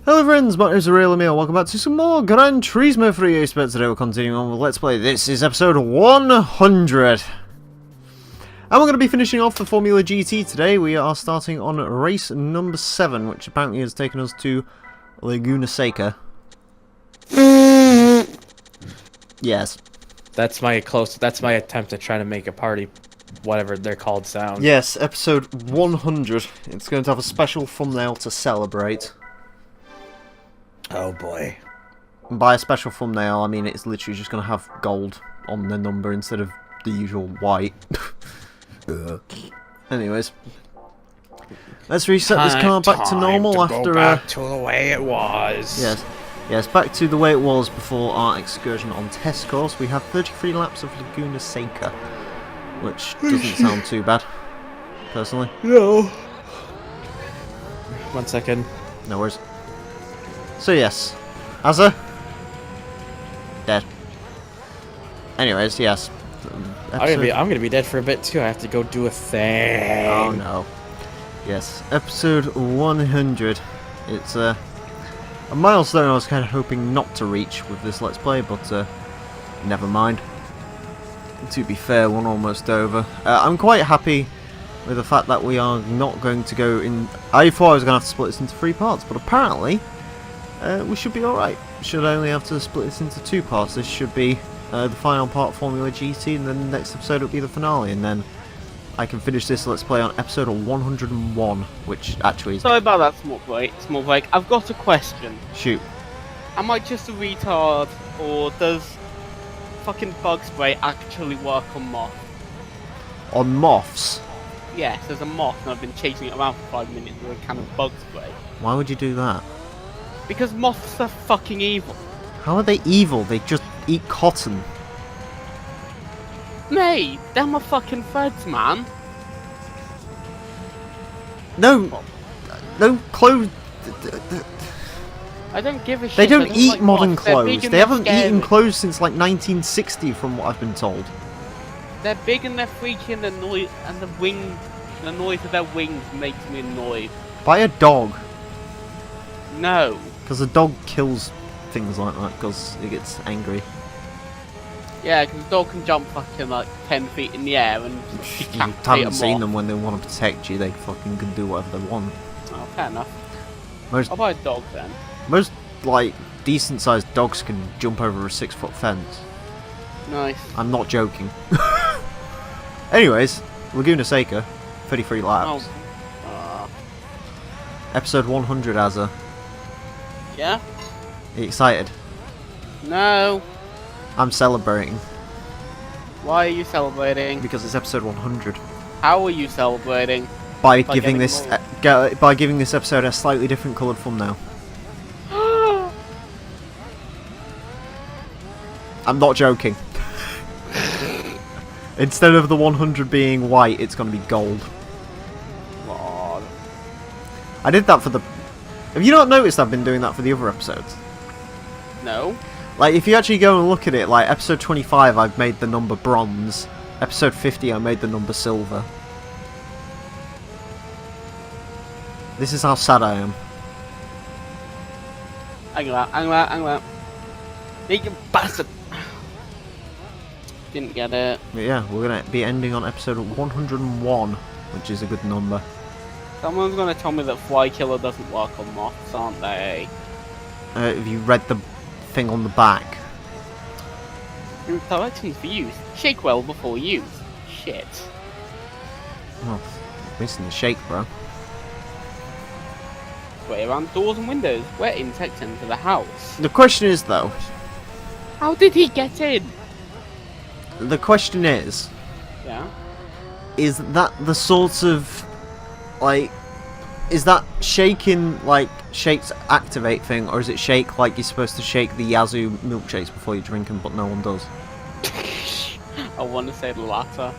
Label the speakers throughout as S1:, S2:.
S1: Hello friends, my name is Real Emile. Welcome back to some more Gran Turismo for EA Sports. Today we're continuing on with Let's Play. This is episode 100. And we're going to be finishing off the Formula GT today. We are starting on race number 7, which apparently has taken us to Laguna Seca. Yes.
S2: That's my attempt at trying to make a party, whatever they're called, sound.
S1: Yes, episode 100. It's going to have a special thumbnail to celebrate.
S2: Oh boy.
S1: And by a special thumbnail, I mean it's literally just going to have gold on the number instead of the usual white. Anyways, let's reset this car back to normal after
S2: back to the way it was.
S1: Yes, back to the way it was before our excursion on test course. We have 33 laps of Laguna Seca, which doesn't sound too bad, personally.
S2: No. 1 second.
S1: No worries. So yes, Azza dead. Anyways, yes.
S2: I'm gonna be dead for a bit too. I have to go do a thing.
S1: Oh no. Yes, episode 100. It's a milestone I was kind of hoping not to reach with this Let's Play, but never mind. To be fair, we're almost over. I'm quite happy with the fact that we are not going to go in. I thought I was going to have to split this into 3 parts, but apparently we should be alright. Should only have to split this into 2 parts. This should be the final part of Formula GT, and then the next episode will be the finale, and then I can finish this Let's Play on episode 101, which actually is...
S3: Sorry about that, small break. I've got a question.
S1: Shoot.
S3: Am I just a retard, or does fucking bug spray actually work on moths?
S1: On moths?
S3: Yes, there's a moth, and I've been chasing it around for 5 minutes with a can of bug spray.
S1: Why would you do that?
S3: Because moths are fucking evil.
S1: How are they evil? They just eat cotton.
S3: Mate, they're my fucking friends, man.
S1: No clothes.
S3: I don't give a shit.
S1: They don't eat
S3: like
S1: modern
S3: moths. They're big
S1: clothes.
S3: and
S1: They
S3: they're
S1: haven't
S3: scary.
S1: eaten clothes since like 1960, from what I've been told.
S3: They're big and they're freaky, and the noise and the noise of their wings makes me annoyed.
S1: By a dog.
S3: No.
S1: Because a dog kills things like that because it gets angry.
S3: Yeah, because the dog can jump fucking like 10 feet in the air and
S1: You
S3: decapitate
S1: haven't
S3: a
S1: seen
S3: moth.
S1: them when they want to protect you. They fucking can do whatever they want.
S3: Oh, fair enough.
S1: Most
S3: I'll buy a dog then.
S1: most like decent sized dogs can jump over a 6-foot fence.
S3: Nice.
S1: I'm not joking. Anyways, Laguna Seca, 33 laps.
S3: Oh.
S1: Episode 100, Azza.
S3: Yeah?
S1: Are you excited?
S3: No.
S1: I'm celebrating
S3: Why are you celebrating?
S1: because it's episode 100.
S3: How are you celebrating?
S1: By
S3: By
S1: giving
S3: getting
S1: this
S3: more.
S1: by giving this episode a slightly different coloured thumbnail. I'm not joking. Instead of the 100 being white, it's going to be gold.
S3: God.
S1: I did that for the... Have you not noticed I've been doing that for the other episodes?
S3: No.
S1: Like, if you actually go and look at it, like, episode 25 I've made the number bronze. Episode 50 I made the number silver. This is how sad I am.
S3: Hang on. You bastard. Didn't get it.
S1: But yeah, we're going to be ending on episode 101, which is a good number.
S3: Someone's gonna tell me that Fly Killer doesn't work on moths, aren't they?
S1: Have you read the thing on the back?
S3: Directions for use. Shake well before use. Shit.
S1: Well, missing the shake, bro.
S3: Spray around doors and windows. Where insects enter the house.
S1: The question is, though...
S3: How did he get in?
S1: The question is...
S3: Yeah.
S1: Is that the sort of... Like... Is that shaking, like, shakes activate thing, or is it shake like you're supposed to shake the Yazoo milkshakes before you drink them, but no one does?
S3: I want to say the latter.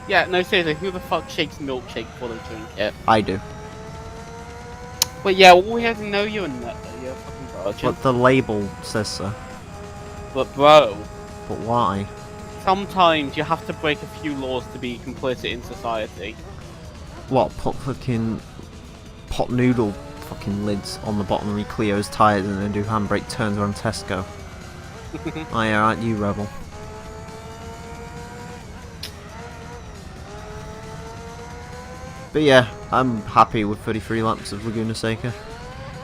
S3: Yeah, no, seriously, who the fuck shakes milkshake before they drink it?
S1: I do.
S3: But yeah, all we have to know you're a nut, you're a fucking virgin.
S1: But the label says so.
S3: But bro,
S1: But why?
S3: sometimes you have to break a few laws to be complicit in society.
S1: What, put fucking pot noodle fucking lids on the bottom of Clio's tyres and then do handbrake turns around Tesco. Oh yeah, aren't you, rebel? But yeah, I'm happy with 33 laps of Laguna Seca.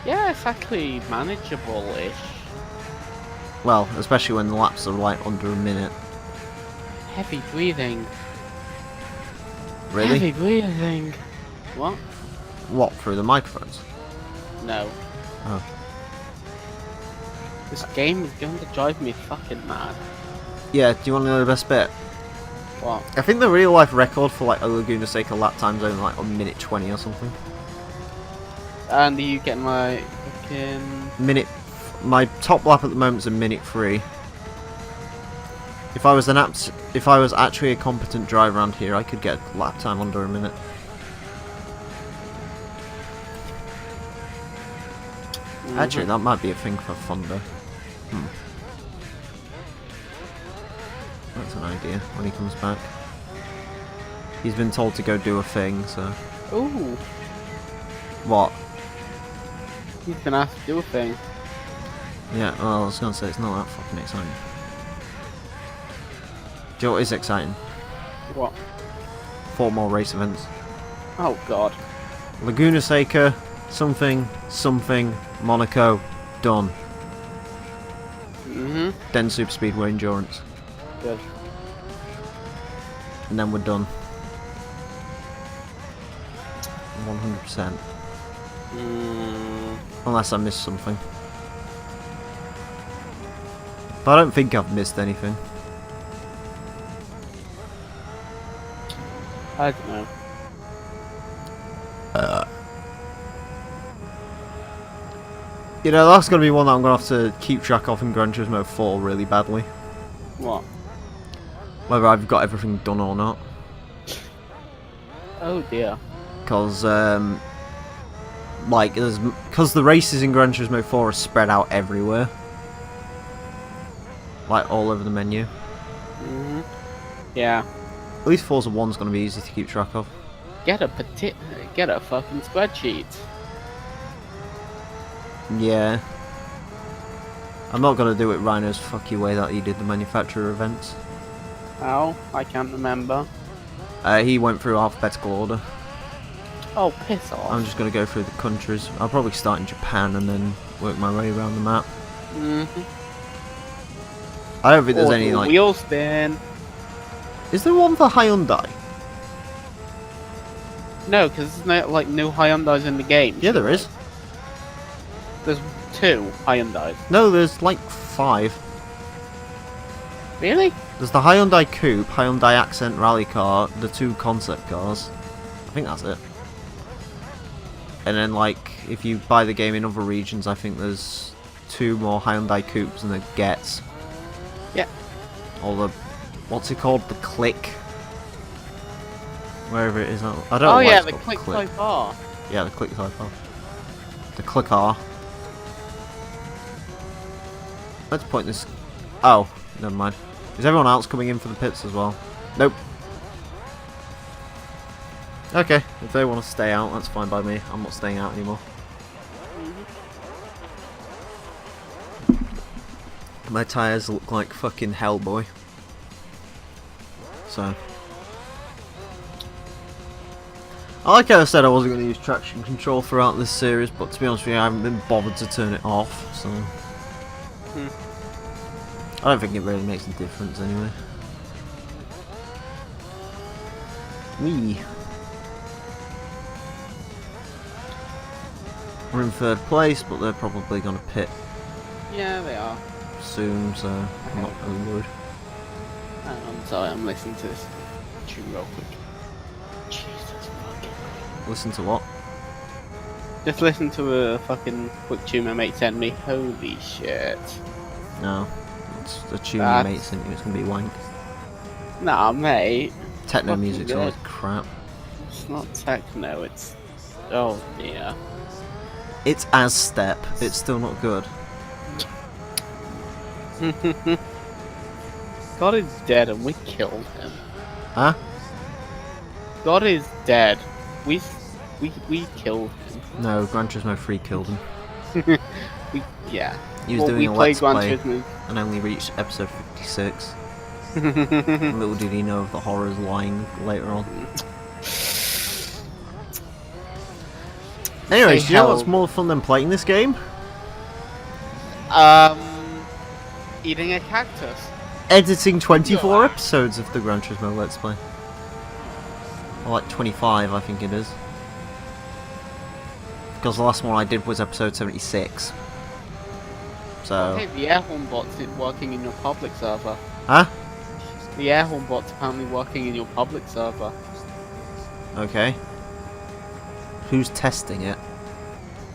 S3: Yeah, it's actually manageable-ish.
S1: Well, especially when the laps are like under a minute.
S3: Heavy breathing.
S1: Really?
S3: Heavy breathing. What?
S1: What, through the microphones?
S3: No.
S1: Oh.
S3: This game is going to drive me fucking mad.
S1: Yeah, do you want to know the best bit?
S3: What?
S1: I think the real life record for like a Laguna Seca lap time's only like on minute 20 or something.
S3: And are you getting my fucking...
S1: My top lap at the moment is a minute 3. If I was actually a competent driver around here, I could get lap time under a minute. Actually, that might be a thing for Thunder. That's an idea when he comes back. He's been told to go do a thing, so...
S3: Ooh.
S1: What?
S3: He's gonna have to do a thing.
S1: Yeah, well, I was gonna say, it's not that fucking exciting. Do you know what is exciting?
S3: What?
S1: 4 more race events.
S3: Oh god.
S1: Laguna Seca, something, Monaco, done. Then Super Speedway Endurance.
S3: Good.
S1: And then we're done. 100%. Unless I missed something. But I don't think I've missed anything.
S3: I don't know.
S1: You know, that's going to be one that I'm going to have to keep track of in Gran Turismo 4 really badly.
S3: What?
S1: Whether I've got everything done or not.
S3: Oh dear.
S1: Because, because the races in Gran Turismo 4 are spread out everywhere. Like, all over the menu.
S3: Yeah.
S1: At least Forza 1's going to be easy to keep track of.
S3: Get a fucking spreadsheet.
S1: Yeah. I'm not going to do it Rhino's fucky way that he did the manufacturer events.
S3: How? I can't remember.
S1: He went through alphabetical order.
S3: Oh, piss off.
S1: I'm just going to go through the countries. I'll probably start in Japan and then work my way around the map. I don't think there's any, like...
S3: Wheel spin.
S1: Is there one for Hyundai?
S3: No, because there's no Hyundais in the game.
S1: Yeah, there is.
S3: There's 2 Hyundais.
S1: No, there's like 5.
S3: Really?
S1: There's the Hyundai Coupe, Hyundai Accent rally car, the 2 concept cars. I think that's it. And then, like, if you buy the game in other regions, I think there's 2 more Hyundai Coupes and the Gets.
S3: Yeah.
S1: Or the... What's it called? The Click? Wherever it is. I don't know
S3: Oh
S1: why
S3: yeah,
S1: it's
S3: the
S1: called
S3: Click Type R.
S1: Yeah, the Click Type R. The Click R. Let's point this... Oh, never mind. Is everyone else coming in for the pits as well? Nope. Okay, if they want to stay out, that's fine by me. I'm not staying out anymore. My tyres look like fucking Hellboy. So... I like how I said I wasn't going to use traction control throughout this series, but to be honest with you, I haven't been bothered to turn it off, so... I don't think it really makes a difference anyway. Wee. We're in 3rd place, but they're probably going to pit
S3: Yeah, they are.
S1: soon, so I'm not really worried.
S3: I'm sorry, I'm listening to this tune real quick. Jesus fucking.
S1: Listen to what?
S3: Just listen to a fucking quick tune my mate sent me. Holy shit.
S1: No. It's the tune your
S3: That's-
S1: mate sent you, it's going to be wank.
S3: Nah, mate.
S1: Techno
S3: fucking
S1: music's
S3: good.
S1: always crap.
S3: It's not techno, it's... Oh dear.
S1: It's as step, it's still not good.
S3: God is dead and we killed him.
S1: Huh?
S3: God is dead. We killed him.
S1: No, Gran Turismo 3 killed him.
S3: Yeah.
S1: He was
S3: Well,
S1: doing
S3: we
S1: a
S3: played
S1: Let's
S3: Gran
S1: Play
S3: Turismo.
S1: and only reached episode 56. Little did he know of the horrors lying later on. Anyways, do you know what's more fun than playing this game?
S3: Eating a cactus.
S1: Editing 24 episodes of the Gran Turismo Let's Play. Or like 25, I think it is. Because the last one I did was episode 76. So...
S3: Okay, the air horn bot's working in your public server.
S1: Huh?
S3: The air horn bot's apparently working in your public server.
S1: Okay. Who's testing it?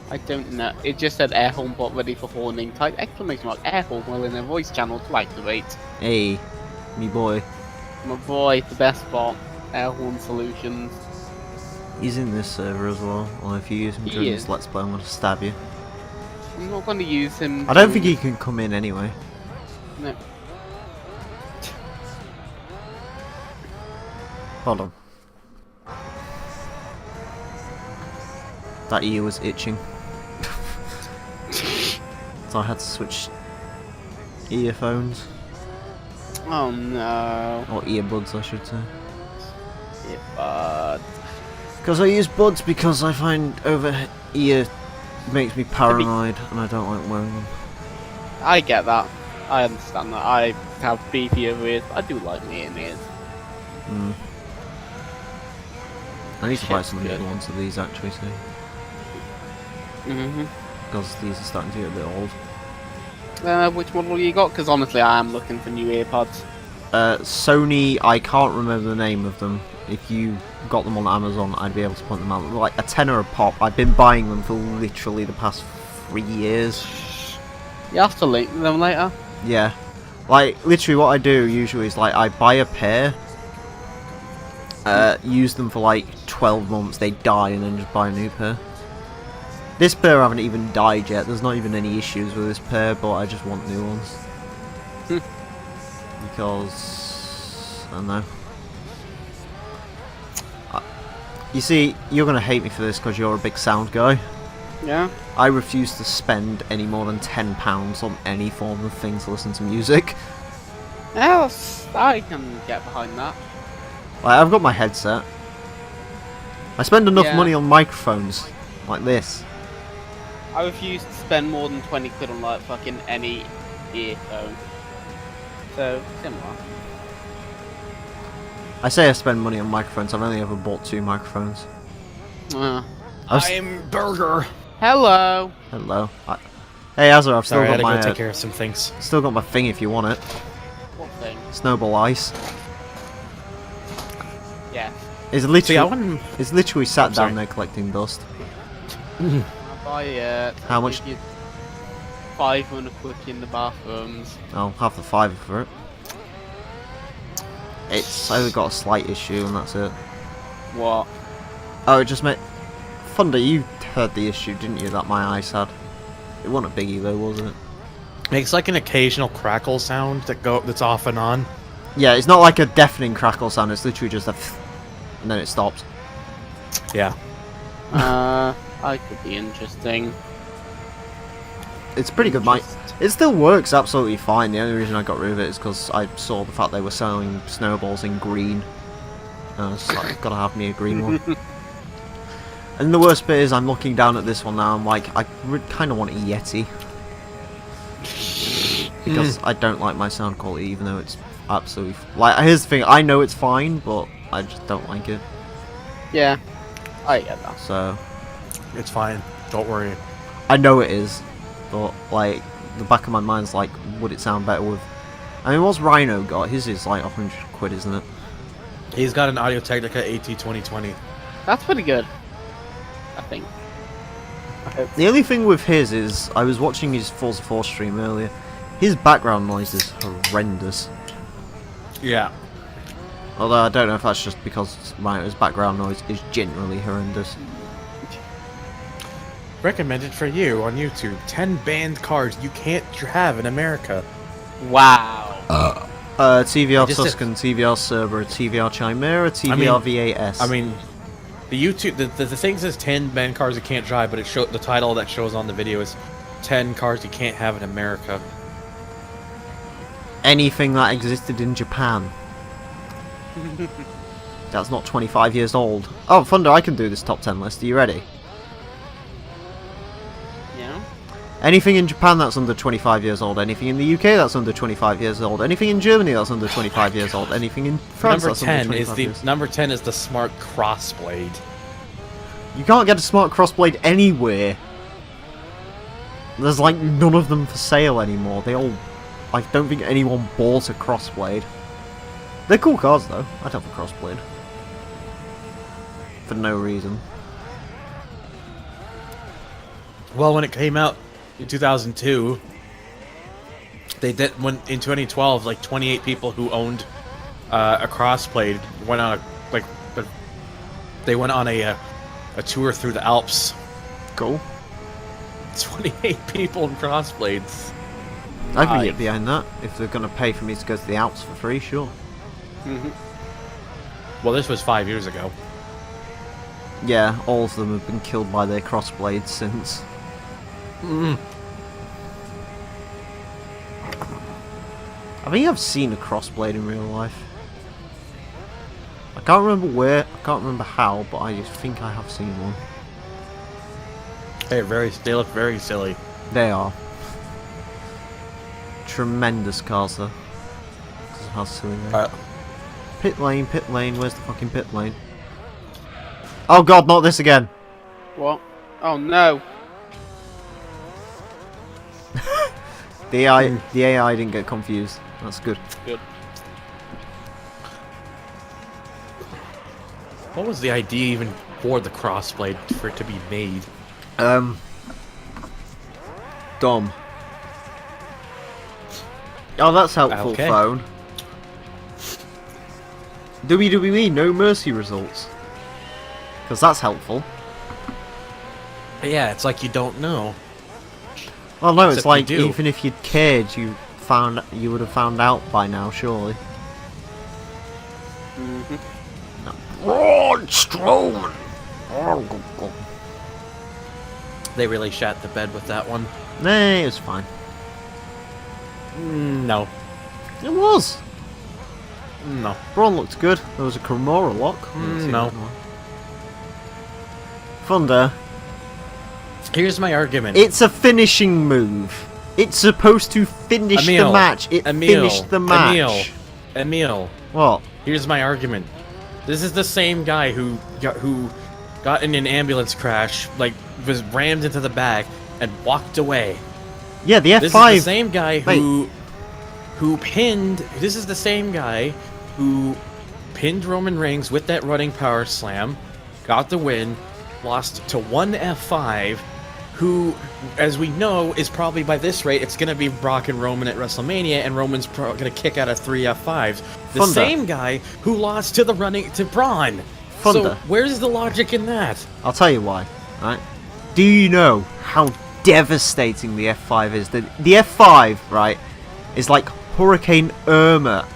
S3: I don't know. It just said air horn bot ready for horning. Type exclamation mark air horn while in a voice channel to activate.
S1: Hey, me boy.
S3: My boy, the best bot. Air horn solutions.
S1: He's in this server as well. Or if you use him
S3: He
S1: during
S3: is.
S1: this Let's Play, I'm going to stab you.
S3: I'm not going to use him.
S1: I don't think he can come in anyway.
S3: No.
S1: Hold on. That ear was itching. So I had to switch earphones.
S3: Oh no.
S1: Or earbuds, I should say.
S3: But
S1: Because I use buds because I find over ear makes me paranoid and I don't like wearing them.
S3: I get that. I understand that. I have beefy ears. I do like me in ears.
S1: Mm. I need to buy
S3: Shit's
S1: some
S3: good.
S1: new ones of these actually soon. Because these are starting to get a bit old.
S3: Which model you got? Because honestly, I am looking for new earpods.
S1: Sony, I can't remember the name of them. If you got them on Amazon, I'd be able to point them out. Like a tenner a pop. I've been buying them for literally the past 3 years.
S3: You have to link them later.
S1: Yeah. Like, literally what I do usually is like, I buy a pair, use them for like 12 months, they die, and then just buy a new pair. This pair haven't even died yet, there's not even any issues with this pair, but I just want new ones. Because... I don't know. You see, you're going to hate me for this because you're a big sound guy.
S3: Yeah.
S1: I refuse to spend any more than £10 on any form of thing to listen to music.
S3: Yes, I can get behind that.
S1: Like, I've got my headset. I spend enough
S3: Yeah.
S1: money on microphones, like this.
S3: I refuse to spend more than 20 quid on like fucking any earphone. So, similar.
S1: I say I spend money on microphones, I've only ever bought 2 microphones.
S2: I'm Burger.
S3: Hello.
S1: Hello. Hey Azar, I've still
S2: Sorry, I
S1: got
S2: had to
S1: my
S2: go take care of some things.
S1: still got my thing if you want it.
S3: What thing?
S1: Snowball ice.
S3: Yeah.
S1: It's
S2: See, I
S1: literally
S2: wouldn't...
S1: it's literally sat
S2: sorry.
S1: down there collecting dust.
S3: I'll buy it.
S1: How much?
S3: Give you 500 quid in the bathrooms.
S1: I'll have the £5 for it. It's only got a slight issue and that's it.
S3: What?
S1: Oh, it just made... Thunder, you heard the issue, didn't you, that my ice had? It wasn't a biggie though, was it?
S2: Makes like an occasional crackle sound that's off and on.
S1: Yeah, it's not like a deafening crackle sound, it's literally just a and then it stops.
S2: Yeah.
S3: I could be interesting.
S1: It's pretty good, mate. It still works absolutely fine. The only reason I got rid of it is because I saw the fact they were selling snowballs in green. And I was like, gotta have me a green one. And the worst bit is I'm looking down at this one now, I'm like, I kind of want a Yeti. Because I don't like my sound quality, even though it's absolutely... Like, here's the thing, I know it's fine, but I just don't like it.
S3: Yeah, I get that.
S1: So,
S2: It's fine. Don't worry.
S1: I know it is, but, like, the back of my mind's like, would it sound better with... I mean, what's Rhino got? His is like 100 quid, isn't it?
S2: He's got an Audio-Technica AT2020.
S3: That's pretty good. I think.
S1: The only thing with his is, I was watching his Forza 4 stream earlier, his background noise is horrendous.
S2: Yeah.
S1: Although I don't know if that's just because Rhino's background noise is generally horrendous.
S2: Recommended for you on YouTube. 10 banned cars you can't have in America.
S3: Wow.
S1: TVR
S2: I just
S1: Tuscan, TVR Cerber, TVR Chimera, TVR V8S.
S2: I mean, The YouTube, the thing says 10 banned cars you can't drive, but the title that shows on the video is 10 cars you can't have in America.
S1: Anything that existed in Japan. That's not 25 years old. Oh, Thunder, I can do this top 10 list. Are you ready?
S3: Yeah.
S1: Anything in Japan that's under 25 years old. Anything in the UK that's under 25 years old. Anything in Germany that's under 25 years old. Anything in France
S2: Number
S1: that's under
S2: 10
S1: 25
S2: is the
S1: years.
S2: number 10 is the smart crossblade.
S1: You can't get a smart crossblade anywhere. There's like none of them for sale anymore. They all... I don't think anyone bought a crossblade. They're cool cars though. I'd have a crossblade. For no reason.
S2: Well, when it came out in 2002, they did in 2012, like 28 people who owned a crossblade went on a tour through the Alps.
S1: Cool.
S2: 28 people in crossblades.
S1: I can get behind that. If they're going to pay for me to go to the Alps for free, sure.
S2: Well, this was 5 years ago.
S1: Yeah, all of them have been killed by their crossblades since. I think I've seen a crossblade in real life. I can't remember where, I can't remember how, but I just think I have seen one.
S2: They look very silly.
S1: They are. Tremendous cars though. Because of how silly they are. Pit lane, where's the fucking pit lane? Oh god, not this again!
S3: What? Oh no.
S1: The AI didn't get confused. That's good.
S3: Good.
S2: What was the idea even for the crossblade for it to be made?
S1: Dom. Oh, that's helpful,
S2: Okay.
S1: phone. WWE No Mercy results. Because that's helpful.
S2: Yeah, it's like you don't know.
S1: Well, no, it's
S2: Except
S1: like
S2: you do.
S1: even if you'd cared, you would have found out by now, surely. Braun Strowman.
S2: They really shat the bed with that one.
S1: Nah, it was fine.
S2: No.
S1: It was.
S2: No.
S1: Braun looked good. There was a Kimura lock.
S2: No.
S1: Thunder.
S2: Here's my argument.
S1: It's a finishing move. It's supposed to finish the
S2: Emile,
S1: match. It finished the match.
S2: Emile.
S1: What?
S2: Here's my argument. This is the same guy who got in an ambulance crash, like was rammed into the back and walked away.
S1: Yeah, the F5.
S2: This is the same guy who pinned. This is the same guy who pinned Roman Reigns with that running power slam, got the win, lost to one F5. Who, as we know, is probably by this rate, it's going to be Brock and Roman at WrestleMania, and Roman's going to kick out of 3 F5s. The
S1: Thunder.
S2: same guy who lost to Braun.
S1: Thunder.
S2: So where's the logic in that?
S1: I'll tell you why. Right? Do you know how devastating the F5 is? The F5, right, is like Hurricane Irma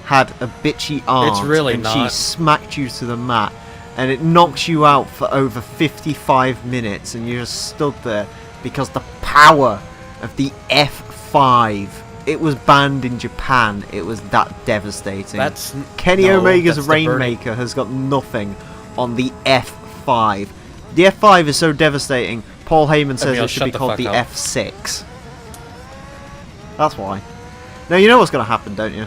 S1: had a bitchy aunt,
S2: It's really
S1: and
S2: not.
S1: she smacked you to the mat. And it knocks you out for over 55 minutes, and you just stood there because the power of the F5. It was banned in Japan. It was that devastating. Kenny Omega's
S2: that's the burning.
S1: Rainmaker has got nothing on the F5. The F5 is so devastating. Paul Heyman says
S2: Emile,
S1: it should be
S2: shut the
S1: called
S2: fuck
S1: the
S2: up.
S1: F6. That's why. Now you know what's going to happen, don't you?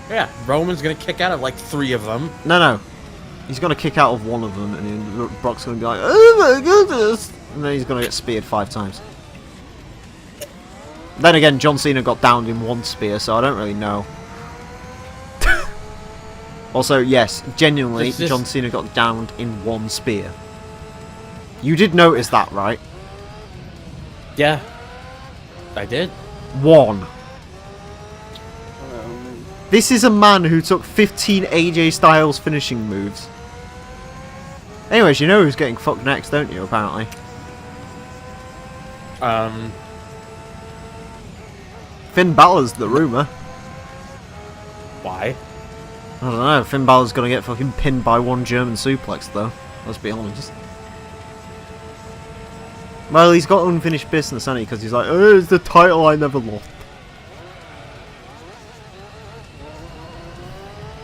S2: Yeah, Roman's going to kick out of like 3 of them.
S1: No. He's going to kick out of one of them, and then Brock's going to be like, oh my goodness! And then he's going to get speared 5 times. Then again, John Cena got downed in 1 spear, so I don't really know. Also, yes, genuinely,
S2: This is-
S1: John Cena got downed in 1 spear. You did notice that, right?
S2: Yeah, I did.
S1: 1. This is a man who took 15 AJ Styles finishing moves. Anyways, you know who's getting fucked next, don't you, apparently? Finn Balor's the rumour.
S2: Why?
S1: I don't know. Finn Balor's gonna get fucking pinned by one German suplex, though. Let's be honest. Well, he's got unfinished business, hasn't he? Because he's like, oh, it's the title I never lost.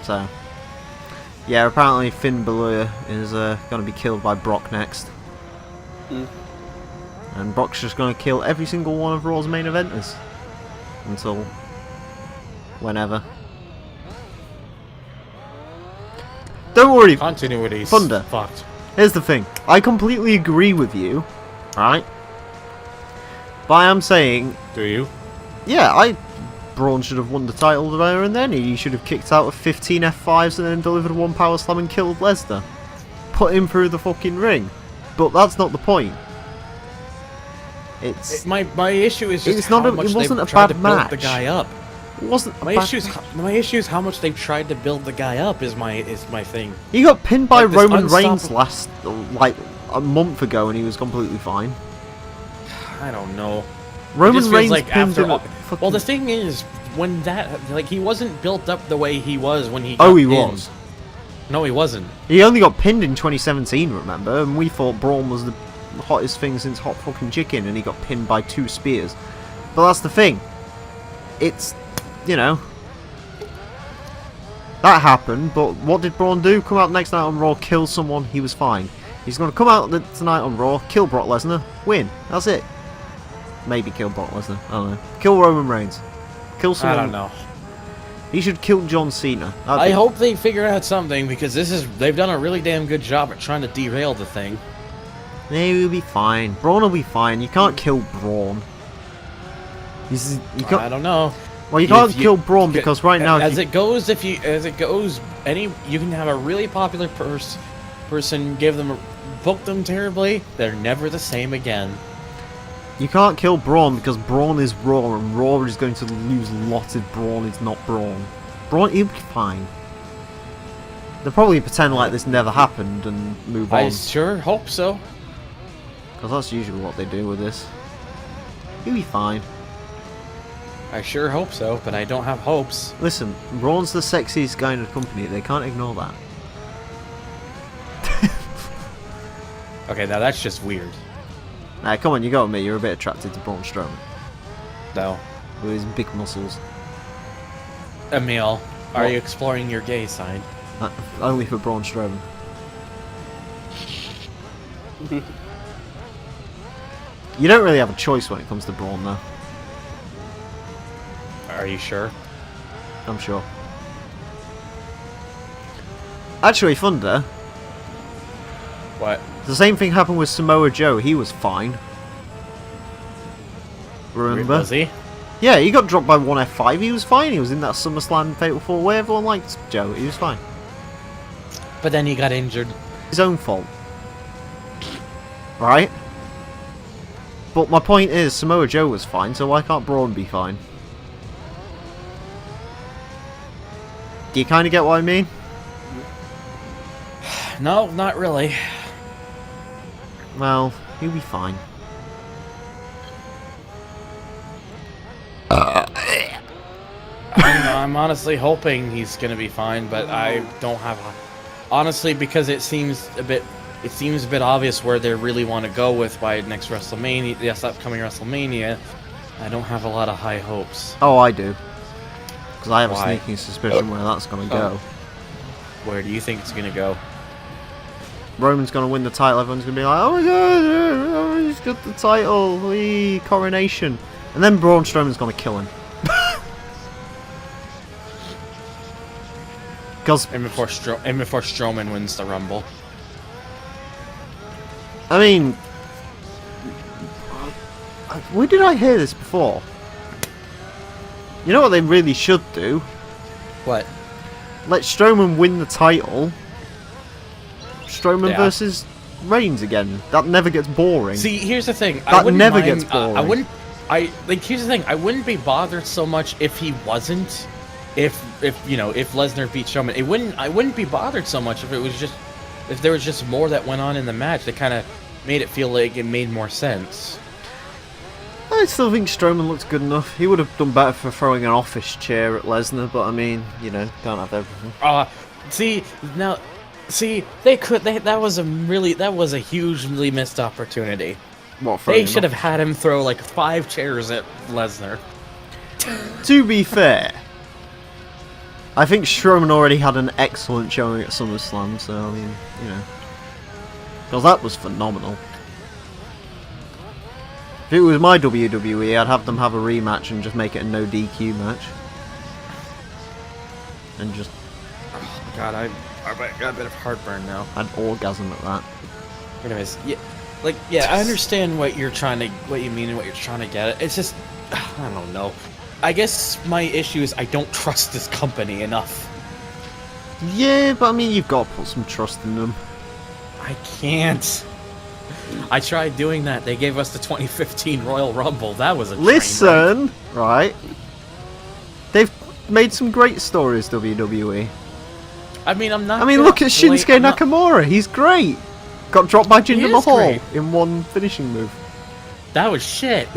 S1: So, yeah, apparently Finn Balor is going to be killed by Brock next. And Brock's just going to kill every single one of Raw's main eventers. Until whenever. Don't worry,
S2: Continuity's
S1: Thunder.
S2: fucked.
S1: Here's the thing. I completely agree with you, right? But I am saying,
S2: Do you?
S1: yeah, Braun should have won the title there and then. He should have kicked out of 15 F5s and then delivered one power slam and killed Lesnar. Put him through the fucking ring. But that's not the point. It's
S2: My issue is just
S1: It's
S2: how
S1: not a-
S2: much
S1: it wasn't
S2: they've
S1: a
S2: tried
S1: bad
S2: to build
S1: match.
S2: the guy up.
S1: it wasn't a
S2: My
S1: bad
S2: issue
S1: match.
S2: is how much they've tried to build the guy up is my thing.
S1: He got pinned by
S2: Like this
S1: Roman Reigns
S2: unstoppable-
S1: like a month ago and he was completely fine.
S2: I don't know.
S1: Roman
S2: It just feels
S1: Reigns
S2: like
S1: pinned
S2: after
S1: him
S2: all,
S1: at fucking...
S2: well, the thing is, when that he wasn't built up the way he was when he.
S1: Oh,
S2: got
S1: he
S2: pinned.
S1: was.
S2: No, he wasn't.
S1: He only got pinned in 2017, remember? And we thought Braun was the hottest thing since hot fucking chicken, and he got pinned by 2 spears. But that's the thing. It's, you know, that happened. But what did Braun do? Come out next night on Raw, kill someone. He was fine. He's going to come out tonight on Raw, kill Brock Lesnar, win. That's it. Maybe kill Brock Lesnar. I don't know. Kill Roman Reigns. Kill someone.
S2: I don't know.
S1: He should kill John Cena.
S2: I hope they figure out something because they've done a really damn good job at trying to derail the thing.
S1: He'll be fine. Braun will be fine. You can't kill Braun. You can't.
S2: I don't know.
S1: Well, you can't kill Braun because right now,
S2: as it goes, you can have a really popular person, book them terribly. They're never the same again.
S1: you can't kill Braun because Braun is Raw, and Raw is going to lose lots if Braun is not Braun. Braun, he'll be fine. They'll probably pretend like this never happened and move
S2: I
S1: on,
S2: sure hope so.
S1: because that's usually what they do with this. He'll be fine.
S2: I sure hope so, but I don't have hopes.
S1: Listen, Braun's the sexiest guy in the company. They can't ignore that.
S2: Okay, now that's just weird.
S1: Nah, come on, you got me. You're a bit attracted to Braun Strowman
S2: No.
S1: with his big muscles.
S2: Emile, are
S1: What?
S2: you exploring your gay side?
S1: Only for Braun Strowman. You don't really have a choice when it comes to Braun, though.
S2: Are you sure?
S1: I'm sure. Actually, Thunder,
S2: What?
S1: the same thing happened with Samoa Joe. He was fine. Remember?
S2: Was he?
S1: Yeah, he got dropped by one F5. He was fine. He was in that SummerSlam Fatal 4 where everyone liked Joe. He was fine.
S2: But then he got injured.
S1: His own fault. Right? But my point is, Samoa Joe was fine, so why can't Braun be fine? Do you kind of get what I mean?
S2: No, not really.
S1: Well, he'll be fine.
S2: I'm honestly hoping he's gonna be fine, but I don't have. Honestly, because it seems a bit obvious where they really want to go with by next WrestleMania, this upcoming WrestleMania. I don't have a lot of high hopes.
S1: Oh, I do. Because I have
S2: Why?
S1: a sneaking suspicion where that's going to go.
S2: Where do you think it's gonna go?
S1: Roman's going to win the title, everyone's going to be like, oh my god, oh, he's got the title, wee, coronation. And then Braun Strowman's going to kill him. Because,
S2: And before Strowman wins the Rumble.
S1: I mean, where did I hear this before? You know what they really should do?
S2: What?
S1: Let Strowman win the title. Strowman
S2: Yeah.
S1: versus Reigns again. That never gets boring.
S2: See, here's the thing.
S1: That never
S2: mind,
S1: gets boring.
S2: Here's the thing. I wouldn't be bothered so much if he wasn't. If Lesnar beat Strowman, I wouldn't be bothered so much if there was just more that went on in the match that kind of made it feel like it made more sense.
S1: I still think Strowman looks good enough. He would have done better for throwing an office chair at Lesnar, but I mean, you know, can't have everything.
S2: They could. That was a hugely missed opportunity.
S1: What,
S2: They should have had him throw like 5 chairs at Lesnar.
S1: To be fair, I think Strowman already had an excellent showing at SummerSlam, so I mean, you know, because that was phenomenal. If it was my WWE, I'd have them have a rematch and just make it a no DQ match. And just...
S2: Oh god, I got a bit of heartburn now.
S1: I'd orgasm at that.
S2: Anyways, yeah, I understand what you mean and what you're trying to get at. It's just, I don't know. I guess my issue is I don't trust this company enough.
S1: Yeah, but I mean, you've got to put some trust in them.
S2: I can't. I tried doing that. They gave us the 2015 Royal Rumble. That was a
S1: Listen, right? They've made some great stories, WWE.
S2: I mean,
S1: look at Shinsuke Nakamura. He's great. Got dropped by Jinder Mahal in one finishing move.
S2: That was shit.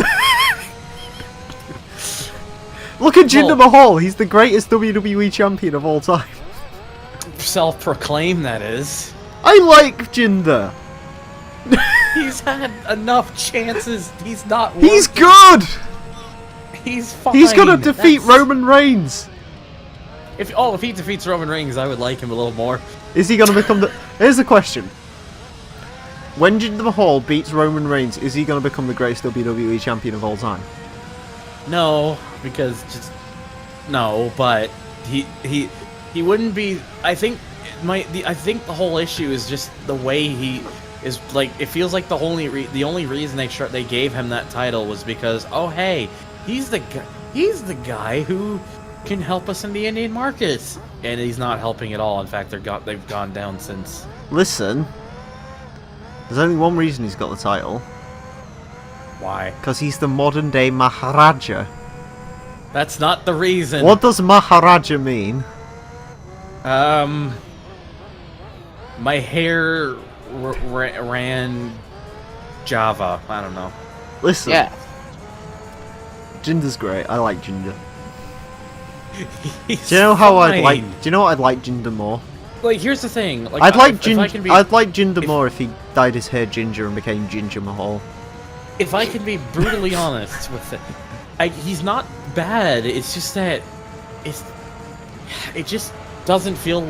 S1: Look at Jinder Mahal. He's the greatest WWE champion of all time.
S2: Self-proclaimed, that is.
S1: I like Jinder.
S2: He's had enough chances. He's not.
S1: He's good.
S2: He's fine.
S1: He's gonna defeat Roman Reigns.
S2: If he defeats Roman Reigns, I would like him a little more.
S1: Is he gonna become the? Here's the question: when Jinder Mahal beats Roman Reigns, is he gonna become the greatest WWE champion of all time?
S2: No, because but he wouldn't be. I think the whole issue is just the way he is. Like, it feels like the only reason they gave him that title was because, oh hey, he's the guy who can help us in the Indian markets, and he's not helping at all. In fact, they've gone down since.
S1: Listen, there's only one reason he's got the title.
S2: Why?
S1: Because he's the modern day Maharaja.
S2: That's not the reason.
S1: What does Maharaja mean?
S2: My hair ran Java. I don't know.
S1: Listen.
S3: Yeah.
S1: Jinder's great. I like Jinder.
S2: He's
S1: Do you know how
S2: fine.
S1: Do you know what I'd like Jinder more?
S2: Like, here's the thing. Like,
S1: I'd like
S2: Jinder.
S1: I'd like Jinder more if he dyed his hair ginger and became Ginger Mahal.
S2: If I can be brutally honest with it, he's not bad. It's just that it just doesn't feel.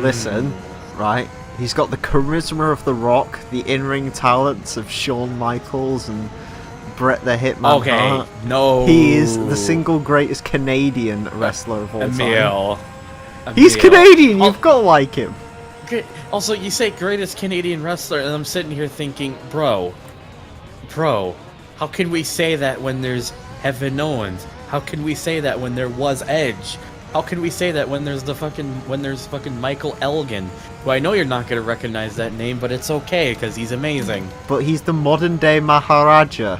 S1: Listen, right? He's got the charisma of The Rock, the in-ring talents of Shawn Michaels and Bret the Hitman Hart.
S2: No.
S1: He is the single greatest Canadian wrestler of all time.
S2: Emile.
S1: He's Canadian. You've got to like him.
S2: Also, you say greatest Canadian wrestler, and I'm sitting here thinking, bro, how can we say that when there's Kevin Owens? How can we say that when there was Edge? How can we say that when there's fucking Michael Elgin? Well, I know you're not gonna recognize that name, but it's okay because he's amazing.
S1: But he's the modern day Maharaja.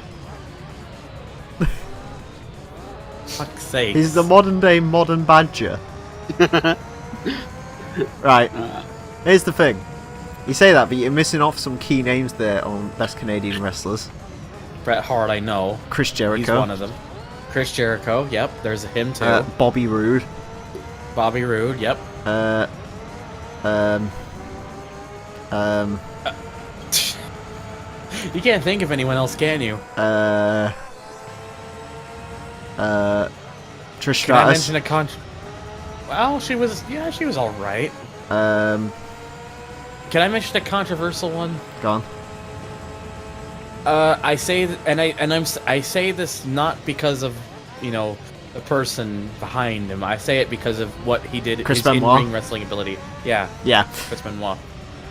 S2: Fuck's sake.
S1: He's the modern day modern badger. Right. Here's the thing. You say that, but you're missing off some key names there on best Canadian wrestlers.
S2: Bret Hart, I know.
S1: Chris Jericho.
S2: He's one of them. Chris Jericho, yep. There's him too.
S1: Bobby Roode.
S2: Bobby Roode, yep. You can't think of anyone else, can you?
S1: Trish
S2: Can I
S1: Stratus.
S2: mention Well, she was alright. Can I mention a controversial one?
S1: Go on.
S2: I say, I say this not because of, the person behind him. I say it because of what he did.
S1: Chris
S2: his
S1: Benoit?
S2: in-ring wrestling ability. Yeah,
S1: Yeah.
S2: Chris Benoit.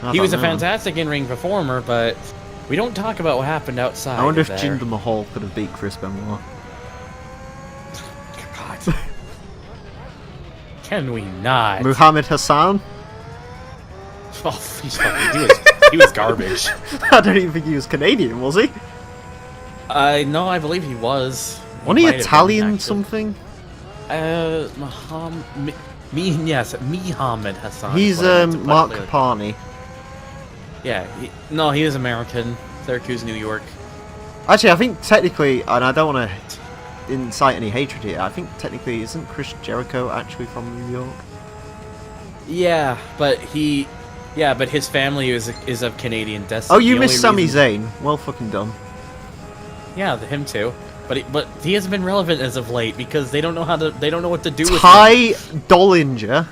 S1: I
S2: He was a
S1: don't know.
S2: fantastic in-ring performer, but we don't talk about what happened outside.
S1: I wonder if
S2: there.
S1: Jinder Mahal could have beat Chris Benoit.
S2: God. Can we not?
S1: Muhammad Hassan?
S2: Oh, he was garbage.
S1: I don't even think he was Canadian, was he?
S2: No, I believe he was.
S1: Wasn't he
S2: might have been
S1: Italian
S2: active.
S1: something?
S2: Muhammad Hassan.
S1: He's
S2: is what I meant to
S1: Mark
S2: put it.
S1: Carney.
S2: Yeah, he was American. Syracuse, New York.
S1: Actually, I think technically, and I don't want to incite any hatred here, I think technically, isn't Chris Jericho actually from New York?
S2: Yeah, but his family is of Canadian descent.
S1: Oh, you
S2: The
S1: missed
S2: only
S1: Sami
S2: reason-
S1: Zayn. Well fucking done.
S2: Yeah, him too. But he hasn't been relevant as of late because they don't know what to do with him.
S1: Ty Dollinger.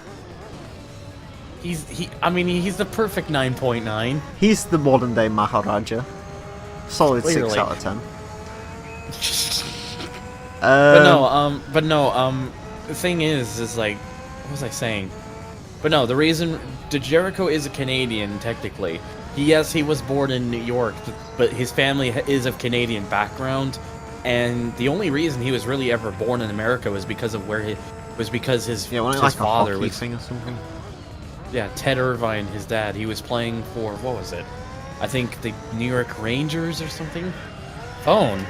S2: He's the perfect 9.9.
S1: He's the modern day Maharaja. Solid
S2: Clearly.
S1: 6 out of 10.
S2: But no, the thing is like, what was I saying? But no, the reason Jericho is a Canadian technically. He was born in New York, but his family is of Canadian background, and the only reason he was really ever born in America was because of his
S1: wasn't it
S2: his
S1: like
S2: father
S1: a hockey
S2: was
S1: thing or something?
S2: yeah, Ted Irvine, his dad. He was playing for what was it? I think the New York Rangers or something. Phone.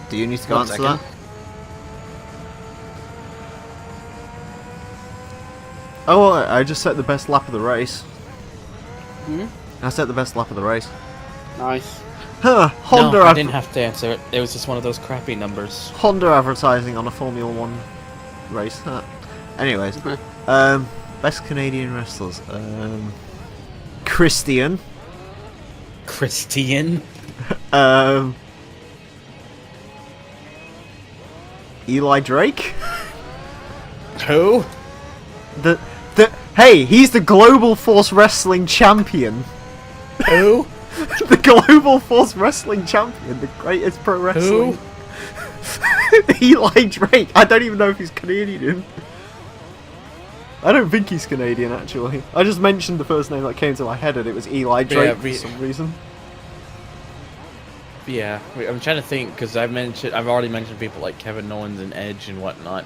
S1: Do you need to go
S2: One
S1: answer
S2: second.
S1: that? Oh, I just set the best lap of the race.
S3: Hmm?
S1: I set the best lap of the race.
S3: Nice.
S1: Huh, Honda,
S2: No, I didn't have to answer it. It was just one of those crappy numbers.
S1: Honda advertising on a Formula 1 race. Huh. Anyways, best Canadian wrestlers. Christian.
S2: Christian.
S1: Eli Drake.
S2: Who?
S1: Hey, he's the Global Force Wrestling Champion.
S2: Who?
S1: The Global Force Wrestling Champion, the greatest pro wrestling. Eli Drake. I don't even know if he's Canadian. I don't think he's Canadian, actually. I just mentioned the first name that came to my head, and it was Eli Drake for some reason.
S2: Yeah, I'm trying to think because I've already mentioned people like Kevin Owens and Edge and whatnot.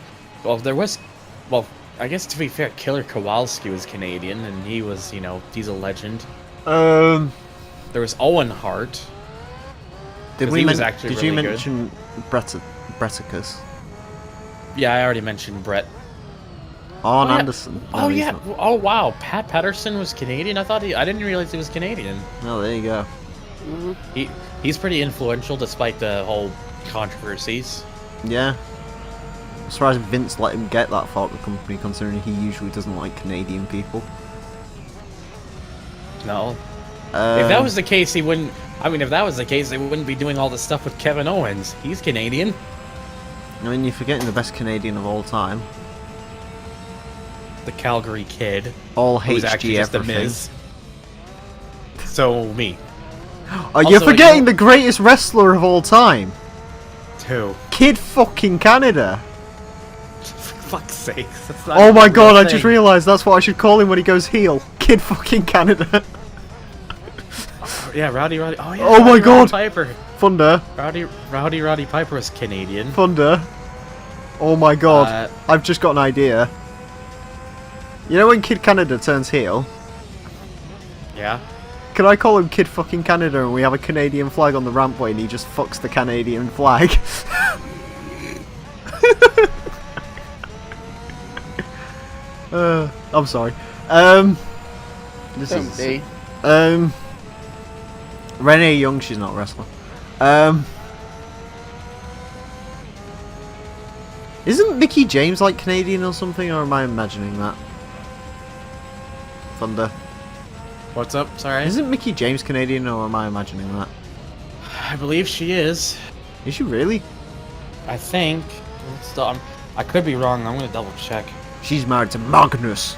S2: I guess to be fair, Killer Kowalski was Canadian, and he was, he's a legend. There was Owen Hart.
S1: Did
S2: he was actually
S1: Did
S2: really
S1: you
S2: good.
S1: mention Bretticus?
S2: Yeah, I already mentioned Brett.
S1: Arn
S2: Oh, yeah.
S1: Anderson. No,
S2: Oh
S1: he's
S2: yeah.
S1: not.
S2: Oh wow. Pat Patterson was Canadian. I didn't realize he was Canadian.
S1: Oh, there you go.
S2: He's pretty influential despite the whole controversies.
S1: Yeah. I'm surprised Vince let him get that far at the company, considering he usually doesn't like Canadian people.
S2: No. If that was the case, he wouldn't. If that was the case, they wouldn't be doing all this stuff with Kevin Owens. He's Canadian.
S1: you're forgetting the best Canadian of all time.
S2: The Calgary Kid.
S1: All
S2: Who's
S1: HG
S2: actually just the
S1: everything.
S2: Miz. So me.
S1: Oh, you're
S2: Also,
S1: forgetting the greatest wrestler of all time.
S2: Who?
S1: Kid fucking Canada.
S2: For fuck's sake. That's not
S1: Oh
S2: even
S1: my
S2: a
S1: god,
S2: real
S1: I just
S2: thing.
S1: realised that's what I should call him when he goes heel. Kid fucking Canada.
S2: Yeah, Rowdy. Oh yeah.
S1: Oh my
S2: Roddy
S1: God.
S2: Piper.
S1: Thunder.
S2: Roddy Piper is Canadian.
S1: Thunder. Oh my god. I've just got an idea. You know when Kid Canada turns heel?
S2: Yeah.
S1: Can I call him Kid fucking Canada and we have a Canadian flag on the rampway and he just fucks the Canadian flag? I'm sorry. This
S3: Don't
S1: is
S3: be.
S1: Renee Young, she's not a wrestler. Isn't Mickey James like Canadian or something, or am I imagining that? Thunder.
S2: What's up? Sorry.
S1: Isn't Mickey James Canadian, or am I imagining that?
S2: I believe she is.
S1: Is she really?
S2: I think. I could be wrong. I'm gonna double check.
S1: She's married to Magnus.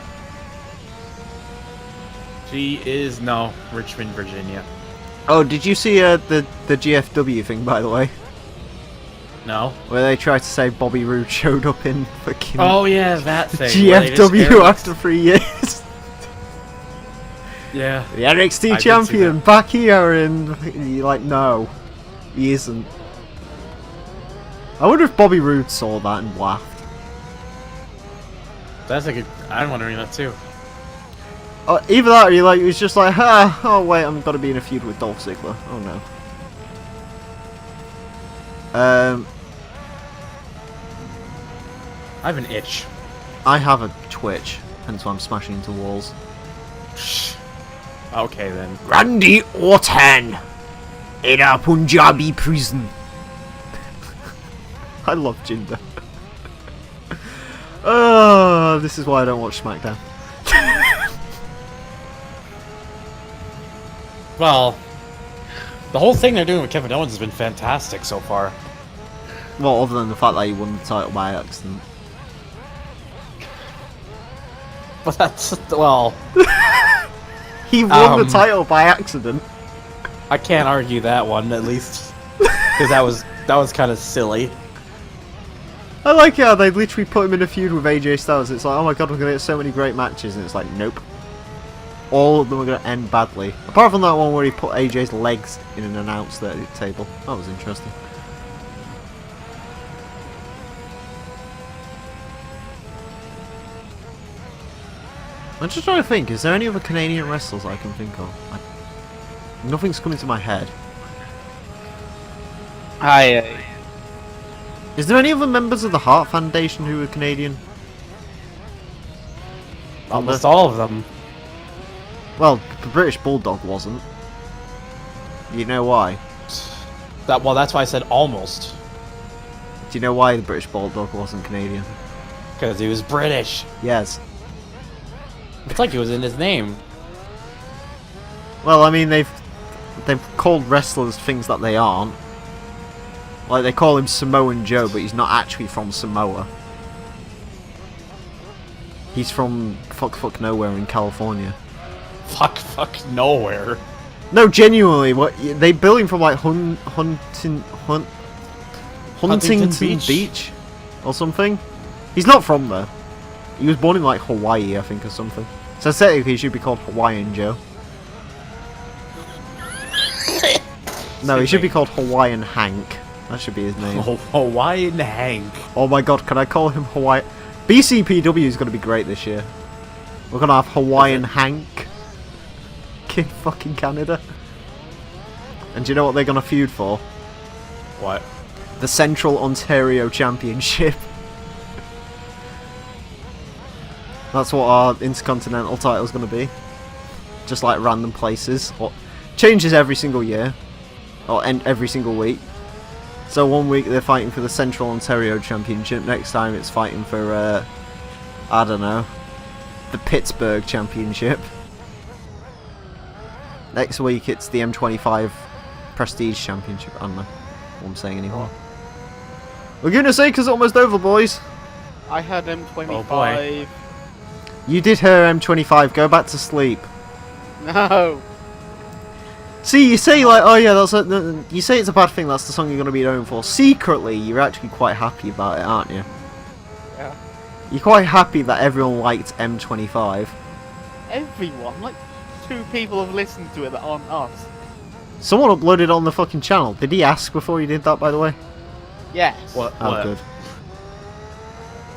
S2: She is Richmond, Virginia.
S1: Oh, did you see the GFW thing, by the way?
S2: No.
S1: Where they tried to say Bobby Roode showed up in fucking
S2: Oh yeah, that thing. where they just
S1: GFW
S2: aired-
S1: after 3 years.
S2: Yeah.
S1: The NXT
S2: I did see
S1: champion back here, and you're like, no, he isn't. I wonder if Bobby Roode saw that and laughed.
S2: That's a good. I'm wondering that too.
S1: Either that, or he was just like, oh wait, I'm gonna be in a feud with Dolph Ziggler. Oh no.
S2: I have an itch.
S1: I have a Twitch, hence why I'm smashing into walls.
S2: Okay then.
S1: Randy Orton. In a Punjabi prison. I love Jinder. Oh, this is why I don't watch SmackDown.
S2: Well, the whole thing they're doing with Kevin Owens has been fantastic so far.
S1: Well, other than the fact that he won the title by accident.
S2: But that's, well...
S1: He won the title by accident.
S2: I can't argue that one, at least. Because that was kind of silly.
S1: I like how they literally put him in a feud with AJ Styles. It's like, oh my god, we're going to get so many great matches. And it's like, nope. All of them are going to end badly. Apart from that one where he put AJ's legs in an announce table. That was interesting. I'm just trying to think, is there any other Canadian wrestlers I can think of? Nothing's coming to my head. Is there any other members of the Hart Foundation who are Canadian?
S2: Almost all of them.
S1: Well, the British Bulldog wasn't. You know why?
S2: Well, that's why I said almost.
S1: Do you know why the British Bulldog wasn't Canadian?
S2: Because he was British.
S1: Yes.
S2: It's like it was in his name.
S1: Well, I mean, they've called wrestlers things that they aren't. Like, they call him Samoan Joe, but he's not actually from Samoa. He's from fuck nowhere in California.
S2: Fuck nowhere.
S1: No, genuinely, what they bill him from like Huntington Beach or something. He's not from there. He was born in like Hawaii, I think, or something. So technically, he should be called Hawaiian Joe. No, he should be called Hawaiian Hank. That should be his name.
S2: Hawaiian Hank.
S1: Oh my god, can I call him Hawaii? BCPW is going to be great this year. We're going to have Hawaiian Hank in fucking Canada. And do you know what they're going to feud for?
S2: What?
S1: The Central Ontario Championship. That's what our Intercontinental title is going to be. Just like random places. Changes every single year. Or every single week. So one week they're fighting for the Central Ontario Championship. Next time it's fighting for, I don't know, the Pittsburgh Championship. Next week it's the M25 Prestige Championship. I don't know what I'm saying anymore. We're going to say because it's almost over, boys.
S3: I had M25.
S2: Oh boy.
S1: You did her M25. Go back to sleep.
S3: No.
S1: See, you say like, oh yeah, you say it's a bad thing. That's the song you're going to be known for. Secretly, you're actually quite happy about it, aren't you?
S3: Yeah.
S1: You're quite happy that everyone liked M25.
S3: Everyone, like 2 people have listened to it that aren't us.
S1: Someone uploaded it on the fucking channel. Did he ask before he did that, by the way?
S3: Yes.
S2: What?
S1: Oh,
S2: What?
S1: good.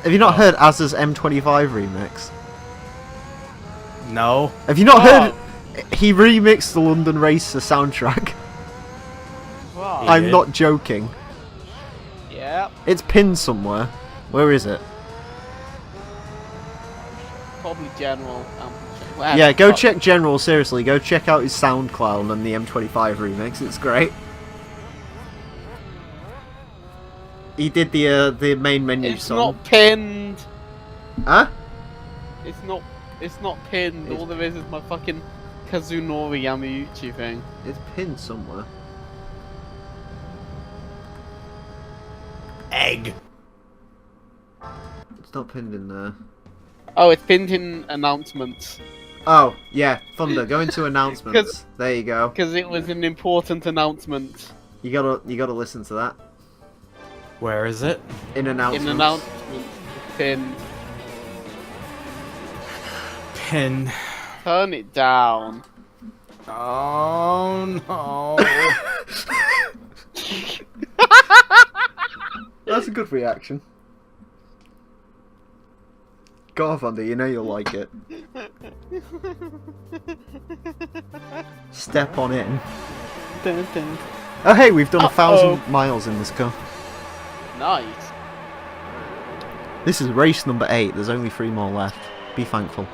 S1: Have you not heard Azza's M25 remix?
S2: No.
S1: Have you not heard? He remixed the London Racer soundtrack.
S3: Wow.
S1: I'm
S2: did?
S1: not joking.
S3: Yeah.
S1: It's pinned somewhere. Where is it?
S3: Probably General.
S1: Yeah, go check General, seriously. Go check out his SoundCloud and the M25 remix. It's great. He did the main menu
S3: It's
S1: song.
S3: not pinned.
S1: Huh?
S3: It's not pinned. All there is my fucking Kazunori Yamauchi thing.
S1: It's pinned somewhere.
S2: Egg.
S1: It's not pinned in there.
S3: Oh, it's pinned in announcements.
S1: Oh, yeah. Thunder, go into announcements. There you go.
S3: Because it was an important announcement.
S1: You gotta listen to that.
S2: Where is it?
S1: In announcements.
S3: In announcements. Pinned.
S2: Pin.
S3: Turn it down.
S2: Oh no.
S1: That's a good reaction. Go on, Thunder, you know you'll like it. Step on in.
S3: Dun, dun.
S1: Oh hey, we've done 1,000 miles in this car.
S3: Nice.
S1: This is race number 8, there's only 3 more left. Be thankful.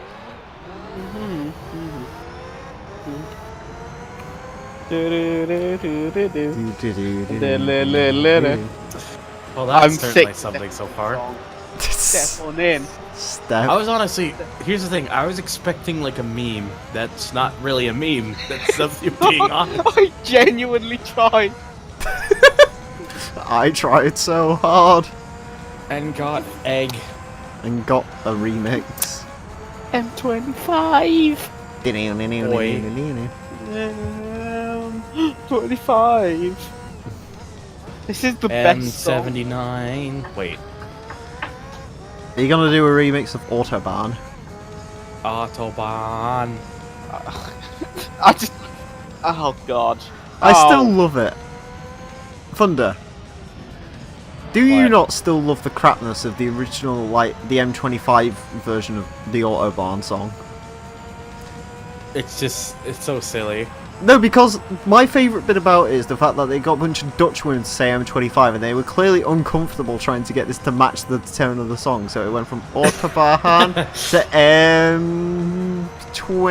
S2: Well, that's
S3: I'm
S2: certainly
S3: sick.
S2: something so far.
S3: Step on in.
S1: Step.
S2: I was honestly, here's the thing, I was expecting like a meme. That's not really a meme. That's of you being honest.
S3: I genuinely tried.
S1: I tried so hard
S2: And got egg.
S1: and got a remix.
S3: M25. 25. This is the best song.
S2: M79. Wait.
S1: Are you gonna do a remix of Autobahn?
S2: Autobahn.
S3: I just. Oh god.
S1: I
S3: Oh.
S1: still love it. Thunder. Do you
S2: What?
S1: not still love the crapness of the original, like, the M25 version of the Autobahn song?
S2: It's just, it's so silly.
S1: No, because my favourite bit about it is the fact that they got a bunch of Dutch women to say M25 and they were clearly uncomfortable trying to get this to match the tone of the song, so it went from Autobahn to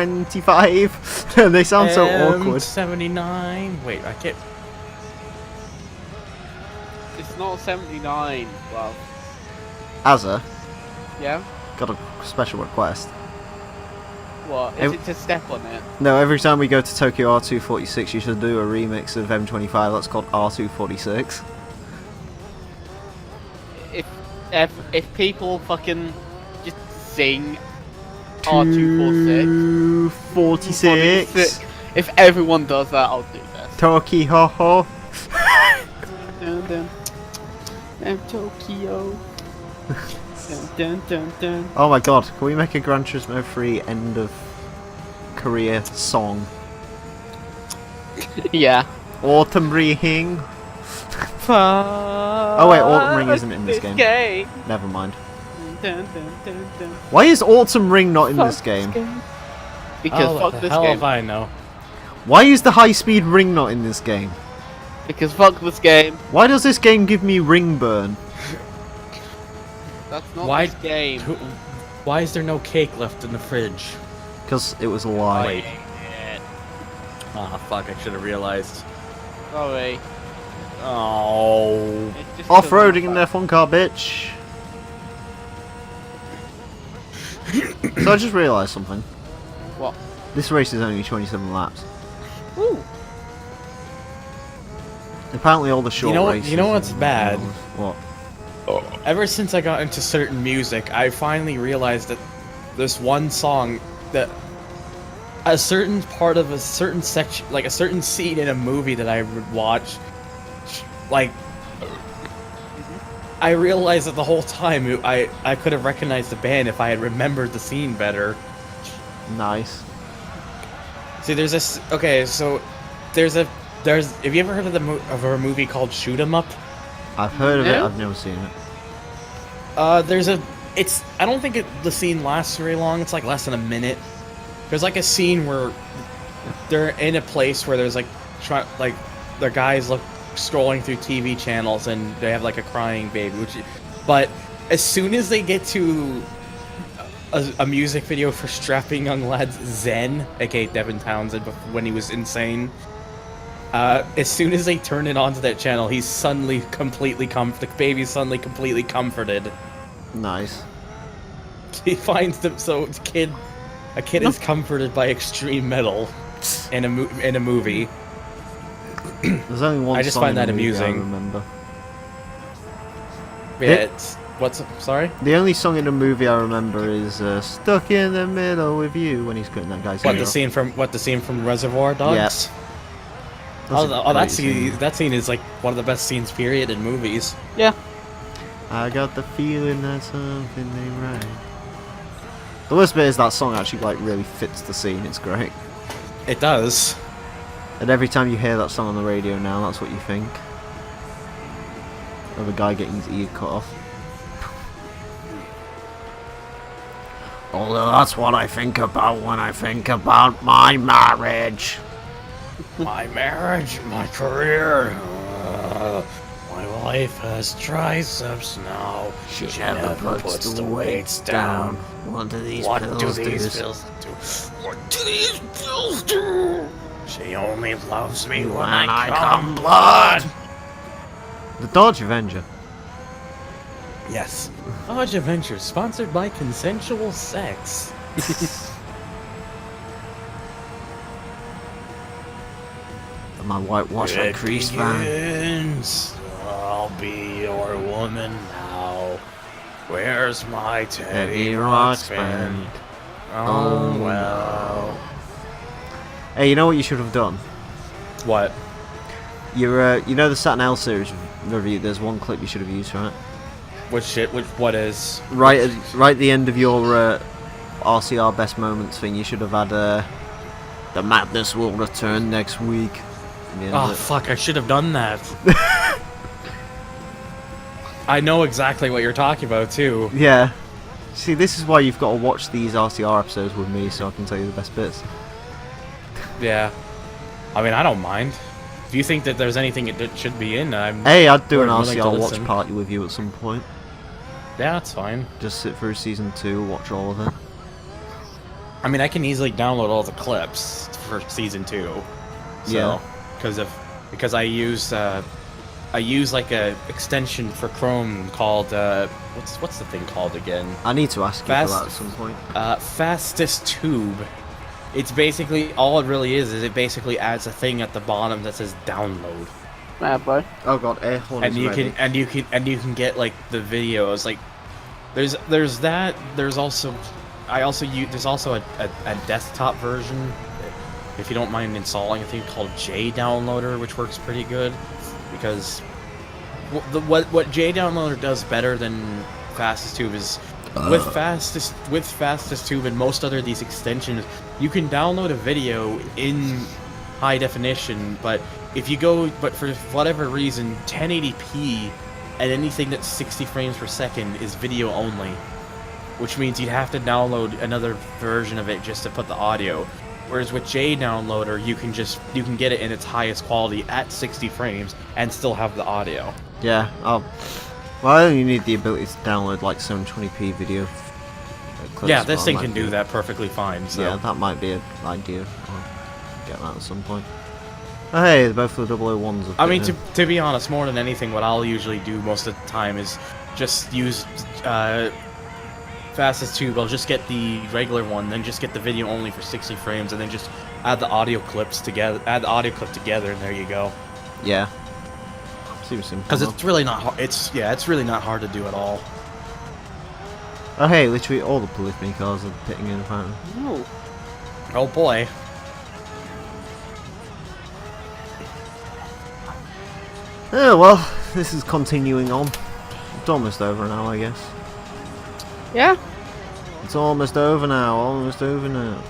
S1: M25 and they sound so awkward.
S2: M79. Wait, I can't.
S3: It's not 79. Well,
S1: Azza
S3: yeah.
S1: got a special request.
S3: What? Is it to step on it?
S1: No, every time we go to Tokyo R246 you should do a remix of M25 that's called R246.
S3: If people fucking just sing R246.
S1: 246.
S3: If everyone does that, I'll do this.
S1: Toki ho ho.
S3: Dun, dun. Tokyo. Dun, dun, dun, dun.
S1: Oh my god, can we make a Gran Turismo 3 end of career song?
S3: Yeah.
S1: Autumn Ring.
S3: Oh
S1: wait, Autumn Ring isn't in this game. Never mind.
S3: Dun, dun, dun, dun.
S1: Why is Autumn Ring not in
S3: Fuck
S1: this game?
S3: Because
S2: Oh,
S3: fuck
S2: what the
S3: this
S2: hell
S3: game.
S2: if I know?
S1: Why is the high speed ring not in this game?
S3: Because fuck this game.
S1: Why does this game give me ring burn?
S3: That's not
S2: Why-
S3: this game.
S2: Why is there no cake left in the fridge?
S1: Because it was a lie.
S2: Wait. Ah, fuck, I should have realized.
S3: Sorry.
S2: Oh.
S3: It's just
S1: Off-roading in their fun car, bitch. So I just realised something.
S3: What?
S1: This race is only 27 laps.
S3: Ooh.
S1: Apparently all the short races...
S2: you know what's bad?
S1: What?
S2: Ever since I got into certain music, I finally realized that this one song that a certain part of a certain section, like a certain scene in a movie that I would watch, like I realized that the whole time I could have recognized the band if I had remembered the scene better.
S1: Nice.
S2: See, there's this. Okay, so there's. Have you ever heard of of a movie called Shoot 'Em Up?
S1: I've heard of it,
S3: Yeah?
S1: I've never seen it.
S2: It's. I don't think the scene lasts very long. It's like less than a minute. There's like a scene where they're in a place where there's like, their guys look scrolling through TV channels and they have like a crying baby. But as soon as they get to a music video for Strapping Young Lad's Zen, aka Devin Townsend, when he was insane. As soon as they turn it onto that channel, he's suddenly the baby's suddenly completely comforted.
S1: Nice.
S2: He finds them a kid is comforted by extreme metal in a movie.
S1: There's only one
S2: I just
S1: song
S2: find
S1: in
S2: that
S1: the movie I
S2: amusing.
S1: remember.
S2: Yeah, sorry?
S1: The only song in the movie I remember is "Stuck in the Middle with You" when he's cutting that guy's
S2: What
S1: ear
S2: the scene from Reservoir Dogs?
S1: Yes.
S2: That scene is like one of the best scenes period in movies.
S3: Yeah.
S1: I got the feeling that something ain't right. The worst bit is that song actually like really fits the scene. It's great.
S2: It does.
S1: And every time you hear that song on the radio now, that's what you think of a guy getting his ear cut off. Although that's what I think about when I think about my marriage.
S2: My marriage, my career. My wife has triceps now. She never puts the weights down.
S1: What do these
S2: What
S1: pills
S2: do these
S1: do?
S2: pills do? What do these pills do? She only loves me when
S1: When
S2: I
S1: I
S2: come
S1: come
S2: blood.
S1: The Dodge Avenger.
S2: Yes. Dodge Adventure, sponsored by Consensual Sex.
S1: My whitewash and crease fan.
S2: begins. I'll be your woman now. Where's my Teddy Ruxpin? Oh well.
S1: Hey, you know what you should have done?
S2: What?
S1: You know the Saturn L series review. There's one clip you should have used, right?
S2: What is?
S1: Right at the end of your RCR best moments thing, you should have had the madness will return next week.
S2: Oh fuck! I should have done that. I know exactly what you're talking about too.
S1: Yeah. See, this is why you've got to watch these RCR episodes with me, so I can tell you the best bits.
S2: Yeah. I mean, I don't mind. If you think that there's anything it should be in, I'm.
S1: Hey, I'd do an
S2: willing to
S1: RCR watch
S2: listen.
S1: party with you at some point.
S2: Yeah, that's fine.
S1: Just sit through season 2, watch all of it.
S2: I mean, I can easily download all the clips for season 2. So,
S1: Yeah.
S2: because I use like a extension for Chrome called what's the thing called again?
S1: I need to ask you for that at some point.
S2: Fastest Tube. It's basically all it really is it basically adds a thing at the bottom that says download.
S3: Mad boy.
S1: Oh god, air horn
S2: And
S1: is
S2: you
S1: ready.
S2: can get like the videos like there's that there's also there's also a desktop version if you don't mind installing a thing called J Downloader, which works pretty good because what J Downloader does better than Fastest Tube is with Fastest Tube and most other these extensions, you can download a video in high definition, but for whatever reason 1080p and anything that's 60 frames per second is video only, which means you'd have to download another version of it just to put the audio. Whereas with J Downloader, you can get it in its highest quality at 60 frames and still have the audio.
S1: Yeah, well, I only need the ability to download like 720p video clips.
S2: Yeah, this
S1: but I
S2: thing
S1: might
S2: can do that perfectly fine. So.
S1: Yeah, that might be an idea. I'll get that at some point. Oh, hey, both of the 001s have
S2: I mean,
S1: been
S2: to be honest, more than anything, what I'll usually do most of the time is just use Fastest Tube. I'll just get the regular one, then just get the video only for 60 frames, and then just add the audio clips together. Add the audio clip together, and there you go.
S1: Yeah. Seems simple.
S2: Because
S1: enough.
S2: it's really not hard. It's really not hard to do at all.
S1: Oh, hey, literally all the polyphony cars are pitting in front of me.
S3: No.
S2: Oh boy.
S1: Oh, well, this is continuing on. It's almost over now, I guess.
S3: Yeah?
S1: It's almost over now, almost over now.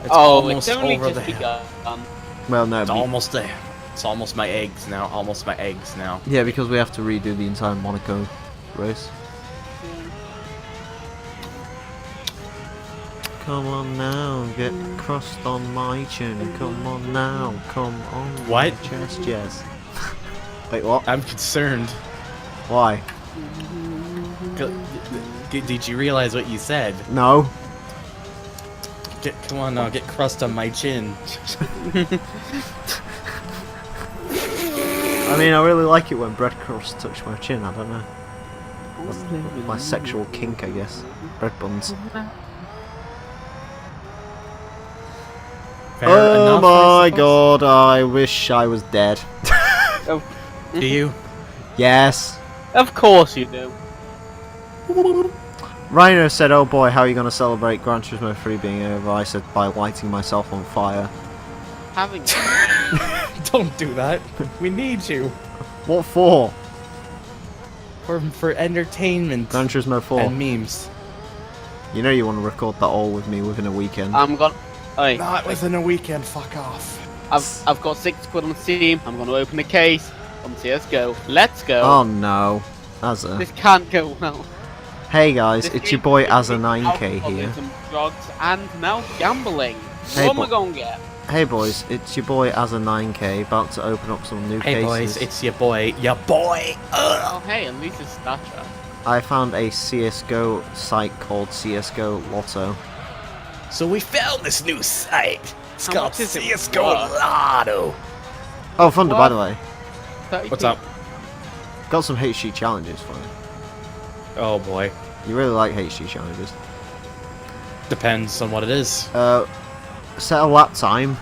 S2: It's
S3: Oh,
S2: almost
S3: it's only
S2: over
S3: just
S2: the.
S3: begun.
S1: Well, no,
S2: It's almost there. It's almost my eggs now. Almost my eggs now.
S1: yeah, because we have to redo the entire Monaco race. Come on now, get crust on my chin. Come on now, come on.
S2: What?
S1: my chest, yes. Wait, what?
S2: I'm concerned.
S1: Why?
S2: Did you realize what you said?
S1: No.
S2: Come on now, get crust on my chin.
S1: I mean, I really like it when bread crusts touch my chin. I don't know. That's my sexual kink, I guess. Bread buns.
S2: Fair
S1: Oh
S2: enough, I
S1: my
S2: suppose.
S1: god, I wish I was dead.
S3: Oh,
S2: Do you?
S1: Yes.
S3: of course you do.
S1: Rhino said, oh boy, how are you going to celebrate Gran Turismo 3 being over? I said, by lighting myself on fire.
S3: Having
S2: Don't do that. We need you
S1: What for?
S2: for entertainment
S1: Gran Turismo 4.
S2: and memes.
S1: You know you want to record that all with me within a weekend.
S3: I'm gonna. Oi,
S2: Not within a weekend. Fuck off.
S3: I've got £6 on Steam. I'm gonna open a case on CS:GO. Let's go.
S1: Oh no. Azza.
S3: This can't go well.
S1: Hey guys,
S3: This
S1: it's your
S3: game
S1: boy
S3: is
S1: Azza9k here.
S3: alcoholism, drugs, and now gambling.
S1: Hey,
S3: what am I
S1: bo-
S3: gonna get?
S1: Hey boys, it's your boy Azza9k about to open up some new
S2: Hey
S1: cases.
S2: boys, it's your boy. Your boy.
S3: Oh hey, at least it's stature.
S1: I found a CSGO site called CSGO Lotto.
S2: So we found this new site. It's
S3: How
S2: called
S3: much is it
S2: CSGO
S3: worth?
S2: Lotto.
S1: Oh, Thunder, by
S3: What?
S1: the way,
S3: 30
S2: What's up?
S1: got some HG challenges for you.
S2: Oh boy.
S1: You really like HG challenges.
S2: Depends on what it is.
S1: Set a lap time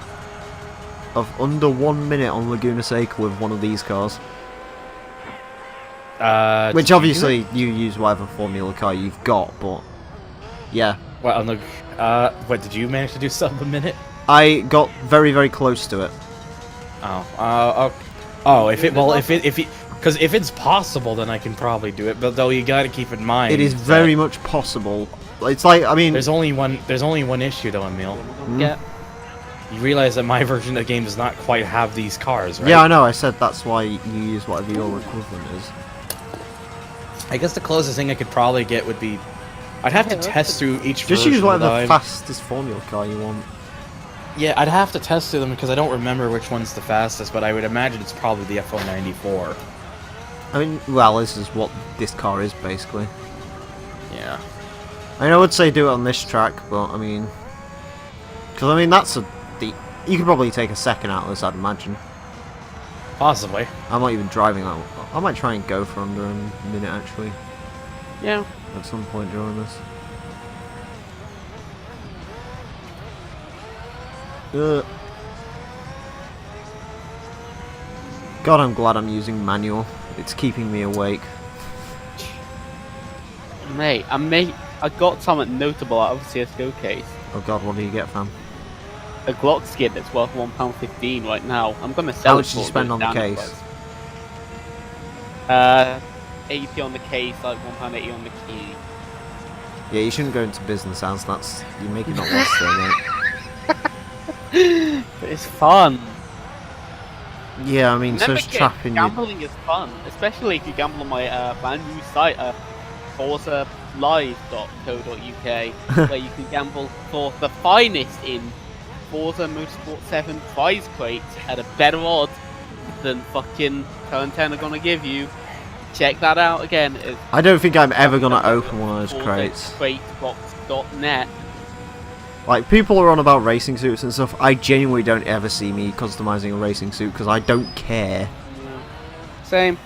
S1: of under 1 minute on Laguna Seca with one of these cars. Which
S2: did you do
S1: obviously you use whatever Formula car you've got, but yeah.
S2: it? Well, look. What did you manage to do sub a minute?
S1: I got very, very close to it.
S2: Because if it's possible, then I can probably do it. But though you got to keep in mind,
S1: It is
S2: that
S1: very much possible. It's like, I mean,
S2: There's only one issue though, Emile.
S3: Yeah.
S2: You realize that my version of the game does not quite have these cars, right?
S1: yeah, I know. I said that's why you use whatever your equivalent is.
S2: I guess the closest thing I could probably get would be, I'd have to test through each
S1: Just
S2: version
S1: use whatever
S2: that I'm-
S1: fastest Formula car you want.
S2: Yeah, I'd have to test through them because I don't remember which one's the fastest, but I would imagine it's probably the FO94.
S1: I mean, well, this is what this car is basically.
S2: Yeah.
S1: I mean, I would say do it on this track, but I mean, because I mean that's you could probably take a second out of this, I'd imagine.
S2: Possibly.
S1: I'm not even driving that. I might try and go for under a minute actually
S3: Yeah.
S1: at some point during this. God, I'm glad I'm using manual. It's keeping me awake.
S3: Mate, I got something notable out of the CSGO case.
S1: Oh God, what do you get, fam?
S3: A Glock skin that's worth £1.15 right now. I'm gonna
S1: How
S3: sell it
S1: much did you
S3: for
S1: spend on the
S3: down in
S1: case?
S3: price. 80 on the case, like £1.80 on the key.
S1: Yeah, you shouldn't go into business, as that's you're making it worse there, mate.
S3: But it's fun.
S1: Yeah, I mean, so
S3: Remember,
S1: it's
S3: kids,
S1: trapping you.
S3: gambling is fun, especially if you gamble on my brand new site, ForzaLive.co.uk, where you can gamble for the finest in Forza Motorsport 7 prize crates at a better odds than fucking Turn 10 are gonna give you. Check that out again. It's
S1: I don't think I'm ever gonna open one of those crates.
S3: ForzaCratebox.net.
S1: Like, people are on about racing suits and stuff. I genuinely don't ever see me customizing a racing suit because I don't care.
S3: Same.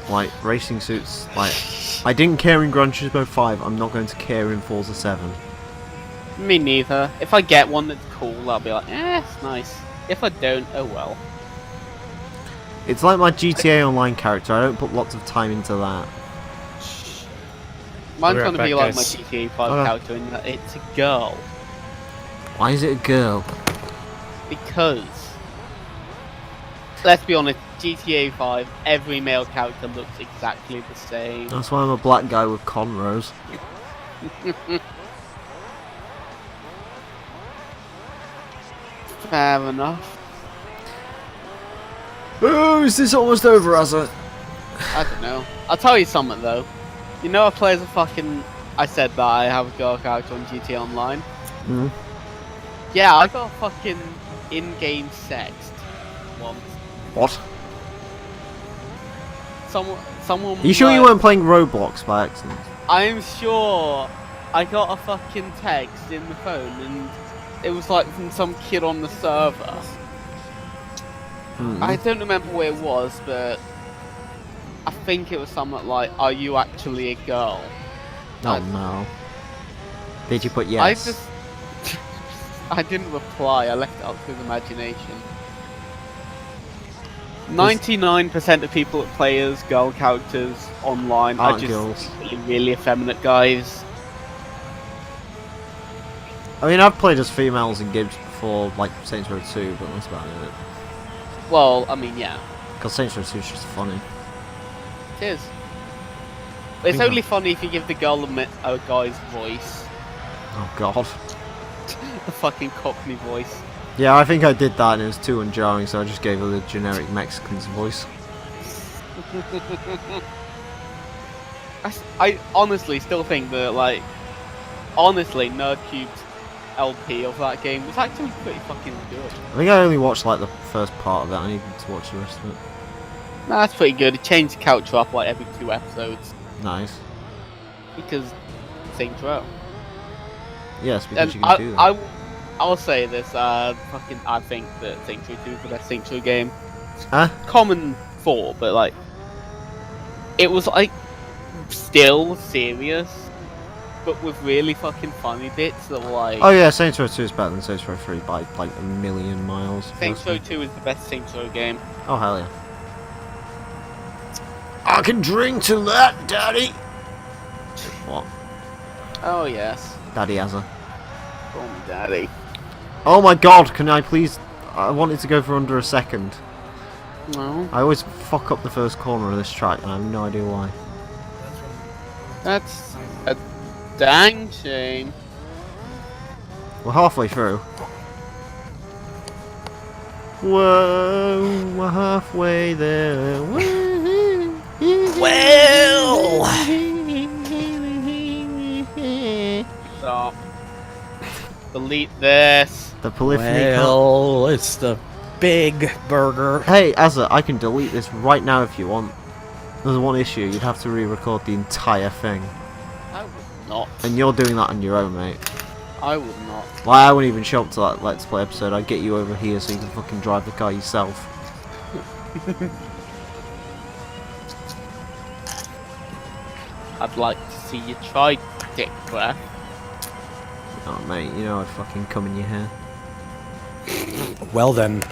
S1: Like, racing suits, like, I didn't care in Gran Turismo 5. I'm not going to care in Forza 7.
S3: Me neither. If I get one that's cool, I'll be like, it's nice. If I don't, oh well.
S1: It's like my GTA Online character. I don't put lots of time into that.
S3: Mine's
S2: We're
S3: gonna
S2: right
S3: be
S2: back,
S3: like my
S2: guys.
S3: GTA 5
S1: Okay.
S3: character in that it's a girl.
S1: Why is it a girl?
S3: Because, let's be honest, GTA 5, every male character looks exactly the same.
S1: That's why I'm a black guy with cornrows.
S3: Fair enough.
S1: Oh, is this almost over, Azza?
S3: I don't know. I'll tell you something though. You know I play as a fucking... I said that I have a girl character on GTA Online.
S1: Hmm.
S3: Yeah, I got fucking in-game sexed once.
S1: What?
S3: Someone
S1: Are you sure you weren't playing Roblox by accident?
S3: I'm sure I got a fucking text in the phone and it was like from some kid on the server.
S1: Hmm.
S3: I don't remember where it was, but I think it was something like, "Are you actually a girl?"
S1: Oh no. Did you put yes?
S3: I just... I didn't reply, I left it up to his imagination. 99% of people that play as girl characters online are
S1: Aren't
S3: just
S1: girls.
S3: really effeminate guys.
S1: I mean, I've played as females in games before, like Saints Row 2, but that's about it.
S3: Well, I mean, yeah,
S1: Because Saints Row 2 is just funny.
S3: it is. It's
S1: Yeah.
S3: only funny if you give the girl a guy's voice.
S1: Oh god.
S3: The fucking Cockney voice.
S1: Yeah, I think I did that and it was too unjarring, so I just gave her the generic Mexican's voice.
S3: I honestly still think that, like, honestly, NerdCube's LP of that game was actually pretty fucking good.
S1: I think I only watched like the first part of it, I needed to watch the rest of it.
S3: Nah, that's pretty good. It changed the character up like every 2 episodes
S1: Nice.
S3: because Saints Row.
S1: Yes, because
S3: And
S1: you can do that.
S3: I'll say this. I think that Saints Row 2 is the best Saints Row game.
S1: Huh?
S3: Common thought, but like, it was like still serious, but with really fucking funny bits that were like.
S1: Oh yeah, Saints Row 2 is better than Saints Row 3 by like a million miles. if you
S3: Saints
S1: ask
S3: Row
S1: me.
S3: 2 is the best Saints Row game.
S1: Oh hell yeah. I can drink to that, Daddy! What?
S3: Oh yes,
S1: Daddy has a...
S3: call me daddy.
S1: Oh my god, can I please... I wanted to go for under a second.
S3: No,
S1: I always fuck up the first corner of this track and I have no idea why.
S3: that's a dang shame.
S1: We're halfway through. Whoa, we're halfway there.
S2: Well.
S3: Stop. Delete this.
S1: The polyphony.
S2: Well, it's the big burger.
S1: Hey, Azza, I can delete this right now if you want. There's one issue, you'd have to re-record the entire thing.
S3: I would not.
S1: And you're doing that on your own, mate.
S3: I would not.
S1: Why, I wouldn't even show up to that Let's Play episode. I'd get you over here so you can fucking drive the car yourself.
S3: I'd like to see you try, dick breath.
S1: Oh, mate, you know I'd fucking come in your hair.
S2: Well then,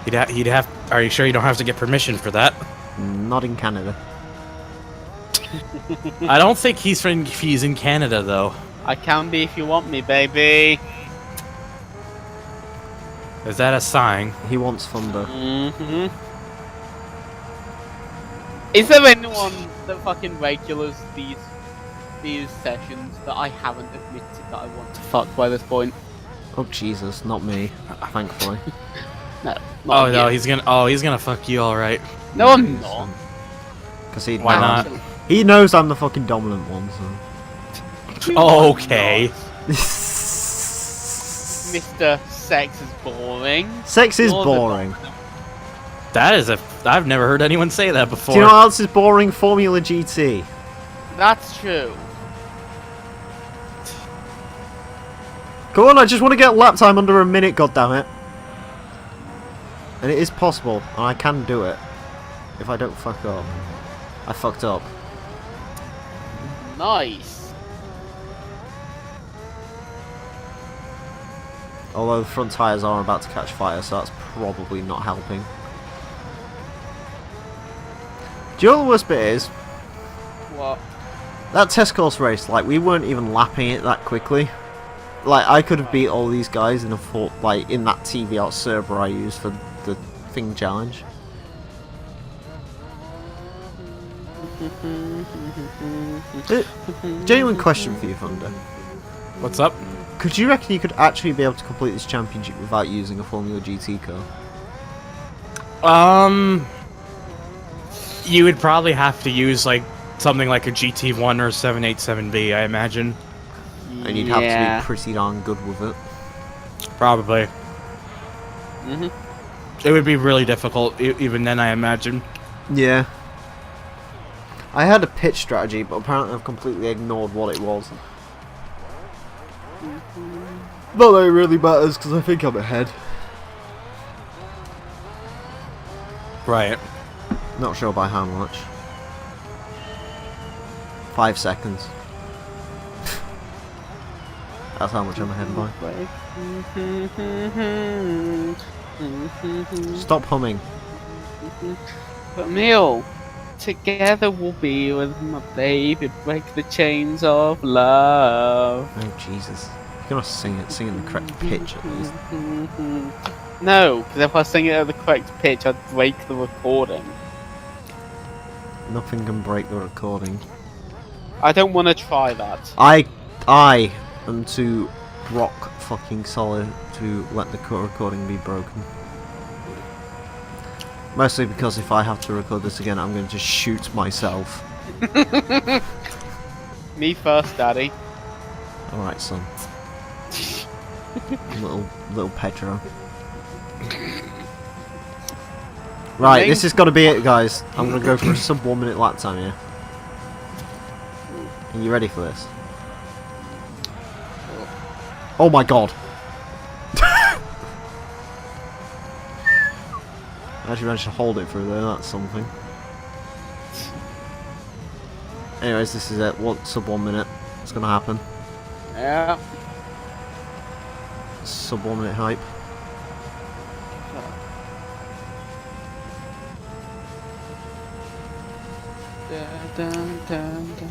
S2: you'd have. Are you sure you don't have to get permission for that?
S1: Not in Canada.
S2: I don't think he's in Canada though.
S3: I can be if you want me, baby.
S2: Is that a sign?
S1: He wants thunder.
S3: Mm-hmm. Is there anyone that fucking regulars these sessions that I haven't admitted that I want to fuck by this point?
S1: Oh Jesus, not me. Thankfully.
S3: No.
S2: Oh
S3: Not
S2: no,
S3: yet.
S2: he's gonna fuck you all right.
S3: No, I'm not.
S1: Because he
S2: Why not?
S1: He knows I'm the fucking dominant one, so.
S2: Okay.
S3: Mr. Sex is boring.
S1: Sex is
S3: You're the
S1: boring.
S2: That is I've never heard anyone say that before.
S1: Do you know what else is boring? Formula GT.
S3: That's true.
S1: Come on, I just want to get lap time under a minute, goddammit. And it is possible, and I can do it. If I don't fuck up. I fucked up.
S3: Nice.
S1: Although the front tyres are about to catch fire, so that's probably not helping. Do you know what the worst bit is?
S3: What?
S1: That test course race, like, we weren't even lapping it that quickly. Like, I could have beat all these guys in a like, in that TV out server I used for the thing challenge. Genuine question for you, Thunder.
S2: What's up?
S1: Could you reckon you could actually be able to complete this championship without using a Formula GT car?
S2: You would probably have to use like something like a GT1 or 787B, I imagine.
S1: And you'd have to be pretty darn good with it.
S2: Probably.
S3: Mhm.
S2: It would be really difficult, even then, I imagine.
S1: Yeah. I had a pitch strategy, but apparently I've completely ignored what it was. Not that it really matters, because I think I'm ahead.
S2: Right.
S1: Not sure by how much. 5 seconds. That's how much I'm ahead by. Stop humming.
S3: But Emile, together we'll be with my baby, break the chains of love.
S1: Oh Jesus. You're gonna sing it, sing in the correct pitch at least.
S3: No, because if I sing it at the correct pitch, I'd break the recording.
S1: Nothing can break the recording.
S3: I don't want to try that.
S1: I am too rock fucking solid to let the recording be broken. Mostly because if I have to record this again, I'm going to shoot myself.
S3: Me first, Daddy.
S1: Alright, son. little Pedro. Right, this has got to be it, guys. I'm going to go for a sub 1 minute lap time here. Are you ready for this? Oh my god. I actually managed to hold it through there, that's something. Anyways, this is it. Sub 1 minute. It's gonna happen.
S3: Yeah.
S1: Sub 1 minute hype.
S3: Dun, dun, dun.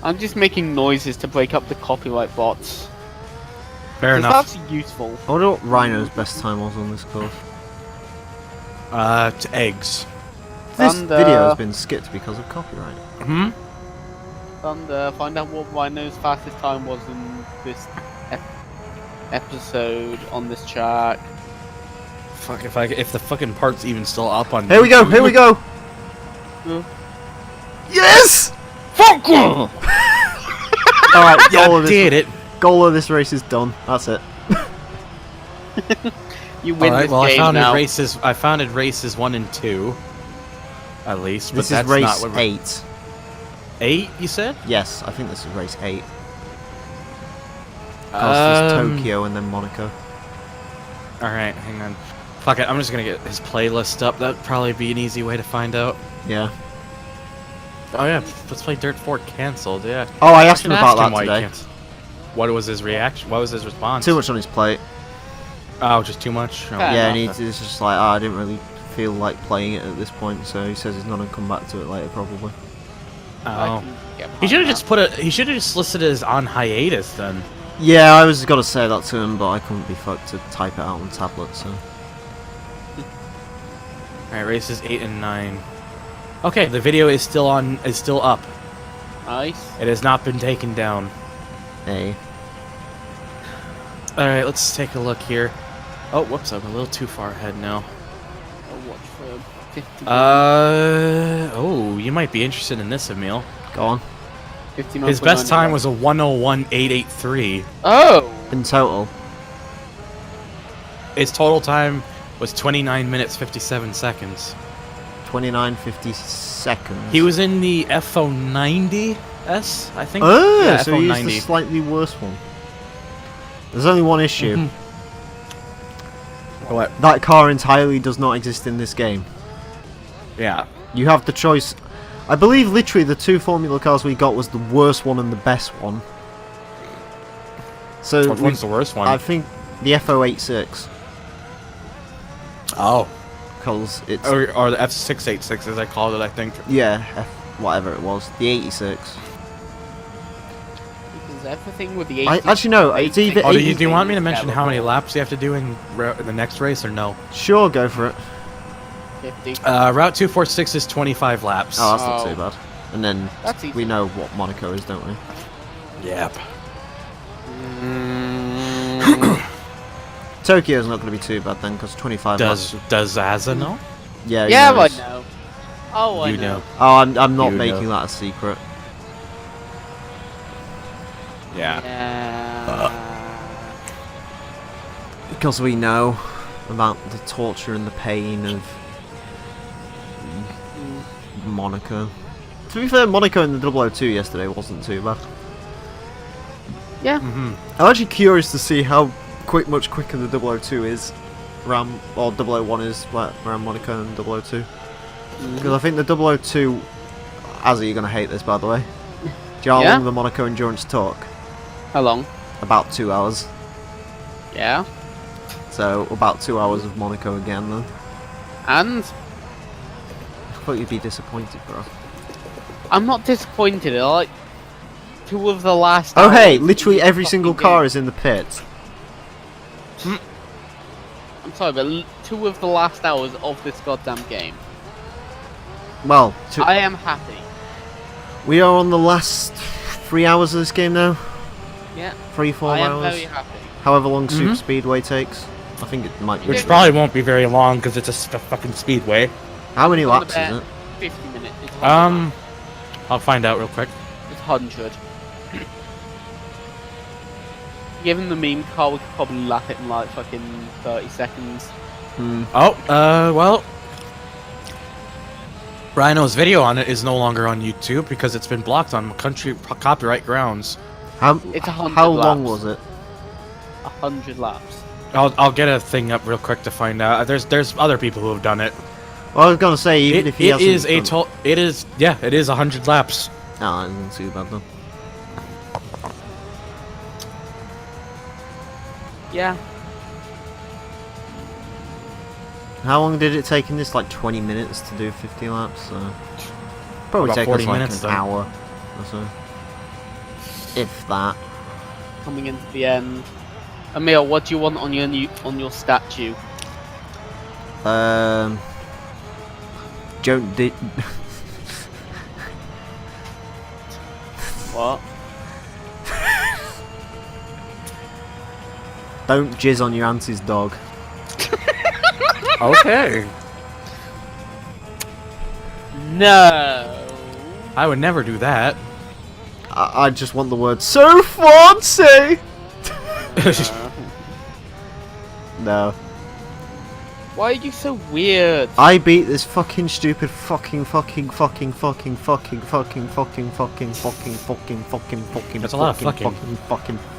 S3: I'm just making noises to break up the copyright bots.
S2: Fair enough.
S3: That's useful.
S1: I wonder what Rhino's best time was on this course.
S2: To eggs.
S1: This
S3: Thunder.
S1: video has been skipped because of copyright.
S2: Hmm?
S3: Thunder, find out what Rhino's fastest time was in this episode on this track.
S2: Fuck, if the fucking part's even still up on
S1: Here we go,
S2: YouTube.
S1: here we go!
S3: Oh.
S1: Yes!
S2: Fuck you!
S1: Alright,
S2: You did it.
S1: goal of this race is done. That's it.
S3: You win
S2: Alright,
S3: this
S2: well,
S3: game now.
S2: I founded races 1 and 2. At least, but
S1: This is
S2: that's
S1: race
S2: not what
S1: 8.
S2: 8, you said?
S1: Yes, I think this is race 8. Because there's Tokyo and then Monaco.
S2: Alright, hang on. Fuck it, I'm just gonna get his playlist up. That'd probably be an easy way to find out.
S1: Yeah.
S2: Oh yeah, let's play Dirt 4 cancelled, yeah.
S1: Oh, I asked him
S2: can
S1: about
S2: ask him
S1: that
S2: why he
S1: today.
S2: canceled. What was his reaction? What was his response?
S1: Too much on his plate.
S2: Oh, just too much? Oh.
S3: Fair
S1: Yeah, and
S3: enough.
S1: he's just like, I didn't really feel like playing it at this point, so he says he's not going to come back to it later, probably.
S3: I
S2: Oh.
S3: can get
S2: He should have
S3: behind
S2: just he should have just listed it as on hiatus then.
S1: Yeah, I was going to say that to him, but I couldn't be fucked to type it out on tablet, so...
S2: Alright, races 8 and 9. Okay, the video is still up.
S3: that. Nice.
S2: It has not been taken down.
S1: Hey.
S2: Alright, let's take a look here. Oh, whoops, I'm a little too far ahead now.
S3: I'll watch for 50
S2: Oh, you might be interested in this, Emile.
S1: Go on.
S3: 59.99.
S2: His best time was a 1:01.883.
S3: Oh!
S1: In total.
S2: His total time was 29 minutes 57 seconds.
S1: 29.50 seconds.
S2: He was in the FO90S, I think.
S1: Oh,
S2: yeah,
S1: so he used the
S2: FO90.
S1: slightly worse one. There's only one issue.
S2: Mhm. What?
S1: That car entirely does not exist in this game.
S2: Yeah.
S1: You have the choice. I believe literally the two Formula cars we got was the worst one and the best one. So
S2: Which one's the worst one?
S1: I think the FO86,
S2: Oh.
S1: because it's
S2: Or the F686, as I called it, I think.
S1: yeah, whatever it was, the 86.
S3: Because everything with the
S1: I
S3: 80
S1: actually no, it's either
S2: Oh, do
S1: 80
S2: you want me to mention
S3: Yeah,
S2: how many
S3: before.
S2: laps you have to do in the next race, or no?
S1: Sure, go for it.
S3: 50.
S2: Route 246 is 25 laps.
S1: Oh, that's not
S3: Oh.
S1: too bad. And then
S3: That's easy.
S1: we know what Monaco is, don't we?
S2: Yep.
S1: Tokyo's not going to be too bad then, because 25
S2: Does
S1: laps.
S2: Zaza know?
S1: Yeah, he
S3: Yeah, I
S1: knows.
S3: know. Oh, I
S2: You
S3: know.
S2: know.
S1: Oh, I'm not
S2: You
S1: making
S2: know.
S1: that a secret.
S2: Yeah.
S3: Yeah.
S1: Because we know about the torture and the pain of Monaco. To be fair, Monaco in the 002 yesterday wasn't too bad.
S3: Yeah.
S2: Mm-hmm.
S1: I'm actually curious to see how much quicker the 002 is, or 001 is around Monaco and 002. Because I think the 002, Azzy, you're going to hate this by the way. Do you know how
S3: Yeah?
S1: long the Monaco endurance took?
S3: How long?
S1: About 2 hours.
S3: Yeah.
S1: So about 2 hours of Monaco again then.
S3: And
S1: I thought you'd be disappointed, bro.
S3: I'm not disappointed. I like two of the last.
S1: Oh hey,
S3: hours
S1: literally
S3: of the
S1: every single
S3: fucking
S1: car
S3: game.
S1: is in the pit.
S3: I'm sorry, but two of the last hours of this goddamn game.
S1: Well,
S3: I am happy.
S1: we are on the last 3 hours of this game now.
S3: Yeah.
S1: 3-4
S3: I am
S1: hours.
S3: very happy.
S1: However long Super
S2: Mhm.
S1: Speedway takes. I think it might be.
S2: Which probably won't be very long because it's a fucking speedway.
S1: How many
S3: It's on
S1: laps
S3: about
S1: is it?
S3: 50 minutes. It's 100
S2: I'll find out real quick.
S3: It's 100. Given the meme car, we could probably lap it in like fucking 30 seconds.
S2: Oh, well. Rhino's video on it is no longer on YouTube because it's been blocked on country copyright grounds.
S1: How
S3: It's 100
S1: how long
S3: laps.
S1: was it?
S3: 100 laps.
S2: I'll get a thing up real quick to find out. There's other people who have done it.
S1: Well, I was gonna say even if he hasn't
S2: it is 100 laps.
S1: No, I didn't see that though.
S3: Yeah.
S1: How long did it take in this? Like 20 minutes to do 50 laps? Probably
S2: About
S1: take
S2: 40
S1: us like
S2: minutes,
S1: an
S2: though.
S1: hour or so. If that.
S3: Coming into the end. Emile, what do you want on your statue?
S1: Don't did.
S3: What?
S1: Don't jizz on your auntie's dog.
S2: Okay.
S3: No.
S2: I would never do that.
S1: I just want the word so fancy. No.
S3: Why are you so weird?
S1: I beat this fucking stupid fucking
S2: That's a lot of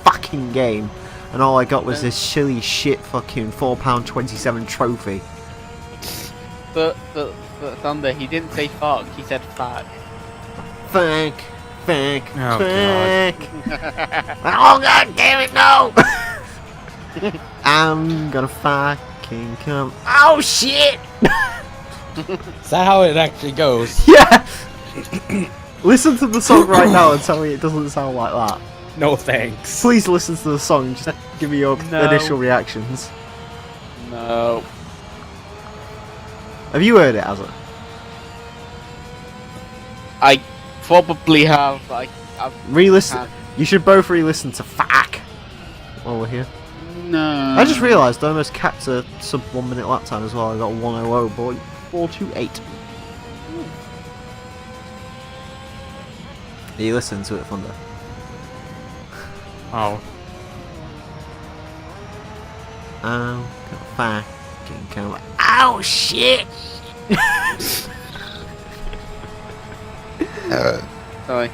S1: fucking game, and all I got was this silly shit fucking £4.27 trophy.
S3: But Thunder, he didn't say fuck, he said fuck.
S1: Fuck.
S2: Oh,
S1: Oh god damn it, no! I'm gonna fucking come. Oh shit!
S2: Is that how it actually goes?
S1: Yeah! Listen to the song right now and tell me it doesn't sound like that.
S2: No thanks.
S1: Please listen to the song and just give me your
S3: No.
S1: initial reactions.
S3: No.
S1: Have you heard it, has it?
S3: I probably have. I've
S1: Re-listen.
S3: had-
S1: You should both re-listen to Fuck while we're here.
S3: No.
S1: I just realised I almost capped a sub 1 minute lap time as well. I got 1:00.428. Are you listening to it, Thunder?
S2: Oh.
S1: Oh, fucking come. Oh shit!
S3: Sorry.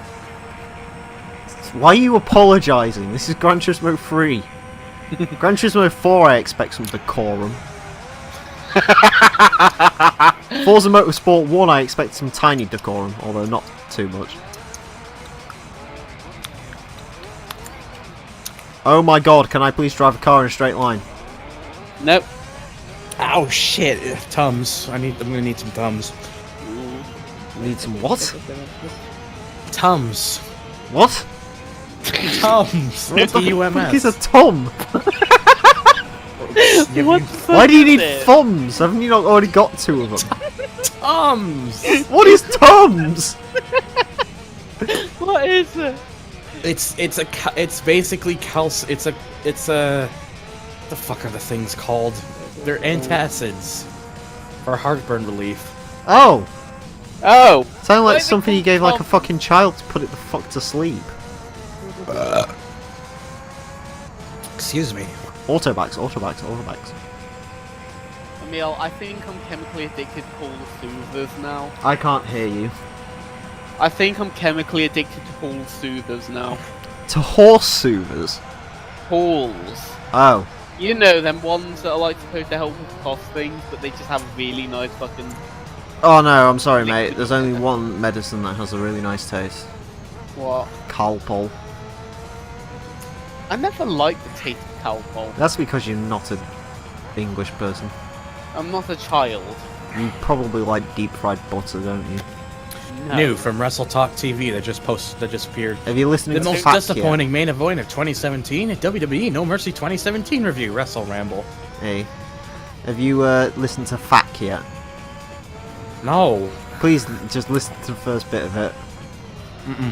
S1: Why are you apologising? This is Gran Turismo 3. Gran Turismo 4 I expect some decorum. Forza Motorsport 1 I expect some tiny decorum, although not too much. Oh my god, can I please drive a car in a straight line?
S3: Nope.
S2: Oh shit! Tums. I'm gonna need some Tums.
S1: Need some what?
S2: Tums.
S1: What?
S2: Tums.
S1: What the
S2: T-U-M-S.
S1: fuck is a Tom?
S3: What the fuck
S1: Why do you
S3: is
S1: need
S3: it?
S1: thumbs? Haven't you not already got 2 of them?
S2: Tums.
S1: What is Toms?
S3: What is it?
S2: It's basically the fuck are the things called? They're antacids for heartburn relief.
S1: Oh!
S3: Oh.
S1: Sound
S3: Why
S1: like
S3: is it
S1: something you
S3: called
S1: gave like a
S3: Tom?
S1: fucking child to put it the fuck to sleep.
S2: Excuse me.
S1: Autobacks.
S3: Emile, I think I'm chemically addicted to Paul Soothers now.
S1: I can't hear you.
S3: I think I'm chemically addicted to Paul Soothers now.
S1: To horse soothers?
S3: Pauls.
S1: Oh.
S3: You know, them ones that are like supposed to help with cough things, but they just have really nice fucking...
S1: Oh no, I'm sorry mate. There's only one medicine that has a really nice taste.
S3: What?
S1: Calpol.
S3: I never liked the taste of Calpol.
S1: That's because you're not an English person.
S3: I'm not a child.
S1: You probably like deep fried butter, don't you?
S3: No.
S2: New from Wrestle Talk TV that just appeared.
S1: Have you listened
S2: The
S1: to
S2: most
S1: Fat
S2: disappointing main event of 2017 at WWE No Mercy 2017 review Wrestle Ramble.
S1: Hey. Have you listened to Fat yet?
S2: No.
S1: Please just listen to the first bit of it.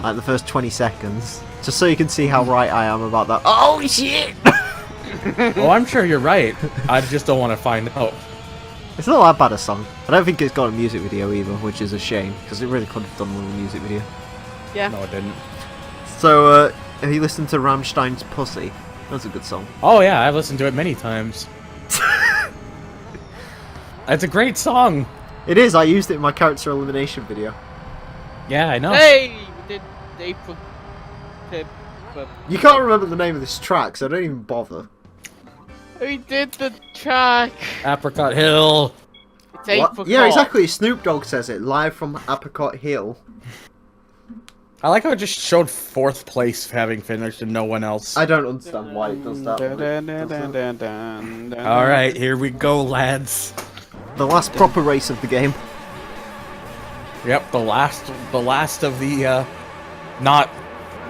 S1: Like the first 20 seconds. Just so you can see how right I am about that. Oh shit!
S2: Oh, I'm sure you're right. I just don't want to find out.
S1: It's not that bad a song. I don't think it's got a music video either, which is a shame, because it really could have done with a music video.
S3: Yeah.
S2: No, it didn't.
S1: So, have you listened to Rammstein's Pussy? That's a good song.
S2: Oh yeah, I've listened to it many times. It's a great song.
S1: It is, I used it in my character elimination video.
S2: Yeah, I know.
S3: Hey! Did they put...
S1: You can't remember the name of this track, so don't even bother.
S3: We did the track.
S2: Apricot Hill.
S3: It's
S1: What?
S3: apricot.
S1: Yeah, exactly. Snoop Dogg says it live from Apricot Hill.
S2: I like how it just showed 4th place having finished and no one else.
S1: I don't understand why it does that. but it does.
S2: All right, here we go, lads.
S1: The last proper race of the game.
S2: Yep, the last of the not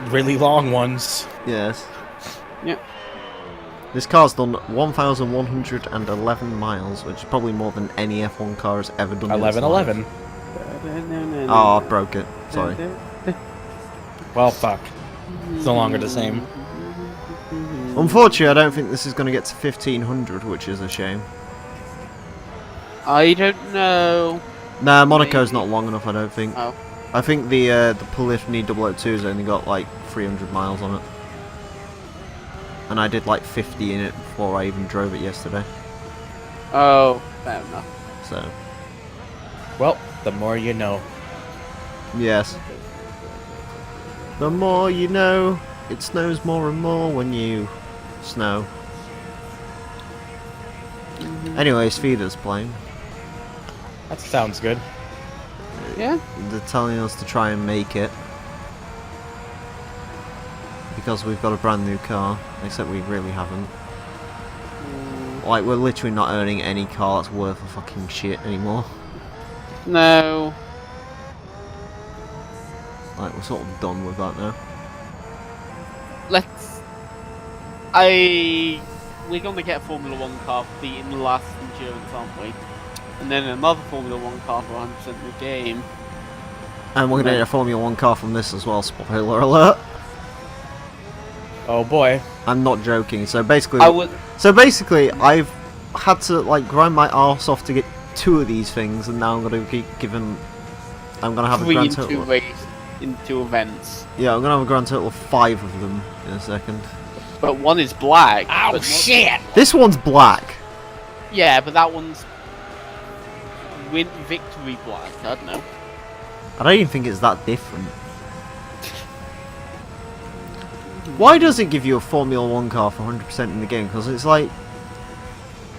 S2: really long ones.
S1: Yes.
S3: Yep.
S1: This car's done 1,111 miles, which is probably more than any F1 car has ever done.
S2: 11:11.
S1: Oh, I broke it. Sorry.
S2: Well, fuck. It's no longer the same.
S1: Unfortunately, I don't think this is going to get to 1,500, which is a shame.
S3: I don't know.
S1: Nah, Monaco's
S3: Maybe.
S1: not long enough, I don't think.
S3: Oh.
S1: I think the Polyphony 002's only got like 300 miles on it. And I did like 50 in it before I even drove it yesterday.
S3: Oh, fair enough.
S1: So,
S2: Well, the more you know.
S1: yes. The more you know, it snows more and more when you snow. Anyways, Feeder's playing.
S2: That sounds good.
S3: Yeah.
S1: They're telling us to try and make it. Because we've got a brand new car, except we really haven't. Like, we're literally not earning any car that's worth a fucking shit anymore.
S3: No.
S1: Like, we're sort of done with that now.
S3: We're gonna get a Formula 1 car for beating the last endurance, aren't we? And then another Formula 1 car for 100% of the game.
S1: And we're going to get a Formula 1 car from this as well, spoiler alert.
S2: Oh boy.
S1: I'm not joking. So basically, I've had to like grind my arse off to get 2 of these things, and now I'm going to keep giving. I'm going to have a
S3: 3
S1: grand
S3: in 2
S1: total.
S3: races in 2 events.
S1: Yeah, I'm going to have a grand total of 5 of them in a second.
S3: But one is black.
S2: Ow,
S3: but not-
S2: shit!
S1: This one's black.
S3: Yeah, but that one's victory black. I don't know.
S1: I don't even think it's that different. Why does it give you a Formula 1 car for 100% in the game? Because it's like...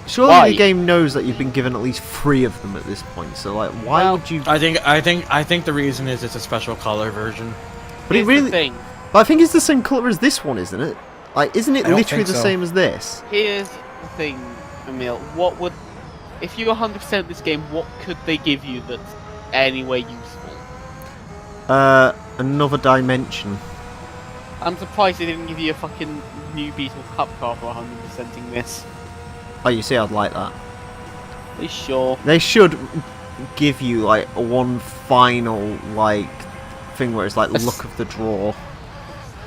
S1: Surely
S3: Why?
S1: the game knows that you've been given at least 3 of them at this point, so like, why
S3: Well,
S1: would you...
S2: I think the reason is it's a special color version.
S1: But it
S3: Here's the
S1: really...
S3: thing.
S1: But I think it's the same colour as this one, isn't it? Like, isn't it
S2: I don't
S1: literally
S2: think
S1: the
S2: so.
S1: same as this?
S3: Here's the thing, Emile. What would, if you 100% this game, what could they give you that's anyway useful?
S1: Another dimension.
S3: I'm surprised they didn't give you a fucking new Beetle Cup car for 100%ing this.
S1: Oh, you see, I'd like that.
S3: Are you sure?
S1: They should give you, like, one final, like, thing where it's like,
S3: A
S1: luck of the draw.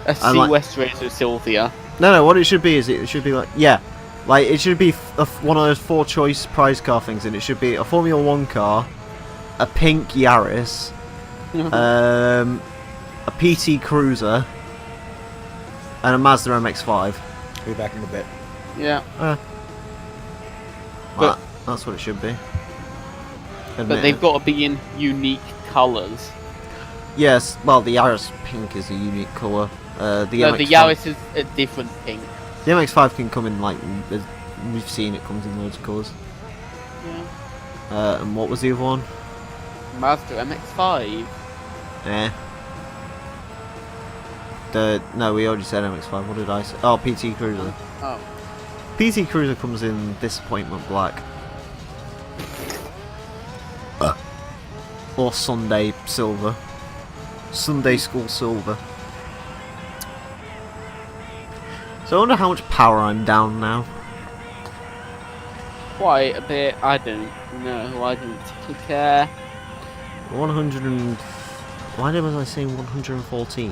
S3: A
S1: I like-
S3: West Racer Sylvia.
S1: No, what it should be is it should be like, yeah, like it should be one of those 4 choice prize car things, and it should be a Formula 1 car, a pink Yaris, a PT Cruiser, and a Mazda MX-5.
S2: Be back in a bit.
S3: Yeah.
S1: But that's what it should be.
S3: But they've got to be in unique colours.
S1: Yes, well, the Yaris pink is a unique colour. The
S3: No, the
S1: MX-5
S3: Yaris is a different pink.
S1: The MX-5 can come in, like, we've seen it comes in loads of colours.
S3: Yeah.
S1: And what was the other one?
S3: Mazda MX-5.
S1: No, we already said MX-5. What did I say? Oh, PT Cruiser.
S3: Oh.
S1: PT Cruiser comes in Disappointment Black. Or Sunday Silver. Sunday School Silver. So I wonder how much power I'm down now.
S3: Quite a bit. I don't know. I don't particularly care.
S1: 100 and... Why was I saying 114?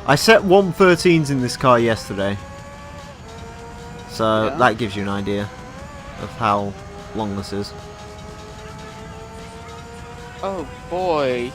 S1: I set 113s in this car yesterday. So
S3: Yeah.
S1: that gives you an idea of how long this is.
S3: Oh boy.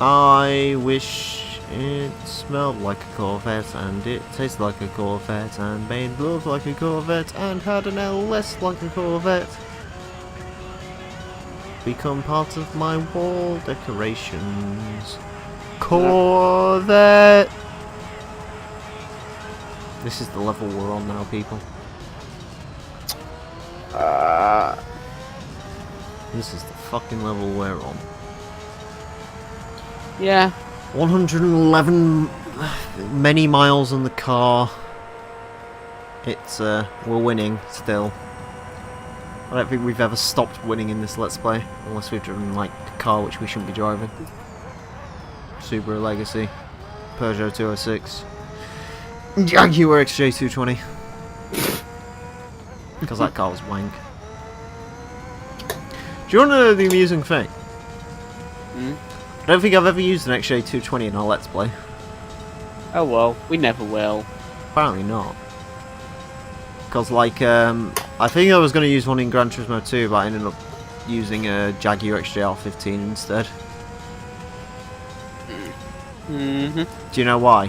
S1: I wish It smelled like a Corvette, and it tasted like a Corvette, and made love like a Corvette, and had an LS like a Corvette. Become part of my wall decorations. Corvette! This is the level we're on now, people. This is the fucking level we're on.
S3: Yeah.
S1: 111 many miles on the car. It's we're winning still. I don't think we've ever stopped winning in this Let's Play, unless we've driven like a car which we shouldn't be driving. Subaru Legacy, Peugeot 206, Jaguar XJ220. Because that car was wank. Do you want to know the amusing thing? I don't think I've ever used an XJ220 in our Let's Play.
S3: Oh well, we never will.
S1: Apparently not. Because, like, I think I was going to use one in Gran Turismo 2, but I ended up using a Jaguar XJ15 instead. Do you know why?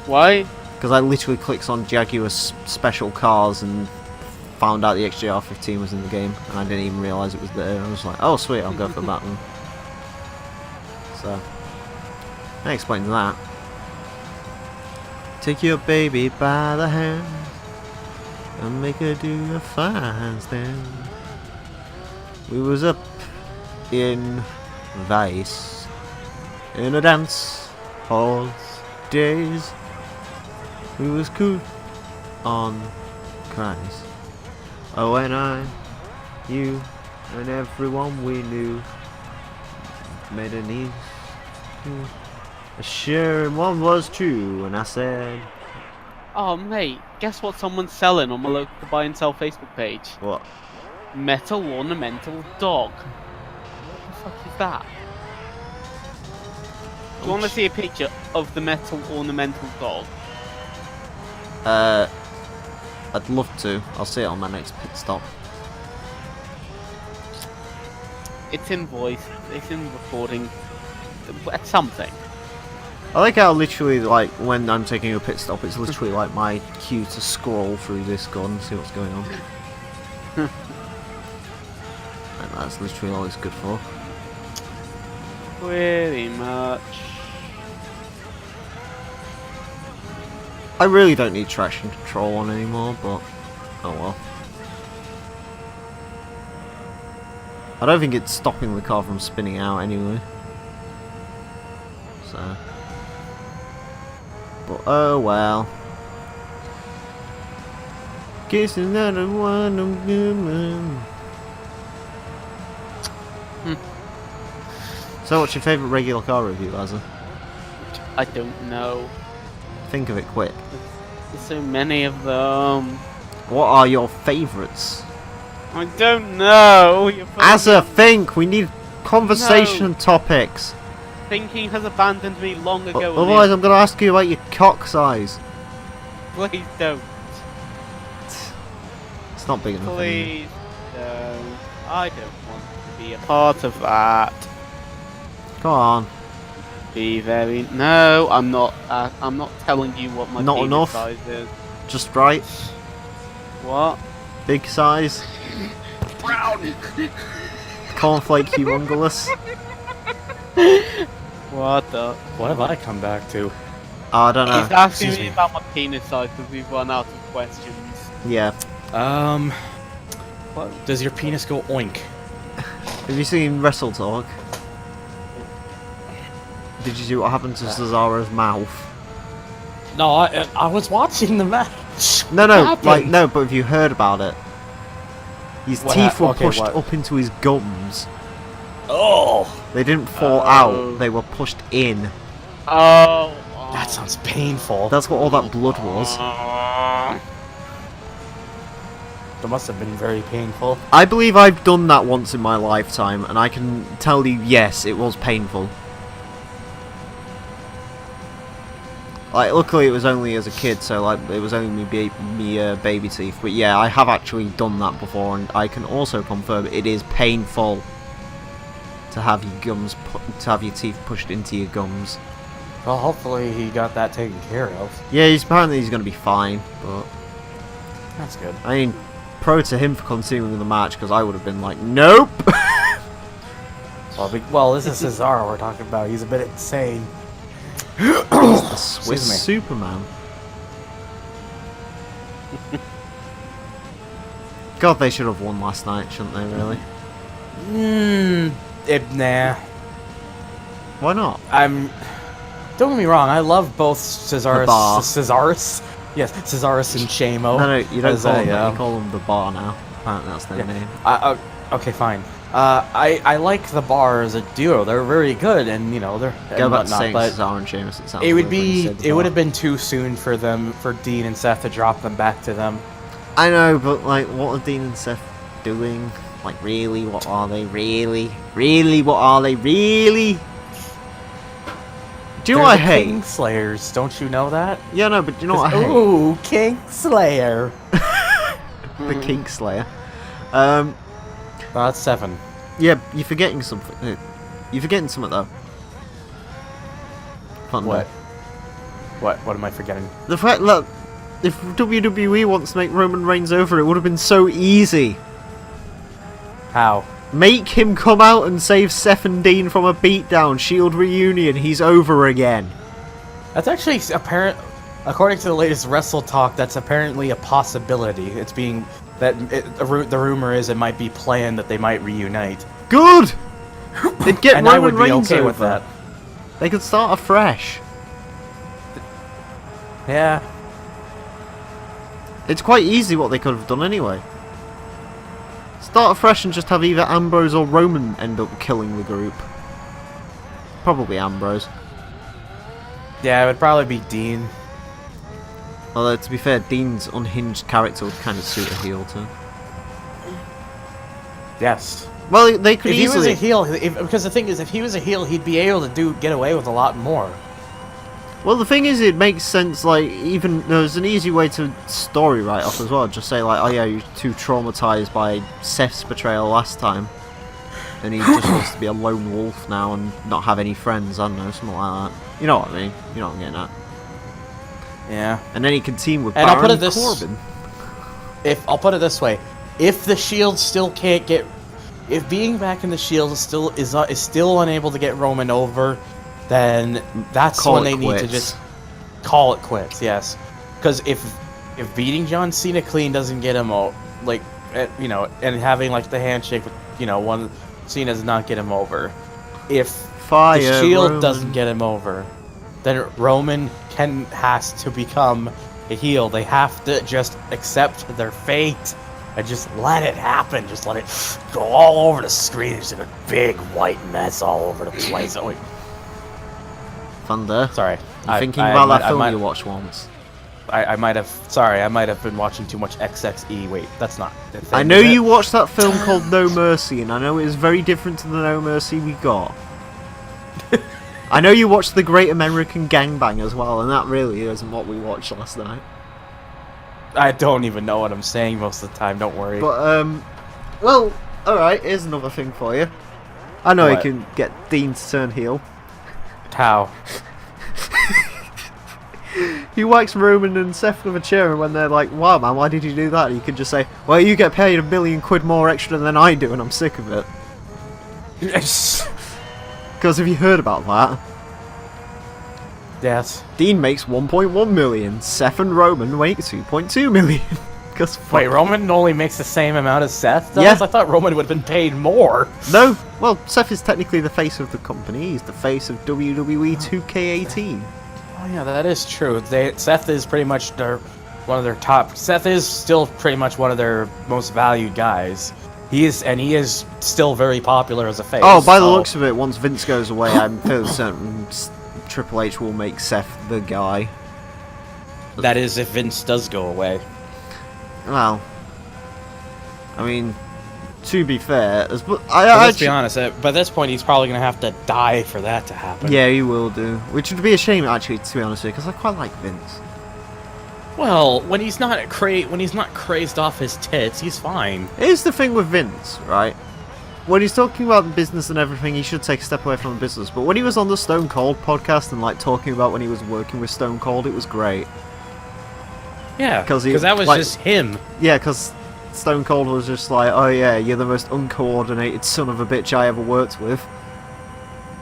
S3: Why?
S1: Because I literally clicked on Jaguar special cars and found out the XJR15 was in the game, and I didn't even realise it was there. I was like, oh sweet, I'll go for that one. So, that explains that. Take your baby by the hand and make her do a fine stand. We was up in Vice in a dance hall days. We was cool on Christ. Oh, and I, you, and everyone we knew made a need. Sure, and one was true, and I said,
S3: Oh mate, guess what someone's selling on my local buy and sell Facebook page?
S1: what?
S3: Metal ornamental dog. What the fuck is that? Do you want to see a picture of the metal ornamental dog?
S1: I'd love to. I'll see it on my next pit stop.
S3: It's in voice, it's in recording, it's something.
S1: I like how literally, like, when I'm taking a pit stop, it's literally like my cue to scroll through this gun and see what's going on. And that's literally all it's good for.
S3: Pretty much.
S1: I really don't need traction control on anymore, but oh well. I don't think it's stopping the car from spinning out anyway. So, but oh well. Guess another one of good man. So, what's your favourite regular car review, Azza?
S3: I don't know.
S1: Think of it quick.
S3: There's so many of them.
S1: What are your favourites?
S3: I don't know.
S1: Azza, think! We need conversation topics.
S3: Thinking has abandoned me long ago.
S1: Otherwise, I'm going to ask you about your cock size.
S3: Please don't.
S1: It's not big enough.
S3: Please don't. I don't want to be a part of that.
S1: Come on.
S3: Be very. No, I'm not. I'm not telling you what my
S1: Not
S3: penis
S1: enough?
S3: size is.
S1: Just right.
S3: What?
S1: Big size.
S3: Brown.
S1: Cornflake humongous.
S3: What the?
S2: What have I come back to?
S1: I don't know.
S3: He's asking
S2: Excuse
S3: me
S2: me.
S3: about my penis size because we've run out of questions.
S1: Yeah.
S2: What? Does your penis go oink?
S1: Have you seen Wrestle Talk? Did you see what happened to Cesaro's mouth?
S2: No, I was watching the match.
S1: No,
S2: What
S1: no,
S2: happened?
S1: like, no, but have you heard about it? His
S2: What
S1: teeth were
S2: okay,
S1: pushed
S2: what?
S1: up into his gums.
S2: Oh,
S1: They didn't fall out, they were pushed in.
S3: Oh.
S2: that sounds painful.
S1: That's what all that blood was.
S2: That must have been very painful.
S1: I believe I've done that once in my lifetime, and I can tell you, yes, it was painful. Like, luckily it was only as a kid, so like it was only me baby teeth. But yeah, I have actually done that before, and I can also confirm it is painful to have your gums, to have your teeth pushed into your gums.
S2: Well, hopefully he got that taken care of.
S1: Yeah, apparently he's going to be fine, but
S2: That's good.
S1: I mean, pro to him for continuing the match, because I would have been like, nope!
S2: Well, this is Cesaro we're talking about. He's a bit insane.
S1: The Swiss
S2: Excuse me.
S1: Superman. God, they should have won last night, shouldn't they, really?
S2: Nah.
S1: Why not?
S2: Don't get me wrong, I love both Cesaris.
S1: The Bar.
S2: Cesaris? Yes, Cesaris and Shamo.
S1: No, you don't
S2: as
S1: call
S2: a,
S1: them that, you call them the Bar now. Apparently that's their name.
S2: Okay, fine. I like the Bar as a duo. They're very good, and you know they're
S1: Go
S2: and
S1: back to
S2: whatnot,
S1: saying
S2: but
S1: Cesaro and Sheamus, it sounds
S2: it would
S1: weird when you
S2: be
S1: say the
S2: it would
S1: Bar.
S2: have been too soon for Dean and Seth to drop them back to them.
S1: I know, but like, what are Dean and Seth doing? Like, really? What are they? Really? Really? What are they? Really? Do you know what I hate?
S2: Kingslayers, don't you know that?
S1: Yeah, no, but do you know what I hate?
S2: Ooh, Kingslayer.
S1: The Kinkslayer.
S2: That's 7.
S1: Yeah, you're forgetting something. You're forgetting something though. Thunder.
S2: What am I forgetting?
S1: The fact that if WWE wants to make Roman Reigns over, it would have been so easy.
S2: How?
S1: Make him come out and save Seth and Dean from a beatdown. Shield reunion. He's over again.
S2: That's actually apparent. According to the latest Wrestle Talk, that's apparently a possibility. It's being the rumor is it might be planned that they might reunite.
S1: Good. They'd get
S2: And
S1: Roman
S2: I would be
S1: Reigns
S2: okay
S1: over.
S2: with that.
S1: They could start afresh.
S2: Yeah.
S1: It's quite easy what they could have done anyway. Start afresh and just have either Ambrose or Roman end up killing the group. Probably Ambrose.
S2: Yeah, it would probably be Dean.
S1: Although, to be fair, Dean's unhinged character would kind of suit a heel too.
S2: Yes.
S1: Well, they could
S2: If he was
S1: easily...
S2: a heel, because the thing is, if he was a heel, he'd be able to get away with a lot more.
S1: Well, the thing is, it makes sense, like, even... There's an easy way to story write off as well. Just say, like, oh yeah, you're too traumatized by Seth's betrayal last time. And he just wants to be a lone wolf now and not have any friends, I don't know, something like that. You know what I mean? You know what I'm getting at.
S2: Yeah.
S1: And then he can team with
S2: And
S1: Baron
S2: I'll put it this-
S1: Corbin.
S2: I'll put it this way, if the Shield still can't get, if being back in the Shield is still unable to get Roman over, then that's
S1: Call
S2: when
S1: it
S2: they need to
S1: quits.
S2: just call it quits. Yes, because if beating John Cena clean doesn't get him out, like you know, and having like the handshake with one Cena does not get him over, if
S1: Fire
S2: the Shield
S1: Roman.
S2: doesn't get him over, then Roman has to become a heel. They have to just accept their fate and just let it happen. Just let it go all over the screen. It's like a big white mess all over the place. Oh, wait.
S1: Thunder.
S2: Sorry.
S1: I'm thinking about that film you watched once.
S2: I might have. Sorry, I might have been watching too much XXE. Wait, that's not the thing.
S1: I know
S2: is it?
S1: you watched that film called No Mercy, and I know it is very different to the No Mercy we got. I know you watched The Great American Gangbang as well, and that really isn't what we watched last night.
S2: I don't even know what I'm saying most of the time. Don't worry.
S1: But, well, alright, here's another thing for you. I know
S2: What?
S1: you can get Dean to turn heel.
S2: How?
S1: He whacks Roman and Seth with a chair, and when they're like, wow man, why did you do that? You can just say, well, you get paid $1 million more extra than I do, and I'm sick of it. Because have you heard about that?
S2: Yes.
S1: Dean makes 1.1 million, Seth and Roman make 2.2 million. Because
S2: Wait, Roman only makes the same amount as Seth does?
S1: Yeah.
S2: I thought Roman would have been paid more.
S1: No, well, Seth is technically the face of the company. He's the face of WWE 2K18.
S2: Oh yeah, that is true. Seth is pretty much one of their top. Seth is still pretty much one of their most valued guys. He is still very popular as a face.
S1: Oh, by the looks of it, once Vince goes away, I'm fairly certain Triple H will make Seth the guy.
S2: That is, if Vince does go away.
S1: Well, I mean, to be fair,
S2: Let's be honest. By this point, he's probably gonna have to die for that to happen.
S1: yeah, he will do. Which would be a shame, actually, to be honest with you, because I quite like Vince.
S2: Well, when he's not crazed off his tits, he's fine.
S1: Here's the thing with Vince, right? when he's talking about the business and everything, he should take a step away from the business. But when he was on the Stone Cold podcast and like talking about when he was working with Stone Cold, it was great.
S2: Yeah, because
S1: he-
S2: that was
S1: like-
S2: just him.
S1: Yeah, because Stone Cold was just like, oh yeah, you're the most uncoordinated son of a bitch I ever worked with.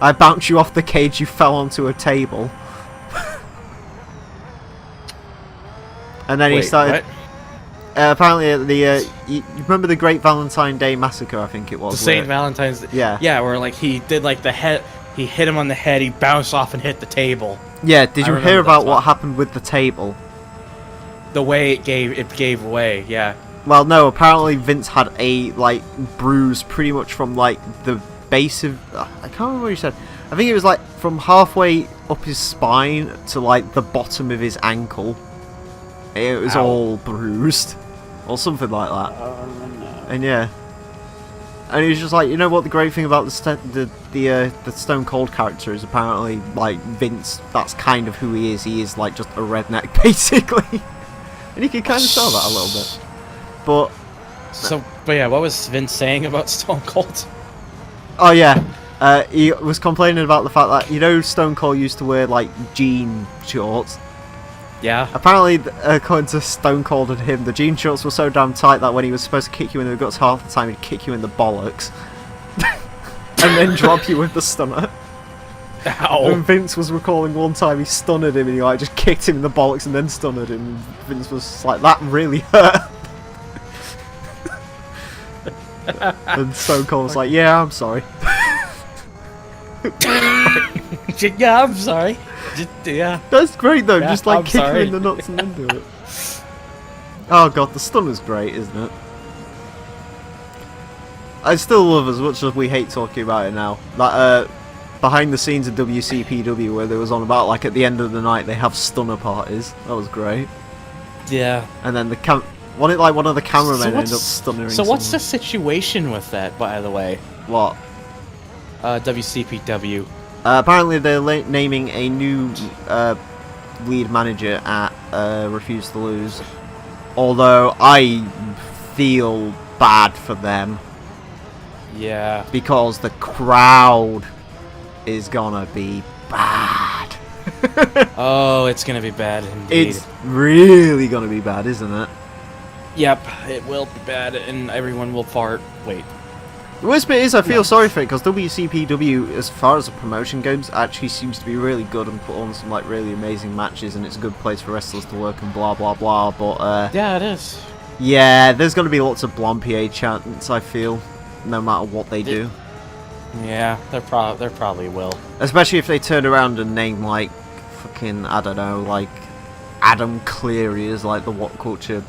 S1: I bounced you off the cage, you fell onto a table. And then he
S2: Wait,
S1: started...
S2: what?
S1: Apparently, you remember the Great Valentine Day Massacre, I think it was?
S2: The St.
S1: where-
S2: Valentine's.
S1: Yeah.
S2: Yeah, where like he did like the head. He hit him on the head. He bounced off and hit the table.
S1: Yeah, did
S2: I
S1: you
S2: remember
S1: hear
S2: that
S1: about
S2: spot.
S1: what happened with the table?
S2: The way it gave way. Yeah.
S1: Well, no, apparently Vince had a, like, bruise pretty much from, like, the base of... I can't remember what he said. I think it was, like, from halfway up his spine to, like, the bottom of his ankle. It was
S2: Ow.
S1: all bruised. Or something like that.
S3: No.
S1: And yeah. And he was just like, you know what the great thing about the Stone Cold character is apparently, like, Vince, that's kind of who he is. He is, like, just a redneck, basically. And you can kind of tell that a little bit. But,
S2: But yeah, what was Vince saying about Stone Cold?
S1: oh yeah, he was complaining about the fact that, you know, Stone Cold used to wear, like, jean shorts.
S2: Yeah.
S1: Apparently, according to Stone Cold and him, the jean shorts were so damn tight that when he was supposed to kick you in the guts half the time, he'd kick you in the bollocks. And then drop you with the stunner.
S2: Ow.
S1: And Vince was recalling one time he stunned him and he like just kicked him in the bollocks and then stunned him. And Vince was like, that really hurt. And Stone Cold was like, yeah, I'm sorry.
S2: Yeah, I'm sorry. Yeah.
S1: That's great though,
S2: Yeah,
S1: just like
S2: I'm
S1: kick
S2: sorry.
S1: him in the nuts and then do it. Oh god, the stunner's great, isn't it? I still love, as much as we hate talking about it now, that behind the scenes of WCPW where there was on about like at the end of the night they have stunner parties. That was great.
S2: Yeah.
S1: And then one of the cameramen ended up stunning.
S2: So what's the situation with that, by the way?
S1: What?
S2: WCPW.
S1: Apparently they're naming a new lead manager at Refuse to Lose. Although I feel bad for them
S2: Yeah.
S1: because the crowd is gonna be bad.
S2: Oh, it's gonna be bad indeed.
S1: It's really gonna be bad, isn't it?
S2: Yep, it will be bad, and everyone will fart. Wait.
S1: The worst bit is I feel sorry for it because WCPW, as far as the promotion goes, actually seems to be really good and put on some like really amazing matches, and it's a good place for wrestlers to work and blah blah blah. But
S2: Yeah, it is.
S1: yeah, there's going to be lots of Blompier chants. I feel, no matter what they do,
S2: Yeah, they probably will.
S1: especially if they turn around and name like fucking I don't know, like Adam Cleary as like the What Culture,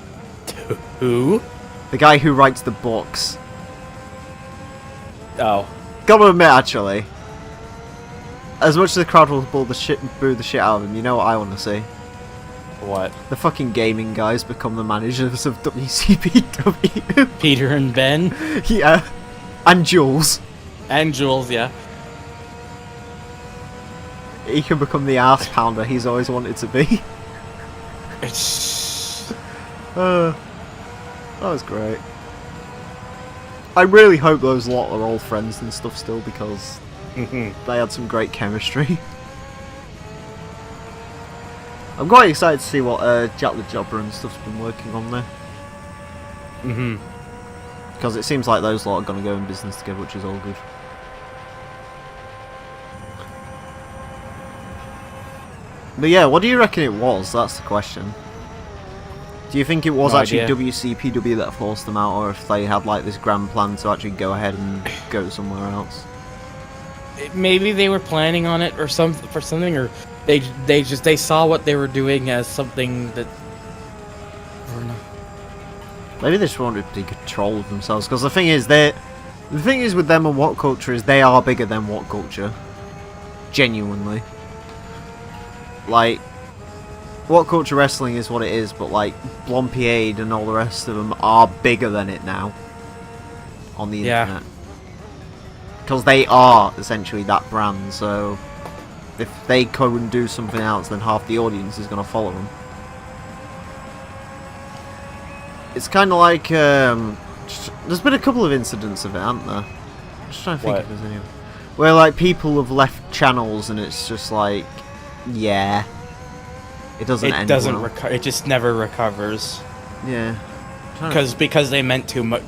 S2: Who?
S1: the guy who writes the books.
S2: Oh.
S1: Gotta admit, actually, as much as the crowd will boo the shit out of him, you know what I want to see?
S2: What?
S1: The fucking gaming guys become the managers of WCPW.
S2: Peter and Ben?
S1: Yeah, and Jules.
S2: And Jules, yeah.
S1: He can become the ass pounder he's always wanted to be.
S2: It's...
S1: That was great. I really hope those lot are all friends and stuff still because they had some great chemistry. I'm quite excited to see what Jack the Jobber and stuff's been working on there. Because it seems like those lot are going to go in business together, which is all good. But yeah, what do you reckon it was? That's the question. Do you think it was
S2: No
S1: actually
S2: idea.
S1: WCPW that forced them out, or if they had like this grand plan to actually go ahead and go somewhere else?
S2: Maybe they were planning on it or something, or they saw what they were doing as something that... I don't know.
S1: Maybe they just wanted to take control of themselves. Because the thing is with them and What Culture is they are bigger than What Culture. Genuinely. Like, What Culture Wrestling is what it is, but like Blompier and all the rest of them are bigger than it now on the internet. Because they are essentially that brand, so if they go and do something else, then half the audience is going to follow them. It's kind of like, there's been a couple of incidents of it, haven't there? just trying to think
S2: What?
S1: if there's any. Where like people have left channels and it's just like, yeah, it doesn't end well.
S4: It just never recovers.
S1: Yeah.
S4: Because they meant too much.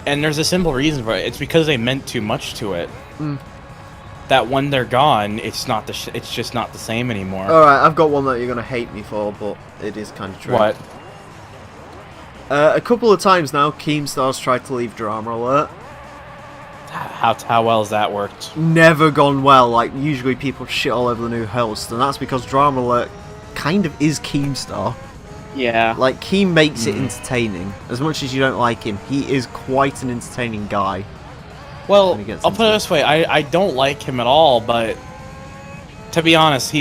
S4: And there's a simple reason for it. It's because they meant too much to it.
S1: Mm.
S4: That when they're gone, it's just not the same anymore.
S1: Alright, I've got one that you're gonna hate me for, but it is kind of true.
S4: What?
S1: A couple of times now, Keemstar's tried to leave Drama Alert.
S4: How well has that worked?
S1: Never gone well. Like, usually people shit all over the new host, and that's because Drama Alert kind of is Keemstar.
S3: Yeah.
S1: Like, Keem makes it entertaining. As much as you don't like him, he is quite an entertaining guy.
S4: Well,
S1: when he gets
S4: I'll put it
S1: into
S4: this way. I don't like him at all, but to be honest,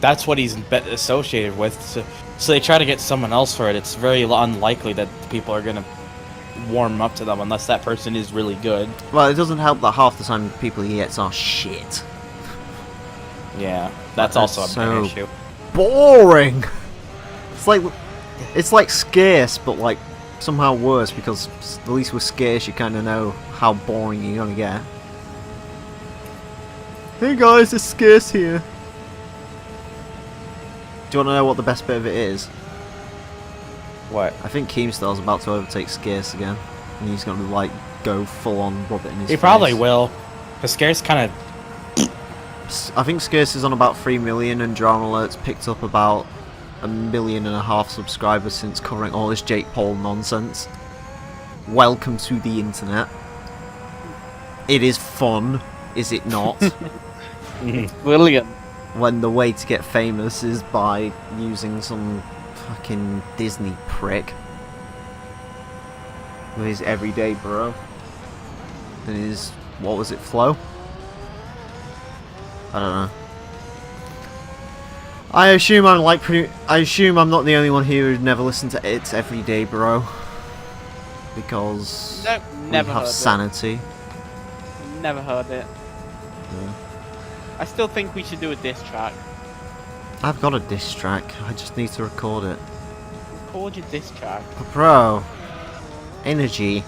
S4: that's what he's associated with. So they try to get someone else for it. It's very unlikely that people are going to warm up to them unless that person is really good.
S1: Well, it doesn't help that half the time the people he gets are shit.
S4: Yeah, that's also a
S1: so
S4: big issue.
S1: Boring! It's like Scarce, but like somehow worse, because at least with Scarce you kind of know how boring you're gonna get. Hey guys, it's Scarce here. Do you want to know what the best bit of it is?
S4: What?
S1: I think Keemstar's about to overtake Scarce again, and he's gonna like go full on rub it in his
S4: He
S1: face.
S4: probably will. Because Scare's kind of...
S1: I think Scarce is on about 3 million, and Drama Alert's picked up about 1.5 million subscribers since covering all this Jake Paul nonsense. Welcome to the internet. It is fun, is it not?
S3: Brilliant.
S1: When the way to get famous is by using some fucking Disney prick with his everyday bro and his, what was it, flow? I don't know. I assume I'm not the only one here who'd never listened to It's Everyday Bro, because
S3: Nope,
S1: we
S3: never
S1: have
S3: heard
S1: sanity.
S3: it. Never heard it.
S1: Yeah.
S3: I still think we should do a diss track.
S1: I've got a diss track, I just need to record it.
S3: Record your diss track.
S1: But bro, energy,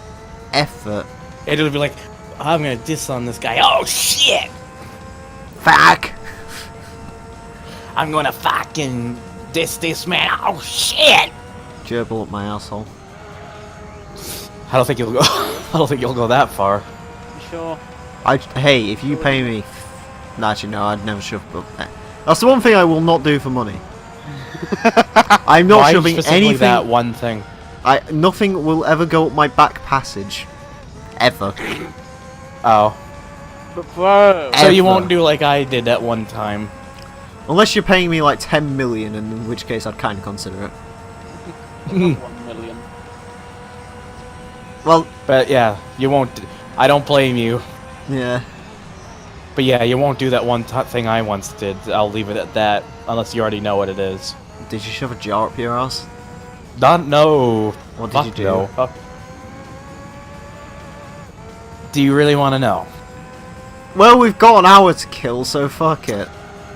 S1: effort,
S4: It'll be like, I'm going to diss on this guy. Oh, shit!
S1: fuck!
S4: I'm going to fucking diss this man. Oh, shit!
S1: Gerbil up my asshole.
S4: I don't think you'll go... I don't think you'll go that far.
S3: You sure?
S1: Hey, if you pay me... No, actually, no, I'd never shove... That's the one thing I will not do for money. I'm not
S4: Why
S1: shoving
S4: specifically
S1: anything...
S4: that one thing?
S1: Nothing will ever go up my back passage. Ever.
S4: Oh.
S3: But bro!
S4: So you
S1: Ever.
S4: won't do like I did at one time.
S1: Unless you're paying me like 10 million, in which case I'd kind of consider it.
S3: 1 million.
S1: Well,
S4: But yeah, you won't... I don't blame you.
S1: yeah.
S4: But yeah, you won't do that one thing I once did. I'll leave it at that, unless you already know what it is.
S1: Did you shove a jar up your ass?
S4: No.
S1: What did
S4: Fuck
S1: you do?
S4: no. Fuck. Do you really want to know?
S1: Well, we've got an hour to kill, so fuck it.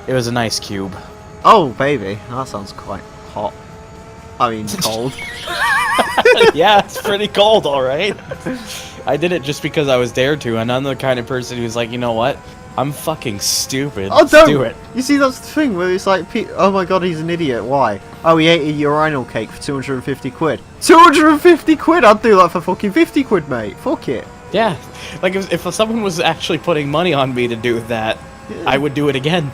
S4: It was an ice cube.
S1: Oh, baby. That sounds quite hot. I mean, cold.
S4: Yeah, it's pretty cold, alright. I did it just because I was dared to, and I'm the kind of person who's like, you know what? I'm fucking stupid.
S1: Oh,
S4: Let's
S1: don't!
S4: do it.
S1: You see, that's the thing where it's like, oh my god, he's an idiot. Why? Oh, he ate a urinal cake for 250 quid. 250 quid? I'd do that for fucking 50 quid, mate. Fuck it.
S4: Yeah. Like, if someone was actually putting money on me to do that,
S1: Yeah.
S4: I would do it again.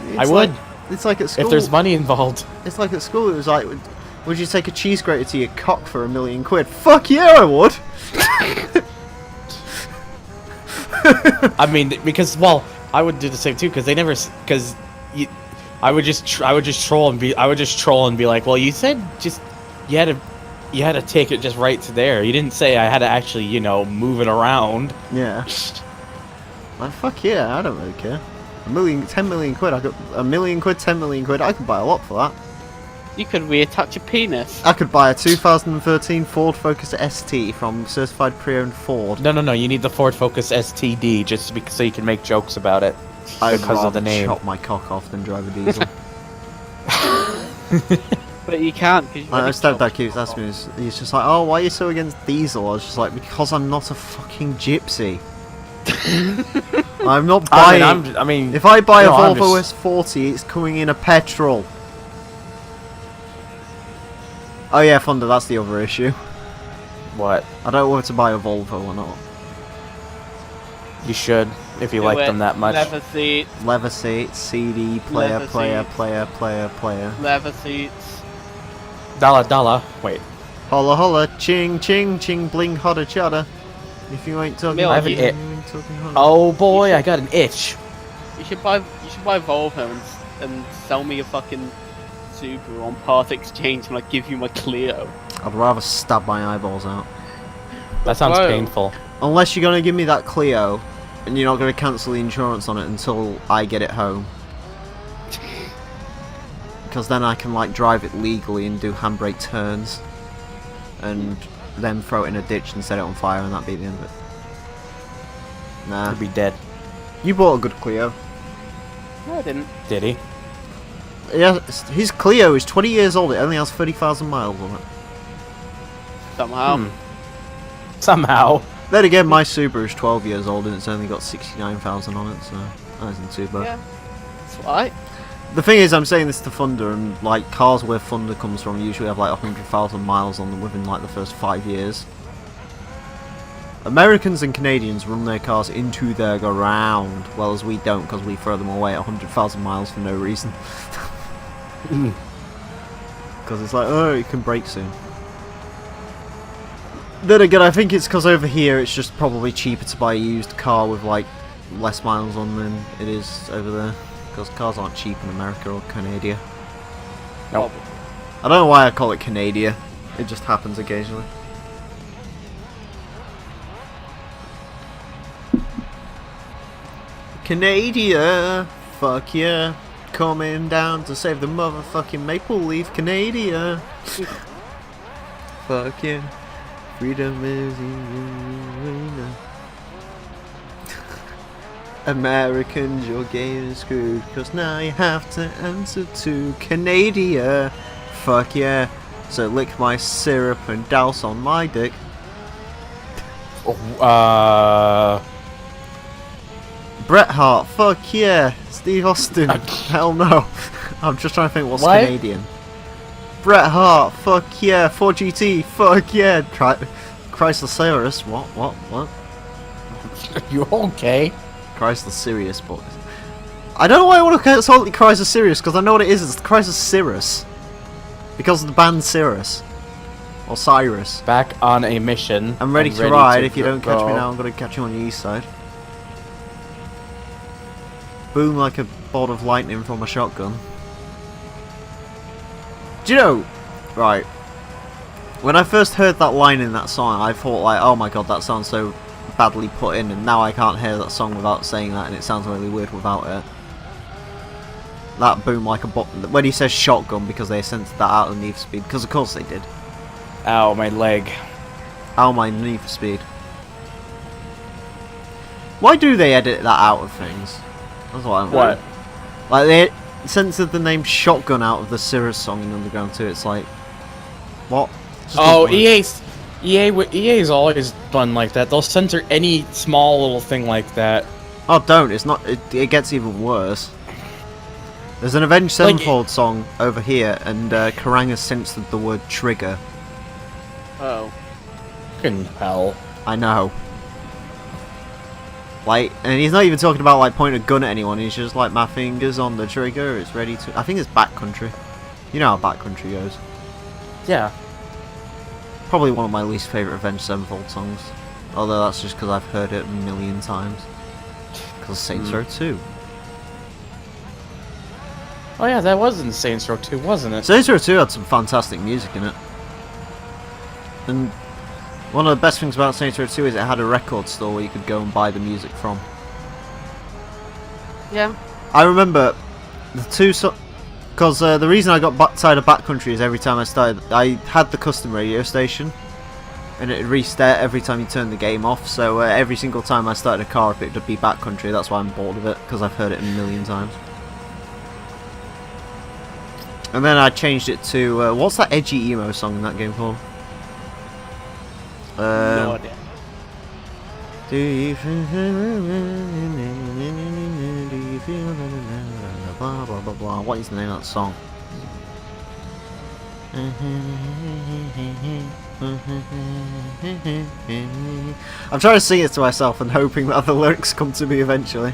S1: It's
S4: would.
S1: Like, it's like at school.
S4: If there's money involved.
S1: It's like at school, it was like, would you take a cheese grater to your cock for 1 million quid? Fuck yeah, I would!
S4: I mean, because, well, I would do the same too, because they never, because I would just troll and be like, well, you said just, you had to take it just right to there. You didn't say I had to actually, you know, move it around.
S1: Yeah. Like, fuck yeah, I don't really care. 10 million quid, I could, 1 million quid, 10 million quid, I could buy a lot for that.
S3: You could reattach your penis.
S1: I could buy a 2013 Ford Focus ST from Certified Pre-Owned Ford.
S4: No, you need the Ford Focus STD just so you can make jokes about it.
S1: I'd
S4: because of the
S1: rather
S4: name.
S1: chop my cock off than drive a diesel.
S3: But you can't because
S1: Like, my stepdad keeps asking me, he's just like, oh, why are you so against diesel? I was just like, because I'm not a fucking gypsy. I'm not buying...
S4: I mean,
S1: if I buy a
S4: no, I'm
S1: Volvo
S4: just-
S1: S40, it's coming in a petrol. Oh yeah, Thunder, that's the other issue.
S4: What?
S1: I don't know whether to buy a Volvo or not.
S4: You should, if you like them that much.
S3: Leather seats,
S1: Leather seats, CD, player,
S3: Leather
S1: player,
S3: seats.
S1: player.
S3: leather seats.
S4: Dollar. Wait.
S1: Holla holla, ching ching ching bling hotta chata. If you ain't talking,
S3: Emile,
S4: I have an
S1: you
S4: it.
S1: ain't talking hotta.
S4: Oh boy, I got an itch.
S3: You should buy Volvo and sell me a fucking Subaru on part exchange when I give you my Clio.
S1: I'd rather stab my eyeballs out.
S4: That sounds
S3: Whoa.
S4: painful.
S1: Unless you're gonna give me that Clio, and you're not gonna cancel the insurance on it until I get it home. Because then I can like drive it legally and do handbrake turns, and then throw it in a ditch and set it on fire, and that'd be the end of it. Nah.
S4: I'd be dead.
S1: You bought a good Clio.
S3: No, I didn't.
S4: Did he?
S1: Yeah, his Clio is 20 years old. It only has 30,000 miles on it.
S3: Somehow.
S4: Somehow.
S1: Then again, my Subaru is 12 years old and it's only got 69,000 on it, so that isn't too bad.
S3: Yeah. That's right.
S1: The thing is, I'm saying this to Thunder, and like cars where Thunder comes from usually have like 100,000 miles on them within like the first 5 years. Americans and Canadians run their cars into their ground, whereas we don't because we throw them away at 100,000 miles for no reason. Because it's like, oh, it can break soon. Then again, I think it's because over here it's just probably cheaper to buy a used car with like less miles on than it is over there. Because cars aren't cheap in America or Canada.
S4: Nope.
S1: I don't know why I call it Canada. It just happens occasionally. Canada, fuck yeah. Coming down to save the motherfucking Maple Leaf, Canada. Fuck yeah. Freedom is in the Americans, you're getting screwed, cause now you have to answer to Canada. Fuck yeah. So lick my syrup and douse on my dick. Bret Hart, fuck yeah. Steve Austin, hell no. I'm just trying to think what's
S4: What?
S1: Canadian. Bret Hart, fuck yeah. 4GT, fuck yeah. Chrysler Cirrus, what?
S4: You okay?
S1: Chrysler Sirius, boys. I don't know why I want to call it Chrysler Sirius, because I know what it is. It's the Chrysler Cirrus. Because of the band Cirrus. Or Cyrus.
S4: Back on a mission.
S1: I'm ready
S4: and
S1: to ride.
S4: to
S1: If you don't catch me
S4: go.
S1: now, I'm going to catch you on the east side. Boom like a bolt of lightning from a shotgun. Do you know... Right. When I first heard that line in that song, I thought like, oh my god, that sounds so badly put in, and now I can't hear that song without saying that, and it sounds really weird without it. That boom like a when he says shotgun, because they censored that out of Need for Speed, because of course they did.
S4: Ow, my leg.
S1: Ow, my Need for Speed. Why do they edit that out of things? That's what I don't
S4: What?
S1: know. Like they censored the name Shotgun out of the Cirrus song in Underground 2. It's like, what? Just
S4: Oh,
S1: doesn't work.
S4: EA's always done like that. They'll censor any small little thing like that.
S1: Oh, don't! It's not. It gets even worse. There's an Avenged
S4: Like-
S1: Sevenfold song over here, and Karanga censored the word trigger.
S3: Oh.
S4: Fucking hell.
S1: I know. Like, and he's not even talking about like pointing a gun at anyone. He's just like, my fingers on the trigger. It's ready to. I think it's Backcountry. You know how Backcountry goes.
S4: Yeah.
S1: Probably one of my least favourite Avenged Sevenfold songs. Although that's just because I've heard it a million times. Because Saints Row 2.
S4: Oh yeah, that was in Saints Row 2, wasn't it?
S1: Saints Row 2 had some fantastic music in it. And one of the best things about Saints Row 2 is it had a record store where you could go and buy the music from.
S3: Yeah.
S1: I remember the two... Because the reason I got tired of Backcountry is every time I started... I had the custom radio station. And it would restart every time you turned the game off. So every single time I started a car up, it would be Backcountry. That's why I'm bored of it. Because I've heard it a million times. And then I changed it to what's that edgy emo song in that game called?
S3: No idea.
S1: Do you feel blah blah blah blah? What is the name of that song? I'm trying to sing it to myself and hoping that the lyrics come to me eventually.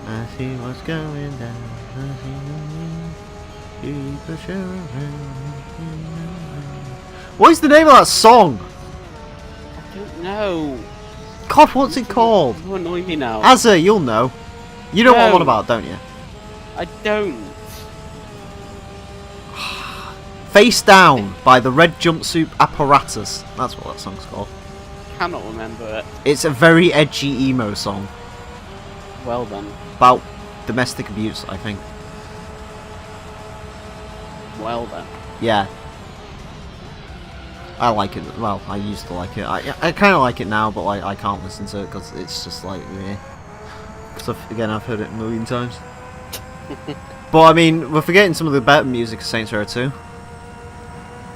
S1: I see what's going down. What is the name of that song?
S3: I don't know.
S1: God, what's it called?
S3: You annoy me now.
S1: Azza, you'll know. You know what I'm on about, don't you?
S3: I don't.
S1: Face Down by the Red Jumpsuit Apparatus. That's what that song's called.
S3: Cannot remember it.
S1: It's a very edgy emo song
S3: Well then.
S1: about domestic abuse, I think.
S3: Well then.
S1: Yeah. I like it. Well, I used to like it. I kind of like it now, but like I can't listen to it because it's just like, yeah. Because again, I've heard it a million times. But I mean, we're forgetting some of the better music of Saints Row 2.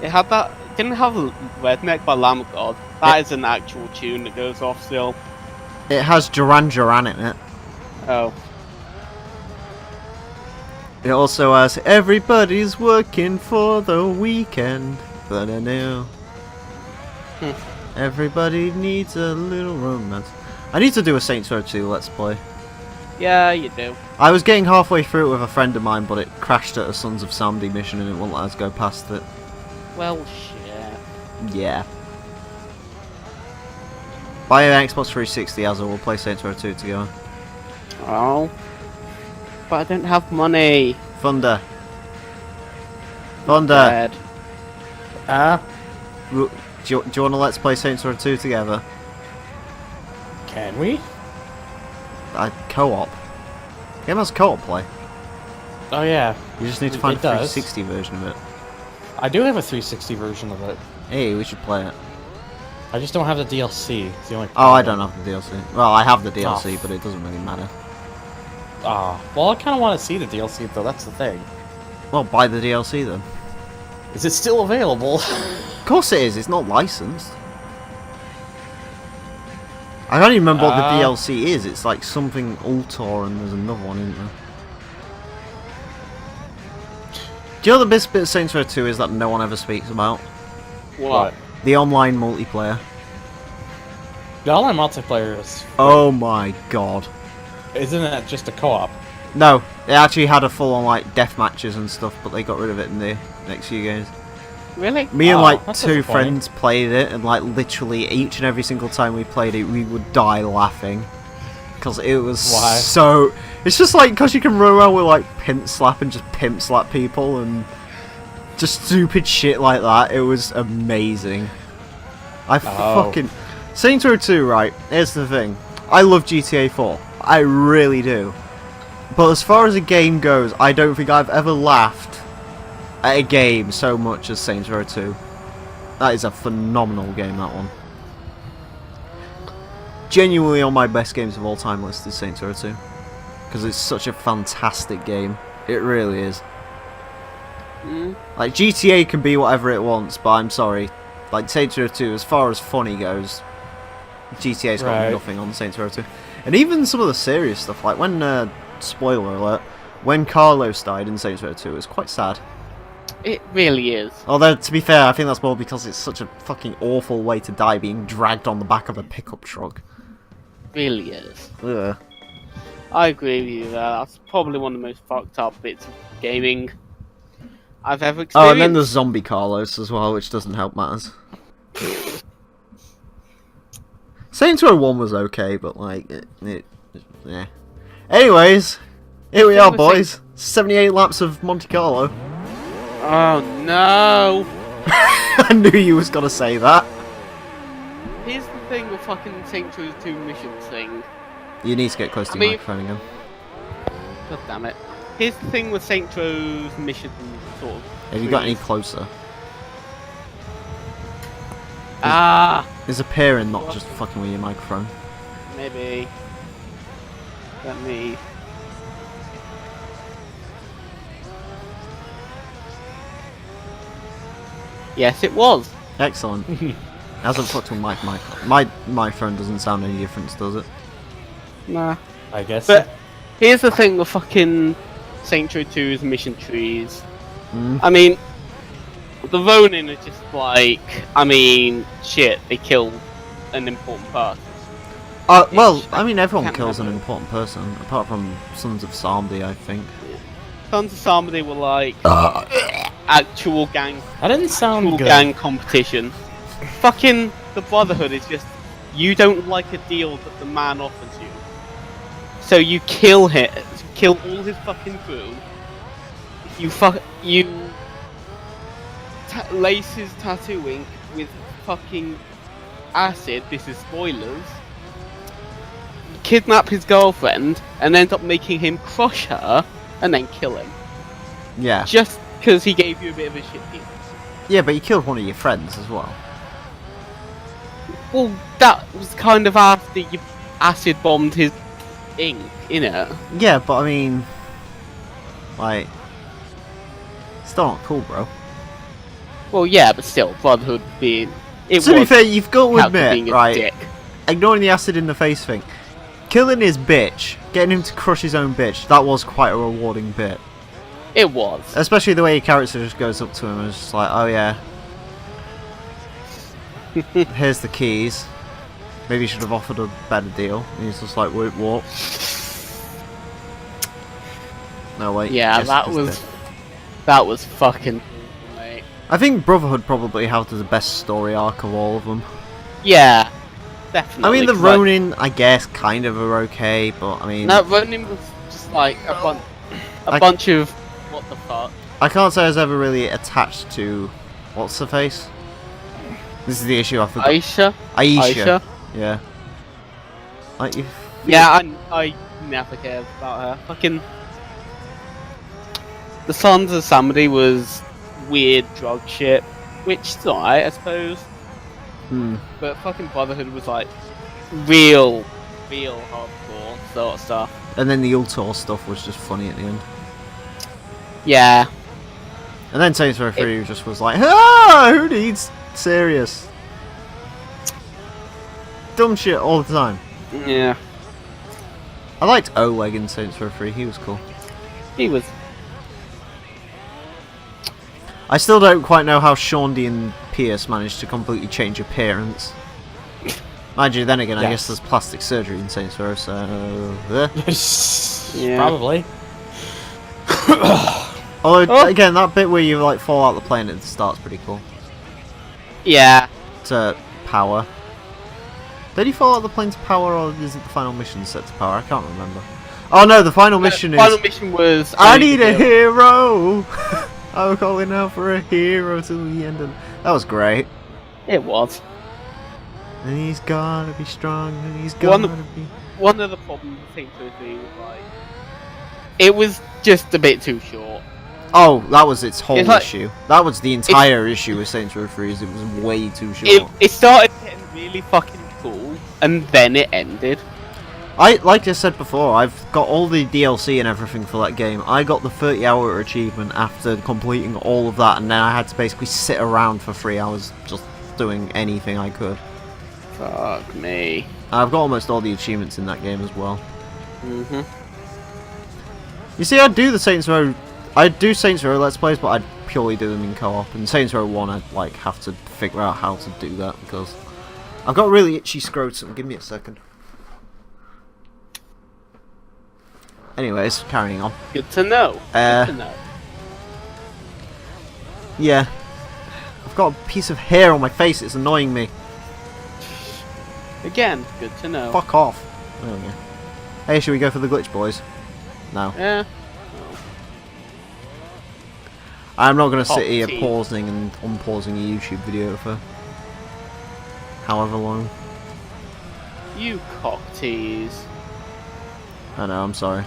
S3: It had that. Didn't have Redneck by Lamb of God. That is an actual tune that goes off still.
S1: It has Duran Duran in it.
S3: Oh.
S1: It also has Everybody's Working for the Weekend, but I know everybody needs a little romance. I need to do a Saints Row 2 Let's Play.
S3: Yeah, you do.
S1: I was getting halfway through it with a friend of mine, but it crashed at a Sons of Sandy mission and it won't let us go past it.
S3: Well, shit.
S1: Yeah. Buy an Xbox 360 as we'll play Saints Row 2 together.
S3: Oh. But I don't have money.
S1: Thunder. Thunder.
S3: Bad.
S1: Do you want to let's play Saints Row 2 together?
S4: Can we?
S1: Co-op. Game has co-op play.
S4: Oh yeah.
S1: You just need to
S4: It
S1: find a
S4: does.
S1: 360 version of it.
S4: I do have a 360 version of it.
S1: Hey, we should play it.
S4: I just don't have the DLC. It's the only
S1: Oh, I
S4: problem.
S1: don't have the DLC. Well, I have the DLC,
S4: Oh.
S1: but it doesn't really matter.
S4: Ah, well, I kind of want to see the DLC though. That's the thing.
S1: Well, buy the DLC then.
S4: Is it still available?
S1: Of course it is. It's not licensed. I don't even remember what the DLC is. It's like something Ultor, and there's another one, isn't there? Do you know the best bit of Saints Row 2 is that no one ever speaks about?
S3: What?
S1: The online multiplayer.
S4: The online multiplayer is.
S1: Oh my god.
S4: Isn't that just a co-op?
S1: No, they actually had a full-on like death matches and stuff, but they got rid of it in the next few games.
S3: Really?
S1: Me and
S4: Oh,
S1: like
S4: that's
S1: two
S4: disappointing.
S1: friends played it, and like literally each and every single time we played it, we would die laughing because it was
S4: Why?
S1: so. It's just like because you can run around with like pimp slap and just pimp slap people and just stupid shit like that. It was amazing. I fucking Saints Row 2. Right, here's the thing. I love GTA 4. I really do. But as far as a game goes, I don't think I've ever laughed at a game so much as Saints Row 2. That is a phenomenal game, that one. Genuinely on my best games of all time list is Saints Row 2. Because it's such a fantastic game. It really is. Like, GTA can be whatever it wants, but I'm sorry. Like, Saints Row 2, as far as funny goes, GTA's got
S4: Right.
S1: nothing on Saints Row 2. And even some of the serious stuff, like when, spoiler alert, when Carlos died in Saints Row 2, it was quite sad.
S3: It really is.
S1: Although, to be fair, I think that's more because it's such a fucking awful way to die, being dragged on the back of a pickup truck.
S3: Really is.
S1: Ugh.
S3: I agree with you there. That's probably one of the most fucked up bits of gaming I've ever experienced.
S1: Oh, and then there's Zombie Carlos as well, which doesn't help matters. Saints Row 1 was okay, but like, yeah. Anyways, here we are, boys. 78 laps of Monte Carlo.
S3: Oh no!
S1: I knew you was gonna say that.
S3: Here's the thing with fucking Saints Row 2 missions thing.
S1: You need to get close to
S3: I
S1: your
S3: mean-
S1: microphone again.
S3: God damn it. Here's the thing with Saints Row's mission sort of.
S1: Have you got any
S3: trees.
S1: closer?
S3: Ah!
S1: There's a pairing, not just fucking with your microphone.
S3: Maybe. Let me. Yes, it was.
S1: Excellent. Hasn't fucked with my phone doesn't sound any different, does it?
S3: Nah.
S4: I guess.
S3: But here's the thing with fucking Saints Row 2's mission trees.
S1: Mm.
S3: I mean, the Ronin are just like, I mean, shit, they killed an important person.
S1: Well, I mean, everyone
S3: Can't
S1: kills an
S3: remember.
S1: important person, apart from Sons of Samdi, I think.
S3: Sons of Samedi were like actual gang
S4: That didn't sound
S3: actual
S4: good.
S3: gang competition. Fucking the Brotherhood is just, you don't like a deal that the man offers you, so you kill him, kill all his fucking crew. You lace his tattooing with fucking acid. This is spoilers. Kidnap his girlfriend and end up making him crush her and then kill him
S1: Yeah.
S3: just because he gave you a bit of a shit deal.
S1: Yeah, but you killed one of your friends as well.
S3: Well, that was kind of after you acid bombed his ink, innit?
S1: Yeah, but I mean, like, still not cool, bro.
S3: Well, yeah, but still, Brotherhood being it
S1: To be
S3: was
S1: fair, you've got to
S3: Calca
S1: admit,
S3: being a
S1: right?
S3: dick.
S1: Ignoring the acid in the face thing, killing his bitch, getting him to crush his own bitch, that was quite a rewarding bit.
S3: It was.
S1: Especially the way your character just goes up to him and is just like, oh yeah, here's the keys. Maybe you should have offered a better deal. And he's just like, wait, what? No, wait.
S3: Yeah,
S1: yes,
S3: that
S1: it's
S3: was
S1: dead.
S3: that was fucking cool, mate.
S1: I think Brotherhood probably has the best story arc of all of them.
S3: Yeah, definitely.
S1: I mean, the
S3: 'cause, like,
S1: Ronin, I guess, kind of are okay, but I mean,
S3: no, Ronin was just like a
S1: I-
S3: bunch of what the fuck.
S1: I can't say I was ever really attached to what's her face. This is the issue I forgot.
S3: Aisha.
S1: Aisha. Yeah. Like you.
S3: Yeah, I never cared about her. Fucking the Sons of Samedi was weird drug shit, which is alright, I suppose.
S1: Hmm.
S3: But fucking Brotherhood was like real hardcore sort of stuff.
S1: And then the Ultor stuff was just funny at the end.
S3: Yeah,
S1: And then Saints Row 3 just was like, ah, who needs serious? Dumb shit all the time.
S3: yeah,
S1: I liked Oleg in Saints Row 3, he was cool.
S3: he was.
S1: I still don't quite know how Shaundy and Pierce managed to completely change appearance. Mind you, then again, I
S4: Yes.
S1: guess there's plastic surgery in Saints Row, so...
S3: Yeah.
S4: Probably.
S1: Although,
S3: Oh.
S1: again, that bit where you like fall out the plane at the start's pretty cool.
S3: Yeah,
S1: To power. Did he fall out the plane to power, or is it the final mission set to power? I can't remember. Oh no, the final mission is...
S3: final mission was
S1: I need a hero! I'm calling out for a hero till the end of... That was great.
S3: It was.
S1: And he's gotta be strong, and he's
S3: One-
S1: gotta be...
S3: One of the problems with Saints Row 3 was like it was just a bit too short.
S1: Oh, that was its whole
S3: It's like-
S1: issue. That was the entire issue with Saints Row 3, is it was way too short.
S3: It started getting really fucking cool, and then it ended.
S1: Like I said before, I've got all the DLC and everything for that game. I got the 30-hour achievement after completing all of that, and then I had to basically sit around for 3 hours just doing anything I could.
S3: Fuck me.
S1: I've got almost all the achievements in that game as well.
S3: Mhm.
S1: You see, I do Saints Row Let's Plays, but I'd purely do them in co-op. And Saints Row 1, I'd like have to figure out how to do that because I've got a really itchy scrotum. Give me a second. Anyways, carrying on.
S3: Good to know. Good to know.
S1: Yeah. I've got a piece of hair on my face, it's annoying me.
S3: Again, good to know.
S1: Fuck off. There we go. Hey, should we go for the glitch, boys? No.
S3: Yeah.
S1: I'm not going to
S3: Top
S1: sit here
S3: team.
S1: pausing and unpausing a YouTube video for however long.
S3: You cock tease.
S1: I know, I'm sorry.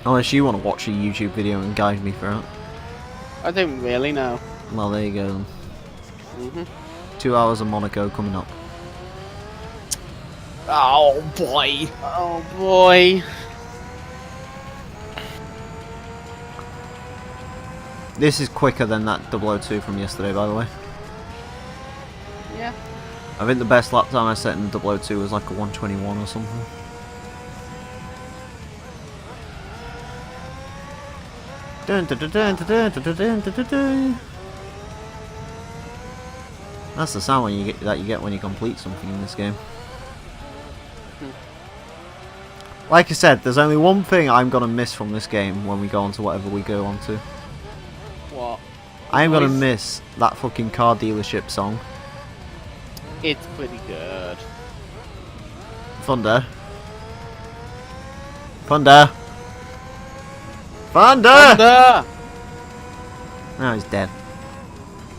S1: Unless you want to watch a YouTube video and guide me through it.
S3: I don't really know.
S1: Well, there you go then.
S3: Mhm.
S1: 2 hours of Monaco coming up.
S3: Oh boy. Oh boy.
S1: This is quicker than that 002 from yesterday, by the way.
S3: Yeah.
S1: I think the best lap time I set in 002 was like a 121 or something. Dun, dun, dun, dun, dun, dun, dun, dun, dun, dun. That's the sound when you get when you complete something in this game. Like I said, there's only one thing I'm gonna miss from this game when we go on to whatever we go on to.
S3: What?
S1: I am gonna
S3: Noise?
S1: miss that fucking car dealership song.
S3: It's pretty good.
S1: Thunder. Thunder. Thunder!
S3: Thunder!
S1: Now he's dead.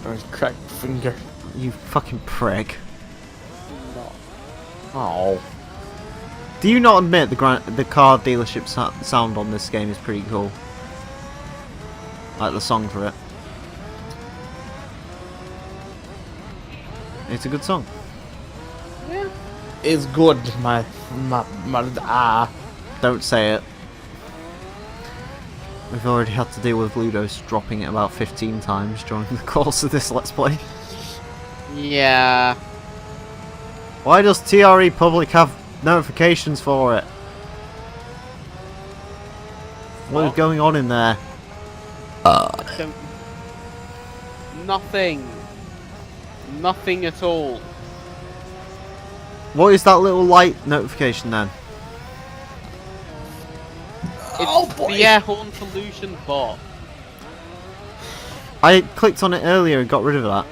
S4: Or his cracked finger.
S1: You fucking prick.
S4: Oh.
S1: Do you not admit the car dealership sound on this game is pretty cool? Like the song for it. It's a good song.
S3: Yeah.
S4: It's good, my
S1: Don't say it. We've already had to deal with Ludos dropping it about 15 times during the course of this Let's Play.
S3: Yeah.
S1: Why does TRE Public have notifications for it? What is going on in there?
S3: Don't- Nothing. Nothing at all.
S1: What is that little light notification then?
S3: It's the air horn solution bot.
S1: I clicked on it earlier and got rid of that.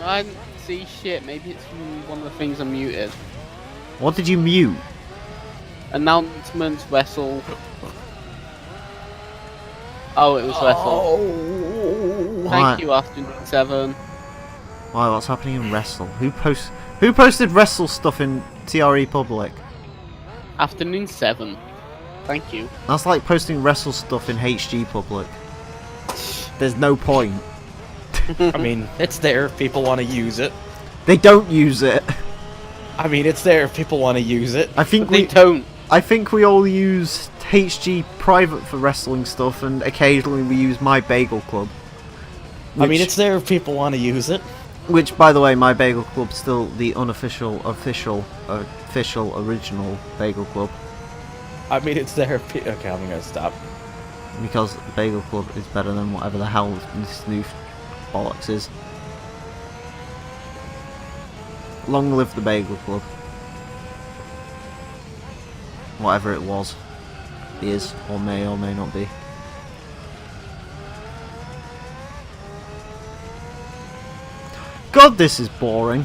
S3: I didn't see shit. Maybe it's from one of the things I muted.
S1: What did you mute?
S3: Announcements, wrestle. Oh, it was wrestle.
S1: Right.
S3: Thank you, Afternoon 7.
S1: Why, what's happening in Wrestle? Who posted Wrestle stuff in TRE Public?
S3: Afternoon 7. Thank you.
S1: That's like posting Wrestle stuff in HG Public. There's no point.
S4: I mean, it's there if people want to use it.
S1: They don't use it.
S4: I mean, it's there if people want to use it.
S1: I think
S3: But they
S1: we
S3: don't.
S1: I think we all use HG private for wrestling stuff, and occasionally we use My Bagel Club.
S4: I mean, it's there if people want to use it.
S1: Which, by the way, My Bagel Club's still the unofficial, official, original Bagel Club.
S4: I mean, it's there if okay, I'm gonna stop.
S1: Because Bagel Club is better than whatever the hell this new bollocks is. Long live the Bagel Club. Whatever it was, is, or may not be. God, this is boring.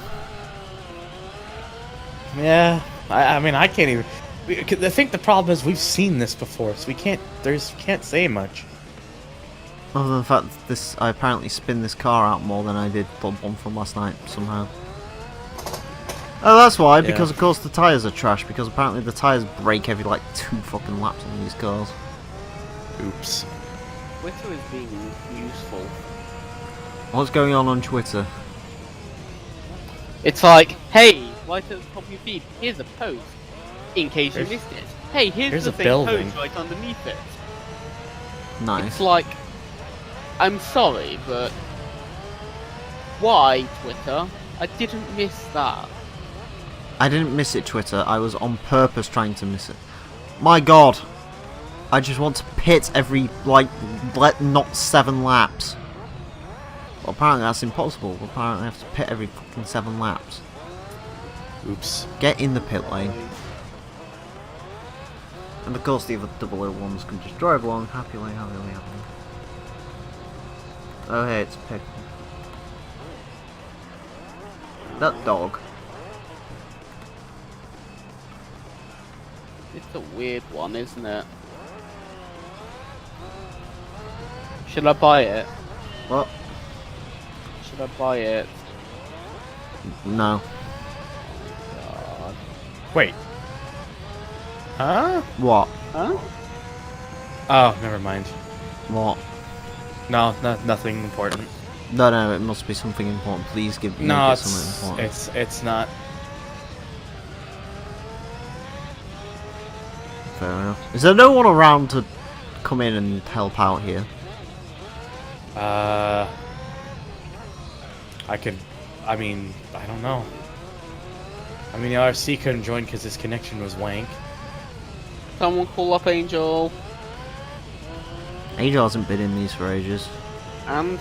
S4: Yeah, I mean, I can't even. I think the problem is we've seen this before, so we can't say much.
S1: Other than the fact that I apparently spin this car out more than I did the one from last night, somehow. Oh, that's why, because of course the tyres are trash, because apparently the tyres break every like 2 fucking laps on these cars.
S4: Oops.
S3: Twitter is being useful.
S1: What's going on Twitter?
S3: It's like, hey, right at the top of your feed, here's a post. In case you missed it. Hey, here's
S4: a
S3: the thing
S4: building.
S3: posed right underneath it.
S1: Nice.
S3: It's like, I'm sorry, but why, Twitter? I didn't miss that.
S1: I didn't miss it, Twitter. I was on purpose trying to miss it. My god. I just want to pit every, like, not 7 laps. Well, apparently that's impossible. Apparently I have to pit every fucking 7 laps.
S4: Oops.
S1: Get in the pit lane. And of course the other 001s can just drive along happily. Oh hey, it's Pickle. That dog.
S3: It's a weird one, isn't it? Should I buy it?
S1: What?
S3: Should I buy it?
S1: No.
S3: God.
S4: Wait. Huh?
S1: What?
S3: Huh?
S4: Oh, never mind.
S1: What?
S4: No, nothing important.
S1: No, it must be something important. Please give me
S4: No,
S1: something important.
S4: it's not.
S1: Fair enough. Is there no one around to come in and help out here?
S4: I mean, I don't know. I mean, the RC couldn't join because his connection was wank.
S3: Someone call up Angel.
S1: Angel hasn't been in these for ages.
S3: And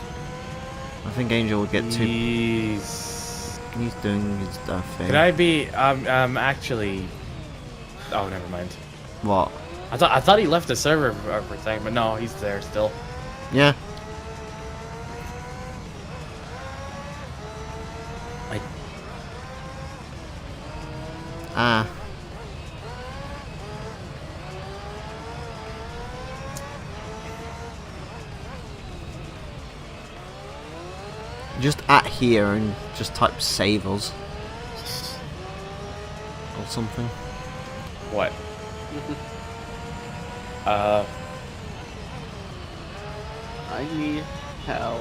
S1: I think Angel would get too...
S4: He's
S1: doing his thing.
S4: Could I be, actually... Oh, never mind.
S1: What?
S4: I thought he left the server for a second, but no, he's there still.
S1: Yeah. Ah. Just at here and just type save us. Or something.
S4: What?
S3: I need help.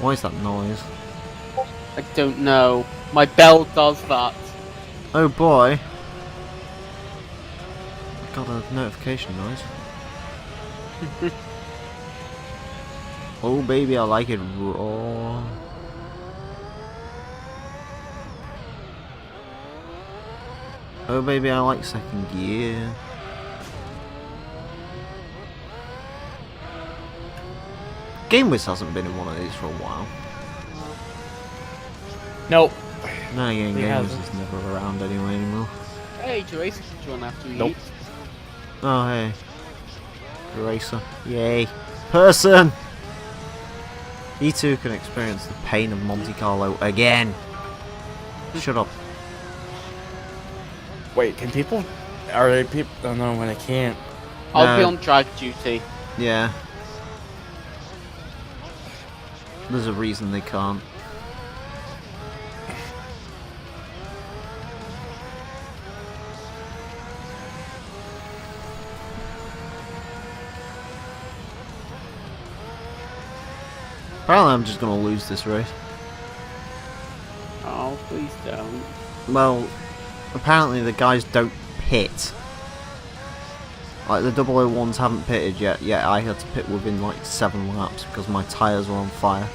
S1: Why is that noise?
S3: I don't know. My bell does that.
S1: Oh boy. I got a notification noise. Oh baby, I like it raw. Oh baby, I like second gear. GameWiz hasn't been in one of these for a while.
S4: Nope.
S1: No, yeah,
S4: He
S1: GameWiz
S4: hasn't.
S1: is never around anyway anymore.
S3: Hey, Jace, join after me.
S4: Nope.
S1: Oh hey. Eraser. Yay. Person! You two can experience the pain of Monte Carlo again. Shut up.
S4: Wait, can people... Are they people... Oh no, when I can't.
S3: I'll be
S1: No.
S3: on drag duty.
S1: Yeah. There's a reason they can't. Apparently I'm just gonna lose this race.
S3: Oh, please don't.
S1: Well, apparently the guys don't pit. Like the 001s haven't pitted yet. Yeah, I had to pit within like 7 laps because my tyres were on fire.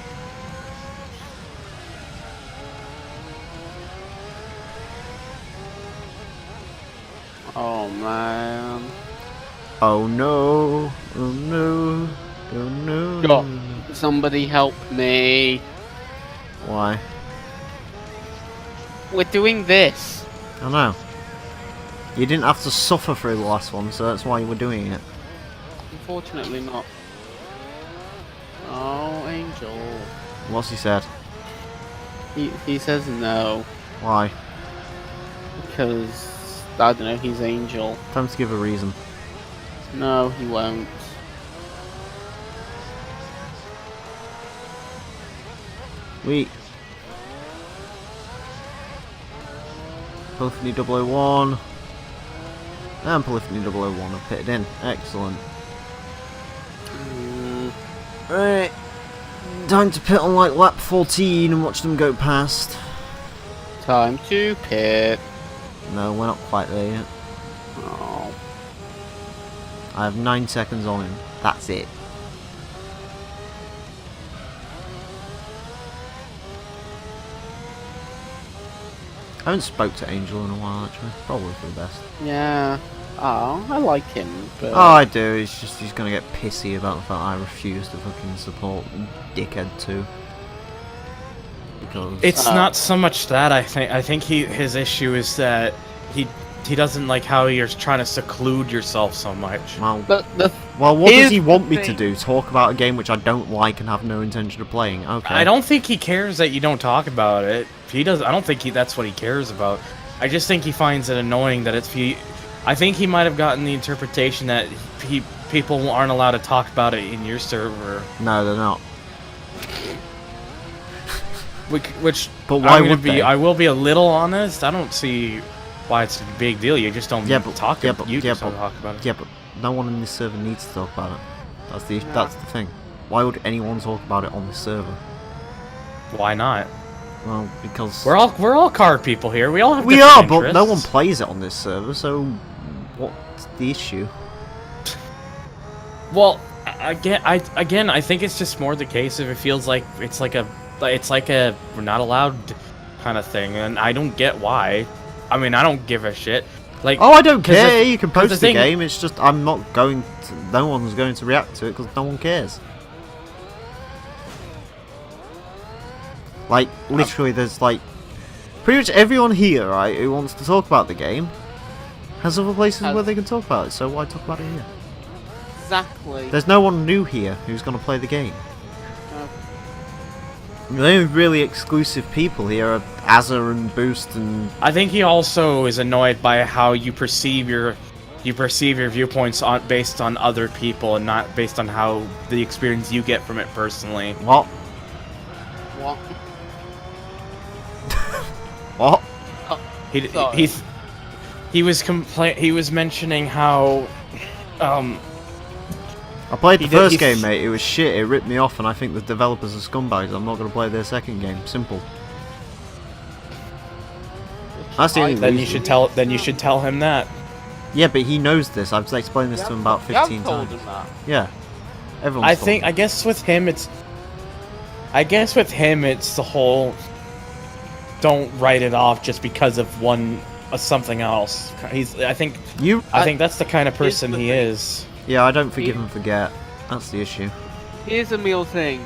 S3: Oh man.
S1: Oh no! Oh no! Oh no!
S3: Go. Somebody help me.
S1: Why?
S3: We're doing this.
S1: I know. You didn't have to suffer through the last one, so that's why you were doing it.
S3: Unfortunately not. Oh, Angel.
S1: What's he said?
S3: He says no.
S1: Why?
S3: Because, I don't know, he's Angel.
S1: Time to give a reason.
S3: No, he won't.
S1: We. Polyphony 001. And Polyphony 001 have pitted in. Excellent. Right. Time to pit on like lap 14 and watch them go past.
S3: Time to pit.
S1: No, we're not quite there yet.
S3: Oh.
S1: I have 9 seconds on him. That's it. I haven't spoke to Angel in a while actually. Probably for the best.
S3: Yeah. Oh, I like him, but...
S1: Oh, I do. It's just he's gonna get pissy about the fact I refuse to fucking support Dickhead 2. Because
S4: It's not so much that, I think his issue is that he doesn't like how you're trying to seclude yourself so much.
S1: well,
S3: But
S1: what does
S3: here's
S1: he want me
S3: the
S1: to
S3: thing.
S1: do? Talk about a game which I don't like and have no intention of playing? Okay.
S4: I don't think he cares that you don't talk about it. He does. I don't think that's what he cares about. I just think he finds it annoying that I think he might have gotten the interpretation that people aren't allowed to talk about it in your server.
S1: No, they're not.
S4: Which
S1: But why
S4: I'm gonna
S1: would
S4: be?
S1: they?
S4: I will be a little honest. I don't see why it's a big deal. You just don't talk
S1: yeah,
S4: about
S1: but,
S4: you
S1: yeah,
S4: just don't
S1: but,
S4: talk about it.
S1: yeah, but no one in this server needs to talk about it. That's the
S3: No.
S1: that's the thing. Why would anyone talk about it on this server?
S4: Why not?
S1: Well, because
S4: We're all car people here. We all have
S1: we
S4: different
S1: are, but no one
S4: interests.
S1: plays it on this server. So what's the issue?
S4: Well, I think it's just more the case of it feels like it's like a we're not allowed kind of thing, and I don't get why. I mean, I don't give a shit. Like,
S1: Oh, I don't care.
S4: the-
S1: You can
S4: 'cause
S1: post
S4: the
S1: the
S4: thing-
S1: game. It's just I'm not going to. No one's going to react to it because no one cares. Like literally, there's like pretty much everyone here, right, who wants to talk about the game, has other places where they can talk about it. So why talk about it here?
S3: Exactly.
S1: There's no one new here who's going to play the game.
S3: No.
S1: The only really exclusive people here are Azza and Boost and...
S4: I think he also is annoyed by how you perceive your viewpoints based on other people and not based on how the experience you get from it personally.
S1: What?
S3: What?
S1: What?
S3: Sorry.
S4: He was mentioning how
S1: I played the
S4: He did-
S1: first
S4: he-
S1: game, mate. It was shit. It ripped me off, and I think the developers are scumbags. I'm not going to play their second game. Simple. That's the only
S4: then
S1: reason.
S4: you should tell him that.
S1: Yeah, but he knows this. I've explained this to him about 15
S3: told
S1: times.
S3: him that.
S1: Yeah. Everyone's told him.
S4: I guess with him it's the whole don't write it off just because of something else. I think that's the kind of person he is.
S1: Yeah, I don't forgive and forget. That's the issue.
S3: Here's a meal thing.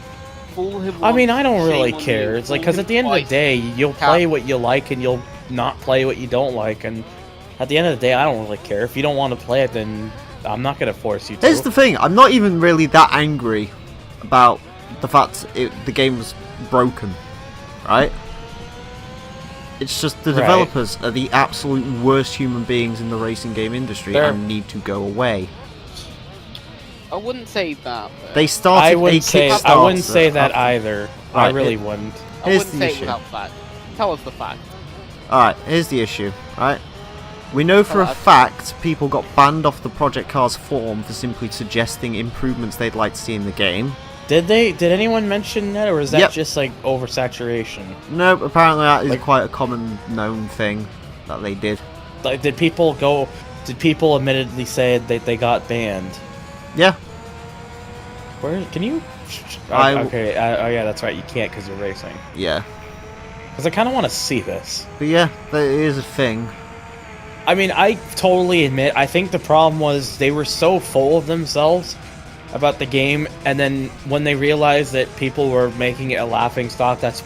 S3: Fool him
S4: I mean,
S3: once,
S4: I don't really
S3: shame on
S4: care.
S3: you.
S4: It's like,
S3: Fool
S4: because
S3: him
S4: at the end of the
S3: twice.
S4: day, you'll play what you like and you'll not play what you don't like. And at the end of the day, I don't really care. If you don't want to play it, then I'm not going to force you to.
S1: Here's the thing. I'm not even really that angry about the fact the game was broken, right? It's just the
S4: Right.
S1: developers are the absolute worst human beings in the racing game industry
S4: They're-
S1: and need to go away.
S3: I wouldn't say that. But
S1: They started
S4: I
S1: a
S4: wouldn't
S1: Kickstarter.
S4: say that either. I
S1: Right,
S4: really wouldn't.
S3: I
S1: here's
S3: wouldn't
S1: the
S3: say it
S1: issue.
S3: without fact. Tell us the fact.
S1: Alright, here's the issue, right? We know for a
S3: Alright.
S1: fact people got banned off the Project Cars forum for simply suggesting improvements they'd like to see in the game.
S4: Did anyone mention that, or is that
S1: Yep.
S4: just like oversaturation?
S1: No, apparently that is
S4: Like-
S1: quite a common known thing that they did.
S4: Like, did people admittedly say that they got banned?
S1: Yeah,
S4: Where can you?
S1: I-
S4: Okay. Oh yeah, that's right. You can't because you're racing.
S1: yeah.
S4: Because I kind of want to see this.
S1: But yeah, that is a thing.
S4: I mean, I totally admit. I think the problem was they were so full of themselves about the game, and then when they realized that people were making it a laughing stock, that's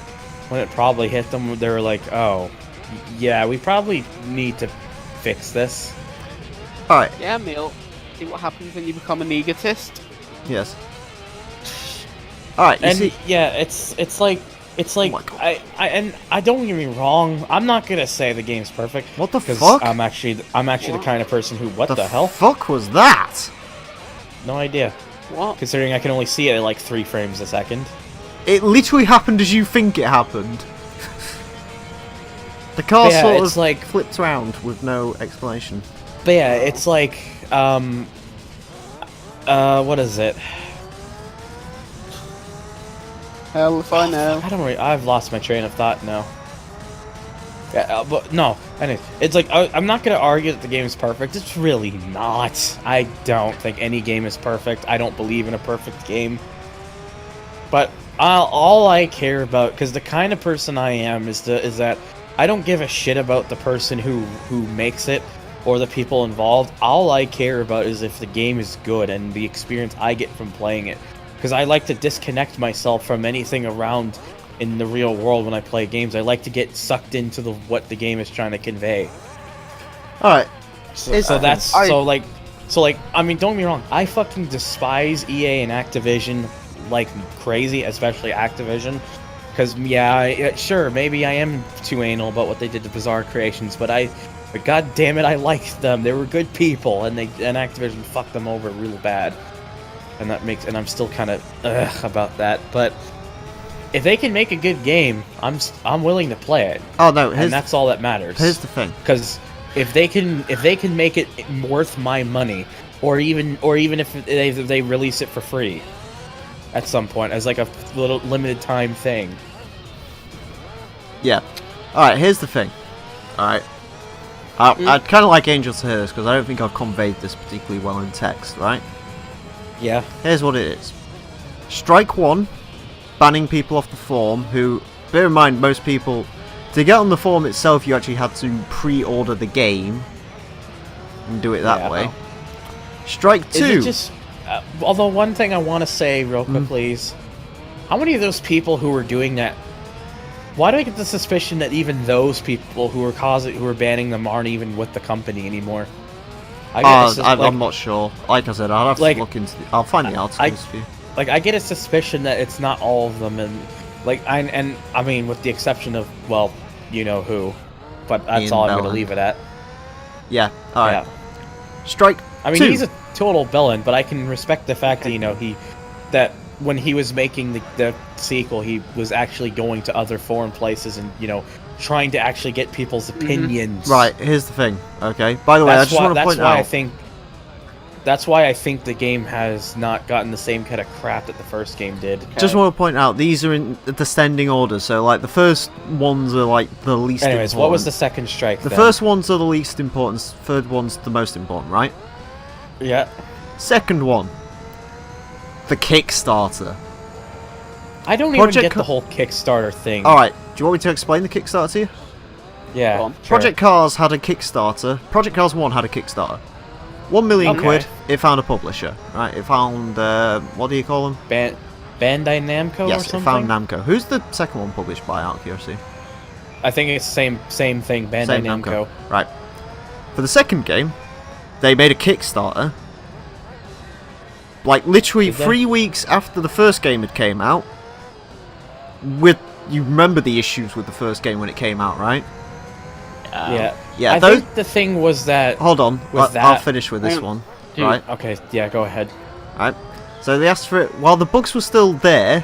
S4: when it probably hit them. They were like, "Oh, yeah, we probably need to fix this."
S1: Alright,
S3: Yeah, Emile. See what happens when you become an egotist?
S1: yes. Alright, you
S4: And
S1: see...
S4: yeah, it's like
S1: Oh my God.
S4: I don't get me wrong. I'm not gonna say the game's perfect.
S1: What the
S4: 'cause
S1: fuck?
S4: I'm actually the kind of person who what the hell?
S1: fuck was that?
S4: No idea.
S3: What?
S4: Considering I can only see it at like 3 frames a second.
S1: It literally happened as you think it happened. The car
S4: Yeah,
S1: sort
S4: it's
S1: of
S4: like-
S1: flipped around with no explanation.
S4: But yeah, it's like what is it?
S3: Hell if I know.
S4: I don't really. I've lost my train of thought now. Yeah, but no. Anyways, it's like I'm not gonna argue that the game is perfect. It's really not. I don't think any game is perfect. I don't believe in a perfect game. But all I care about, because the kind of person I am, is that I don't give a shit about the person who makes it or the people involved. All I care about is if the game is good and the experience I get from playing it. Because I like to disconnect myself from anything around in the real world when I play games. I like to get sucked into what the game is trying to convey.
S1: Alright,
S4: So that's
S3: I-
S4: I mean, don't get me wrong. I fucking despise EA and Activision like crazy, especially Activision. Because sure, maybe I am too anal about what they did to Bizarre Creations, but god damn it, I liked them. They were good people, and Activision fucked them over real bad. And I'm still kind of about that. But if they can make a good game, I'm willing to play it,
S1: oh no,
S4: and that's all that matters.
S1: here's the thing.
S4: Because if they can make it worth my money, or even if they release it for free at some point as like a little limited time thing.
S1: Yeah. Alright, here's the thing. Alright. I'd kind of like Angel to hear this, because I don't think I've conveyed this particularly well in text, right?
S4: Yeah.
S1: Here's what it is. Strike 1, banning people off the forum who, bear in mind, most people, to get on the forum itself, you actually had to pre-order the game and do it that way. Strike 2.
S4: Is it just... although one thing I want to say real quickly is, how many of those people who were doing that, why do I get the suspicion that even those people who were banning them aren't even with the company anymore?
S1: I'm not sure. Like I said, I'll have
S4: like,
S1: to look into I'll find the articles for you.
S4: Like, I get a suspicion that it's not all of them, and I mean, with the exception of, well, you know who, but that's
S1: Ian
S4: all I'm
S1: Bellin.
S4: going to leave it at.
S1: Yeah, alright.
S4: Yeah.
S1: Strike
S4: I mean,
S1: 2.
S4: he's a total villain, but I can respect the fact that, you know, that when he was making the sequel, he was actually going to other foreign places and, you know, trying to actually get people's opinions.
S1: Right, here's the thing, okay? By the way, I just want to point out...
S4: That's why I think the game has not gotten the same kind of crap that the first game did.
S1: Just want to point out, these are in descending order, so, like, the first ones are, like, the least
S4: Anyways,
S1: important.
S4: what was the second strike,
S1: The
S4: then?
S1: first ones are the least important, third one's the most important, right?
S4: Yeah.
S1: Second one. The Kickstarter.
S4: I don't even get the whole Kickstarter thing.
S1: Alright, do you want me to explain the Kickstarter to you?
S4: Yeah.
S3: Go on.
S4: Sure.
S1: Project Cars had a Kickstarter. Project Cars 1 had a Kickstarter. 1 million quid, it found a publisher, right? It found, what do you call them?
S4: Bandai Namco or
S1: Yes,
S4: something?
S1: it found Namco. Who's the second one published by, out of curiosity?
S4: I think it's same thing, Bandai
S1: Same
S4: Namco.
S1: Right. For the second game, they made a Kickstarter. Like, literally
S4: Did they?
S1: 3 weeks after the first game had came out. You remember the issues with the first game when it came out, right?
S4: Yeah.
S1: Yeah,
S4: I think the thing was that...
S1: Hold on,
S4: with
S1: I'll
S4: that-
S1: finish with this one,
S3: Dude.
S1: right?
S4: Okay, yeah, go ahead.
S1: Right. So they asked for it while the bugs were still there,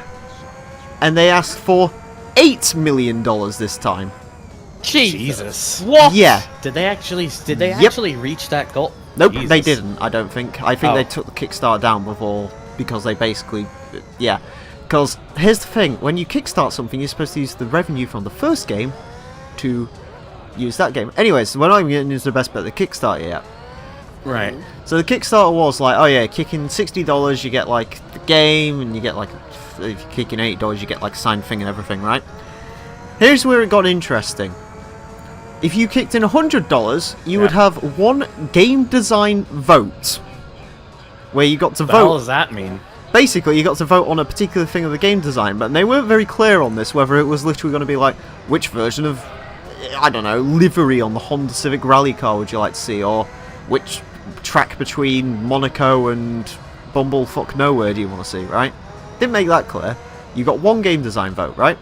S1: and they asked for $8 million this time.
S4: Jesus.
S3: What?
S1: Yeah.
S4: Did they actually
S1: Yep.
S4: actually reach that goal?
S1: Nope,
S4: Jesus.
S1: they didn't. I don't think. I think
S4: Oh.
S1: they took the Kickstarter down before because they basically, yeah. Because here's the thing: when you kickstart something, you're supposed to use the revenue from the first game to use that game. Anyways, we're not even getting into the best bit of the Kickstarter yet.
S4: Right.
S1: So the Kickstarter was like, oh yeah, kicking $60, you get like the game, and you get like, if you're kicking $8, you get like a signed thing and everything, right? Here's where it got interesting. If you kicked in $100, you would have one game design vote, where you got to
S4: What the hell
S1: vote.
S4: does that mean?
S1: Basically, you got to vote on a particular thing of the game design, but they weren't very clear on this, whether it was literally going to be like, which version of, I don't know, livery on the Honda Civic Rally car would you like to see, or which track between Monaco and Bumblefuck Nowhere do you want to see, right? Didn't make that clear. You got one game design vote, right?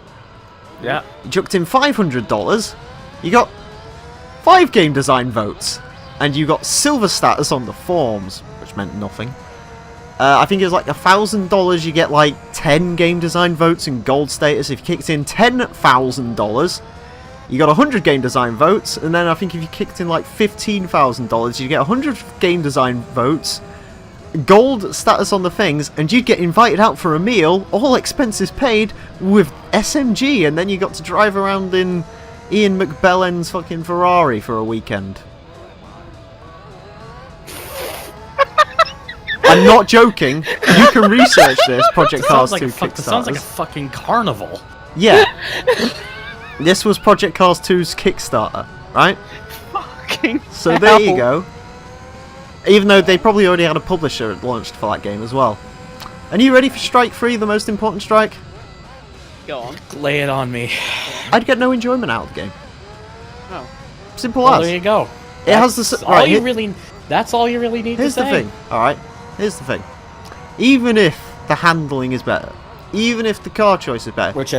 S4: Yeah.
S1: You chucked in $500, you got 5 game design votes, and you got silver status on the forums, which meant nothing. I think it was like $1,000, you get like 10 game design votes, and gold status. If you kicked in $10,000, you got 100 game design votes, and then I think if you kicked in like $15,000, you get 100 game design votes, gold status on the things, and you'd get invited out for a meal, all expenses paid, with SMG, and then you got to drive around in Ian McBellen's fucking Ferrari for a weekend. I'm not joking. You can research this. Project Cars 2
S4: That sounds like a
S1: Kickstarters.
S4: fucking carnival.
S1: Yeah. This was Project Cars 2's Kickstarter, right?
S3: Fucking
S1: So there you
S3: hell.
S1: go. Even though they probably already had a publisher launched for that game as well. And you ready for Strike 3, the most important strike?
S3: Go on.
S4: Lay it on me.
S1: I'd get no enjoyment out of the game.
S3: No.
S1: Simple
S4: Well,
S1: as.
S4: there you go.
S1: It has the
S4: That's
S1: right.
S4: all you really. That's all you really need
S1: Here's
S4: to
S1: the
S4: say.
S1: thing. All right. Here's the thing. Even if the handling is better, even if the car choice is better,
S4: Which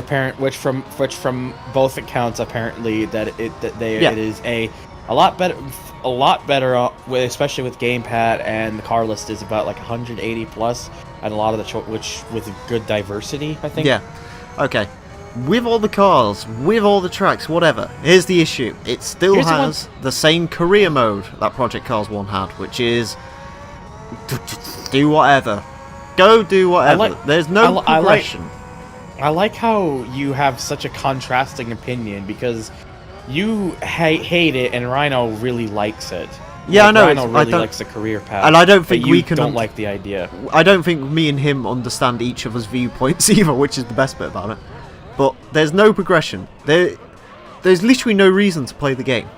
S4: from both accounts apparently that
S1: Yeah.
S4: it is a lot better, especially with gamepad, and the car list is about like 180 plus, and a lot of the which with good diversity, I think.
S1: yeah. Okay. With all the cars, with all the tracks, whatever. Here's the issue. It still
S4: Here's the one-
S1: has the same career mode that Project Cars 1 had, which is do whatever. Go do whatever. There's no progression.
S4: I like how you have such a contrasting opinion, because you hate it and Rhino really likes it.
S1: Yeah,
S2: like,
S1: I know.
S2: Rhino
S1: I
S2: really
S1: don't-
S2: likes the career path,
S1: and I don't
S2: but
S1: think
S2: you
S1: we can.
S2: don't like the idea.
S1: I don't think me and him understand each other's viewpoints either, which is the best bit about it. But there's no progression. There's literally no reason to play the game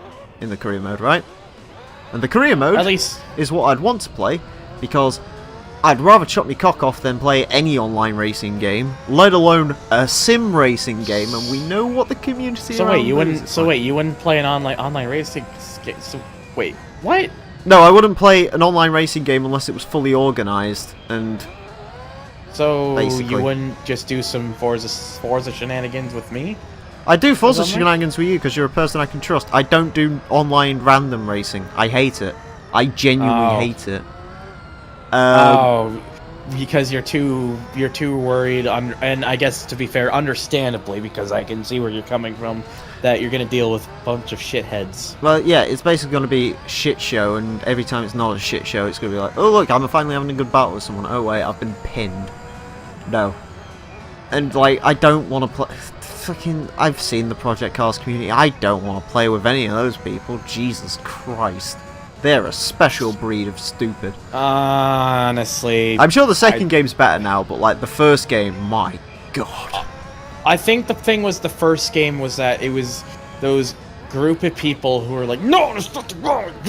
S1: in the career mode, right? And the career mode
S2: At least,
S1: is what I'd want to play, because I'd rather chop my cock off than play any online racing game, let alone a sim racing game. And we know what the community.
S2: so
S1: around
S2: wait, you
S1: those
S2: wouldn't.
S1: is
S2: So
S1: like.
S2: wait, you wouldn't play an online racing game. So wait, what?
S1: No, I wouldn't play an online racing game unless it was fully organised and.
S2: So
S1: Basically.
S2: you wouldn't just do some Forza shenanigans with me?
S1: I do Forza
S2: Online?
S1: shenanigans with you because you're a person I can trust. I don't do online random racing. I hate it. I genuinely
S2: Oh.
S1: hate it.
S2: Oh, because you're too worried, and I guess to be fair, understandably, because I can see where you're coming from, that you're gonna deal with a bunch of shitheads.
S1: Well, yeah, it's basically going to be shit show, and every time it's not a shit show, it's going to be like, oh look, I'm finally having a good battle with someone. Oh wait, I've been pinned. No. And like, I don't want to play. Fucking, I've seen the Project Cars community. I don't want to play with any of those people. Jesus Christ. They're a special breed of stupid.
S2: Honestly,
S1: I'm sure the second game's better now, but like the first game, my god.
S2: I think the thing was the first game was that it was those group of people who were like, no, there's nothing wrong with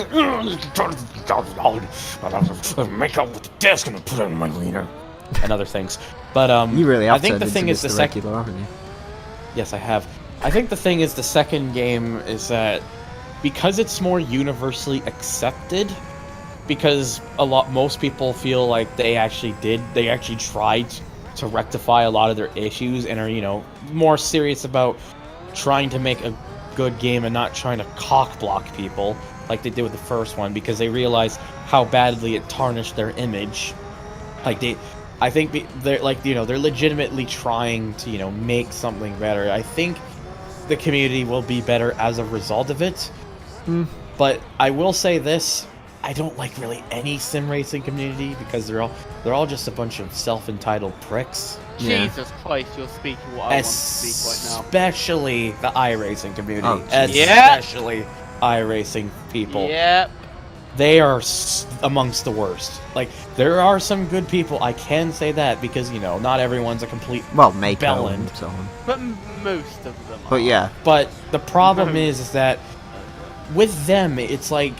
S2: it. Make out with the desk and put it in my wiener. And other things. But
S1: You really have
S2: I think
S1: turned
S2: the thing
S1: into
S2: is the
S1: Mr.
S2: second.
S1: Regular, haven't you?
S2: Yes, I have. I think the thing is the second game is that because it's more universally accepted, because most people feel like they actually tried to rectify a lot of their issues and are, more serious about trying to make a good game and not trying to cock block people like they did with the first one, because they realized how badly it tarnished their image. I think they're they're legitimately trying to make something better. I think the community will be better as a result of it. But I will say this: I don't like really any sim racing community because they're all just a bunch of self-entitled pricks.
S1: Yeah.
S3: Jesus Christ, you're speaking what I want to speak right
S2: Especially the iRacing community.
S1: Oh, jeez.
S2: Especially iRacing people.
S3: now. Yep.
S2: They are amongst the worst. Like, there are some good people, I can say that, because, not everyone's a complete
S1: Well, Mako
S2: bellend.
S1: and so on.
S3: But most of them are.
S1: But yeah,
S2: But the problem is that with them, it's like,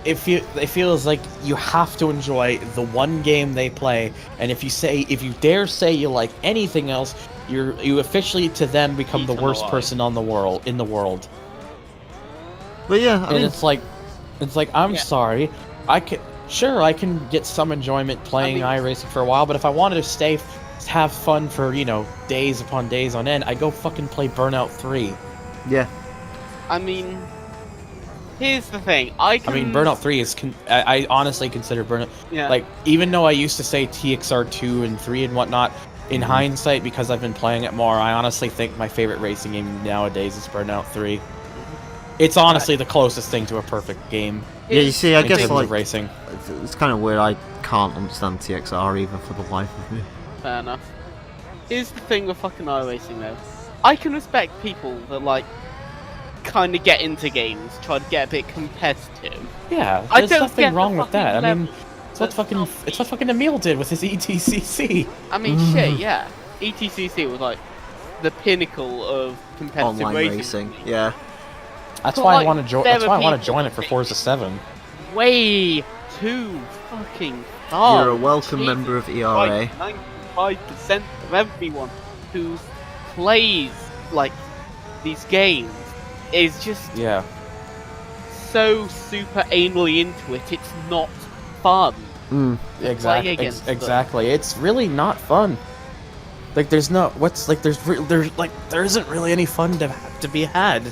S2: it feels like you have to enjoy the one game they play, and if you dare say you like anything else, you officially to them become
S3: Eat
S2: the
S3: them
S2: worst
S3: alive.
S2: person in the world.
S1: but yeah, I
S2: And
S1: mean,
S2: it's like I'm
S3: Yeah.
S2: sorry, I can get some enjoyment playing iRacing for a while, but if I wanted to have fun for days upon days on end, I go fucking play Burnout 3.
S1: yeah.
S3: I mean, here's the thing. I mean,
S2: Burnout 3 is I honestly consider Burnout,
S3: Yeah.
S2: like, even though I used to say TXR 2 and 3 and whatnot, in hindsight, because I've been playing it more, I honestly think my favorite racing game nowadays is Burnout 3. It's honestly the closest thing to a perfect game
S1: Yeah, you see, I
S2: in
S1: guess
S2: terms
S1: like
S2: of racing.
S1: it's kind of weird. I can't understand TXR either for the life of me.
S3: Fair enough. Here's the thing with fucking iRacing though. I can respect people that kind of get into games, try to get a bit competitive.
S2: Yeah,
S3: I
S2: there's
S3: don't
S2: nothing
S3: get
S2: wrong
S3: the
S2: with that. I
S3: fucking
S2: mean, it's what fucking Emile did with his ETCC.
S3: I mean, shit, yeah. ETCC was like the pinnacle of competitive
S1: Online racing, yeah.
S2: That's
S3: But,
S2: why I
S3: like,
S2: want to join.
S3: there
S2: That's
S3: are
S2: why I want to
S3: people
S2: join it for
S3: that-
S2: Forza 7.
S3: Way too fucking far.
S1: You're a welcome
S3: Jesus
S1: member of ERA.
S3: Christ, 95% of everyone who plays these games is just
S2: Yeah.
S3: so super anally into it. It's not fun.
S2: Exactly.
S3: against them.
S2: Exactly. It's really not fun. Like, there's no there isn't really any fun to be had.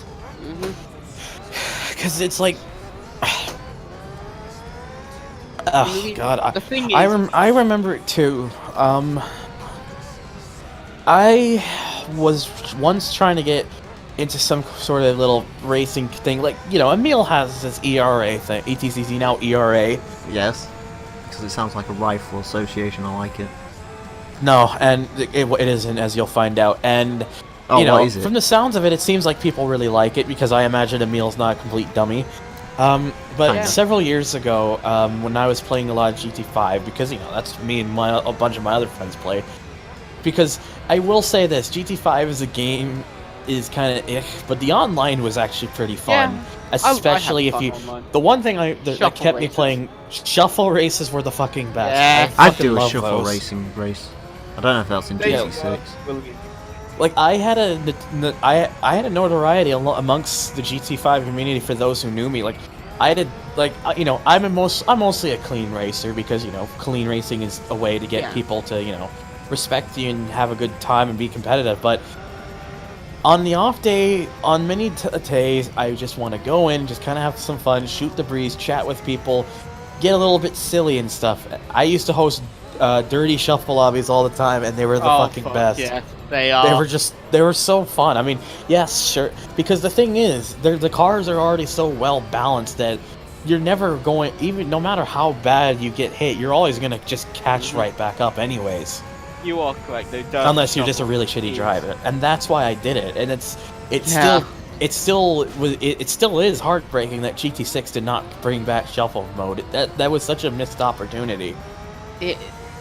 S2: Because it's like, oh
S3: mean,
S2: god,
S3: the thing
S2: I
S3: is-
S2: remember it too. I was once trying to get into some sort of little racing thing, Emile has this ERA thing, ETCC, now ERA.
S1: Yes. Because it sounds like a rifle association. I like it.
S2: No, and it isn't, as you'll find out. And
S1: Oh, what is it?
S2: from the sounds of it, it seems like people really like it, because I imagine Emile's not a complete dummy.
S4: But
S1: Kinda.
S4: several years ago, when I was playing a lot of GT5, because that's me and a bunch of my other friends play. Because I will say this, GT5 as a game is kind of but the online was actually pretty fun.
S3: Yeah,
S4: Especially
S3: I had
S4: if
S3: fun
S4: you.
S3: online.
S4: The one thing that
S3: Shuffle
S4: kept me
S3: races.
S4: playing shuffle races were the fucking best.
S3: Yes.
S4: I
S1: I'd
S4: fucking
S1: do a
S4: love
S1: shuffle
S4: those.
S1: racing race. I don't know if that's in
S3: They
S1: GT6.
S3: were brilliant.
S4: Like I had a notoriety amongst the GT5 community for those who knew me. Like I did I'm mostly a clean racer because clean racing is a way to get
S3: Yeah.
S4: people to respect you and have a good time and be competitive. But on the off day, on many days, I just want to go in, just kind of have some fun, shoot the breeze, chat with people, get a little bit silly and stuff. I used to host dirty shuffle lobbies all the time, and they were the fucking
S3: fuck
S4: best.
S3: Yeah, they are.
S4: They were so fun. I mean, yes, sure. Because the thing is, the cars are already so well balanced that you're never going, even no matter how bad you get hit, you're always gonna just catch right back up, anyways.
S3: You are correct. They don't
S4: Unless you're just a
S3: shuffle
S4: really shitty
S3: teams.
S4: driver, and that's why I did it. And it
S3: Yeah.
S4: still is heartbreaking that GT6 did not bring back shuffle mode. That was such a missed opportunity.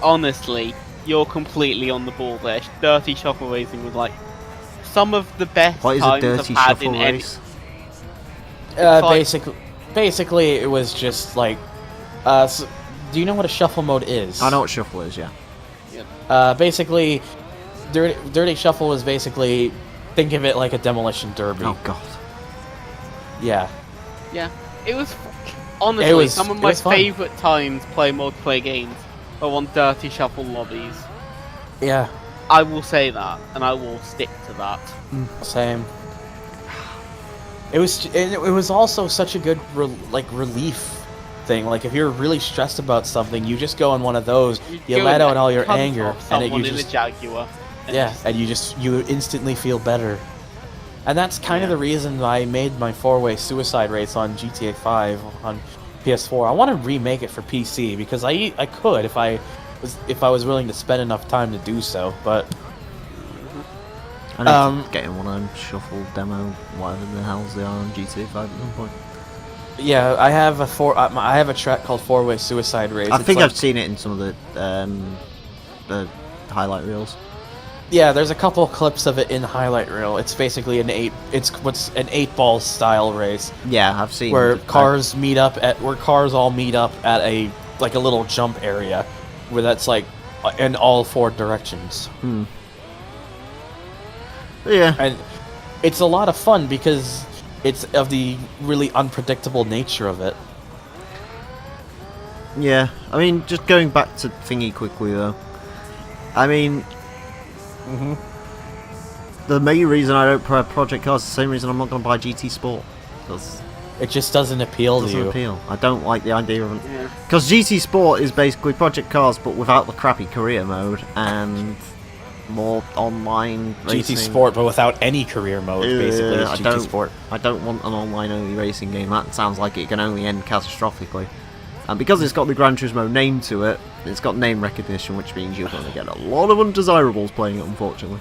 S3: Honestly, you're completely on the ball there. Dirty shuffle racing was like some of the best
S1: What is a
S3: times
S1: dirty
S3: I've had
S1: shuffle
S3: in
S1: race?
S3: like-
S4: Basically, it was just like, so, do you know what a shuffle mode is?
S1: I know what shuffle is, yeah.
S4: Basically, dirty shuffle was basically, think of it like a demolition derby.
S1: Oh god.
S4: Yeah.
S3: Yeah, it was honestly some of
S4: it
S3: my
S4: was fun.
S3: favorite times playing multiplayer games are on dirty shuffle lobbies.
S4: Yeah.
S3: I will say that, and I will stick to that.
S4: Same. It was also such a good relief thing. Like if you're really stressed about something, you just go in one of those, you
S3: go
S4: let
S3: and
S4: out all your
S3: cut
S4: anger,
S3: off
S4: and
S3: someone
S4: you
S3: in
S4: just
S3: a Jaguar.
S4: and you instantly feel better. And that's kind of the reason I made my 4-way suicide race on GTA 5 on PS4. I want to remake it for PC because I could if I was willing to spend enough time to do so, but
S1: I need to get in one of them shuffle demo, whatever the hell's they are on GTA 5 at some point.
S4: yeah, I have a track called 4-way suicide race.
S1: I
S4: It's
S1: think
S4: like-
S1: I've seen it in some of the highlight reels.
S4: Yeah, there's a couple clips of it in highlight reel. It's basically an 8-ball style race
S1: Yeah, I've seen
S4: where
S1: the-
S4: cars all meet up at a little jump area where that's like in all 4 directions.
S1: Yeah.
S4: And it's a lot of fun because it's of the really unpredictable nature of it.
S1: Yeah, I mean, just going back to Thingy quickly though. I mean, the main reason I don't play Project Cars is the same reason I'm not going to buy GT Sport. Because
S4: It just doesn't appeal
S1: it
S4: to
S1: doesn't
S4: you.
S1: appeal. I don't like the idea of it.
S3: Yeah.
S1: Because GT Sport is basically Project Cars, but without the crappy career mode and more online racing.
S4: GT Sport, but without any career mode, basically, is
S1: I
S4: GT
S1: don't,
S4: Sport.
S1: I don't want an online-only racing game. That sounds like it can only end catastrophically. And because it's got the Gran Turismo name to it, it's got name recognition, which means you're going to get a lot of undesirables playing it, unfortunately.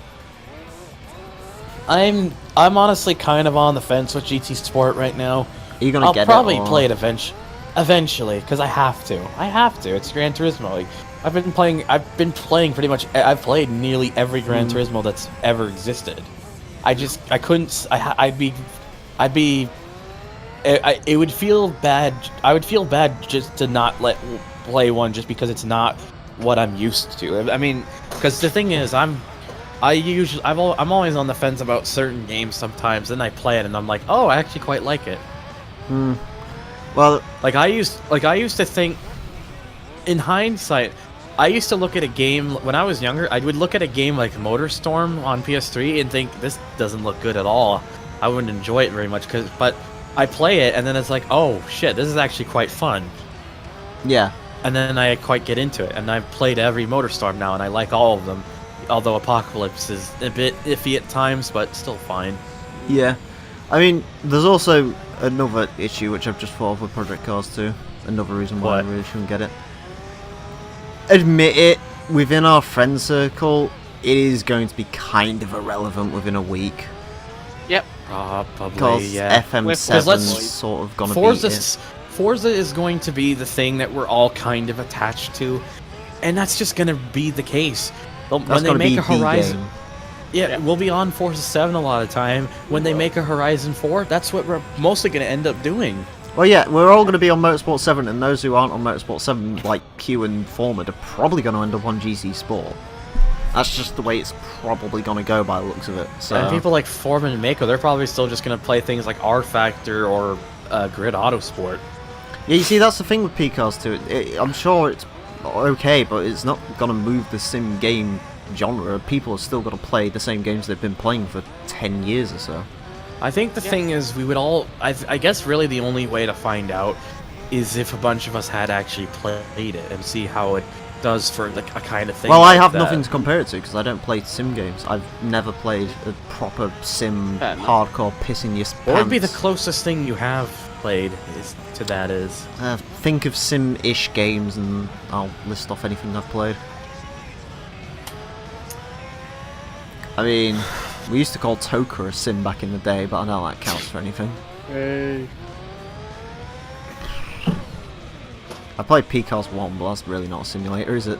S4: I'm honestly kind of on the fence with GT Sport right now.
S1: Are you going to
S4: I'll
S1: get
S4: probably
S1: it? Or...
S4: play it eventually, because I have to. It's Gran Turismo. Like, I've been playing pretty much. I've played nearly every Gran Turismo that's ever existed. It would feel bad. I would feel bad just to not play one just because it's not what I'm used to. I mean, because the thing is, I'm always on the fence about certain games sometimes. Then I play it and I'm like, oh, I actually quite like it.
S1: Well,
S4: Like I used to think, in hindsight, I used to look at a game when I was younger. I would look at a game like MotorStorm on PS3 and think this doesn't look good at all. I wouldn't enjoy it very much but I play it and then it's like, oh shit, this is actually quite fun.
S1: yeah.
S4: And then I quite get into it, and I've played every MotorStorm now, and I like all of them. Although Apocalypse is a bit iffy at times, but still fine.
S1: Yeah. I mean, there's also another issue which I've just thought of with Project Cars 2. Another reason why
S4: What?
S1: I really shouldn't get it. Admit it, within our friend circle, it is going to be kind of irrelevant within a week.
S3: Yep.
S4: Probably,
S1: Because
S4: yeah.
S1: FM7's
S4: let's-
S1: sort of gonna
S4: Forza,
S1: beat it.
S4: Forza is going to be the thing that we're all kind of attached to, and that's just going to be the case.
S1: That's
S4: When they
S1: gonna
S4: make
S1: be
S4: a Horizon,
S1: the game.
S4: yeah, we'll be on Forza 7 a lot of time. When they make a Horizon 4, that's what we're mostly going to end up doing.
S1: Well, yeah, we're all going to be on Motorsport 7, and those who aren't on Motorsport 7, like Q and Format, are probably going to end up on GC Sport. That's just the way it's probably going to go by the looks of it. So.
S4: And people like Foreman and Mako, they're probably still just going to play things like R Factor or Grid Autosport.
S1: Yeah, you see, that's the thing with P-Cars too. I'm sure it's okay, but it's not going to move the sim game genre. People are still going to play the same games they've been playing for 10 years or so.
S4: I think the thing is, we would all... I guess really the only way to find out is if a bunch of us had actually played it and see how it does for like a kind of thing.
S1: Well, I
S4: like
S1: have
S4: that.
S1: nothing to compare it to because I don't play sim games. I've never played a proper sim,
S3: Fair enough.
S1: hardcore, pissing your pants.
S4: What would be the closest thing you have played to that is?
S1: Think of sim-ish games and I'll list off anything I've played. I mean, we used to call Toka a sim back in the day, but I know that counts for anything.
S3: Hey.
S1: I played P-Cars 1, but that's really not a simulator, is it?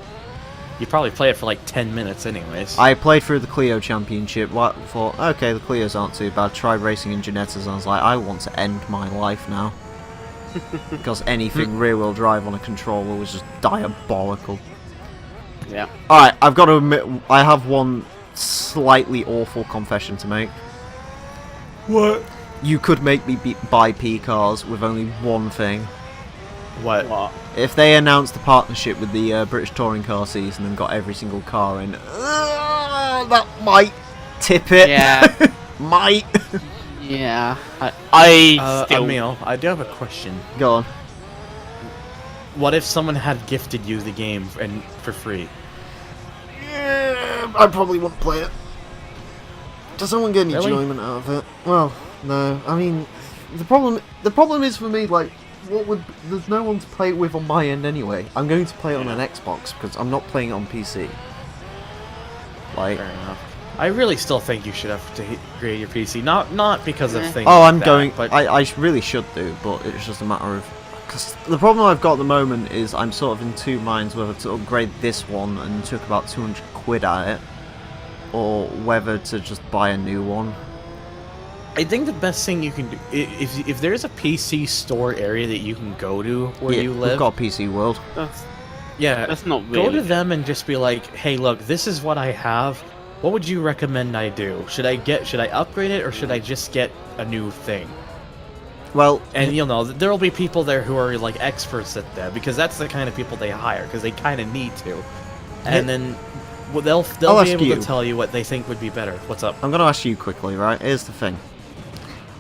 S4: You probably play it for like 10 minutes anyways.
S1: I played through the Clio Championship, thought, okay, the Clios aren't too bad, tried racing in Genettas, and I was like, I want to end my life now. Because anything rear-wheel drive on a controller was just diabolical.
S3: Yeah.
S1: Alright, I've got to admit, I have one slightly awful confession to make.
S4: What?
S1: You could make me buy P-Cars with only one thing.
S3: What?
S1: If they announced a partnership with the British Touring Car season and got every single car in, that might tip it.
S3: Yeah.
S1: Might.
S3: Yeah. I still.
S4: Emile, I do have a question.
S1: Go on.
S4: What if someone had gifted you the game and for free?
S1: Yeah, I probably wouldn't play it. Does someone get any
S4: Really?
S1: enjoyment out of it? Well, no. I mean, the problem is for me, like, there's no one to play it with on my end anyway. I'm going to play it on an Xbox because I'm not playing it on PC. Like,
S4: Fair enough. I really still think you should have to create your PC, not because of things.
S1: oh,
S4: like
S1: I'm
S4: that,
S1: going.
S4: But
S1: I really should do, but it's just a matter of. Because the problem I've got at the moment is I'm sort of in two minds whether to upgrade this one and took about 200 quid at it, or whether to just buy a new one.
S4: I think the best thing you can do, if there's a PC store area that you can go to where
S1: Yeah,
S4: you live,
S1: we've got PC World.
S3: That's not really.
S4: go to them and just be like, hey, look, this is what I have. What would you recommend I do? Should I upgrade it or should I just get a new thing?
S1: Well,
S4: And you'll know there'll be people there who are like experts at that because that's the kind of people they hire because they kind of need to, and then they'll
S1: I'll
S4: be
S1: ask
S4: able
S1: you.
S4: to tell you what they think would be better. What's up?
S1: I'm going to ask you quickly, right? Here's the thing.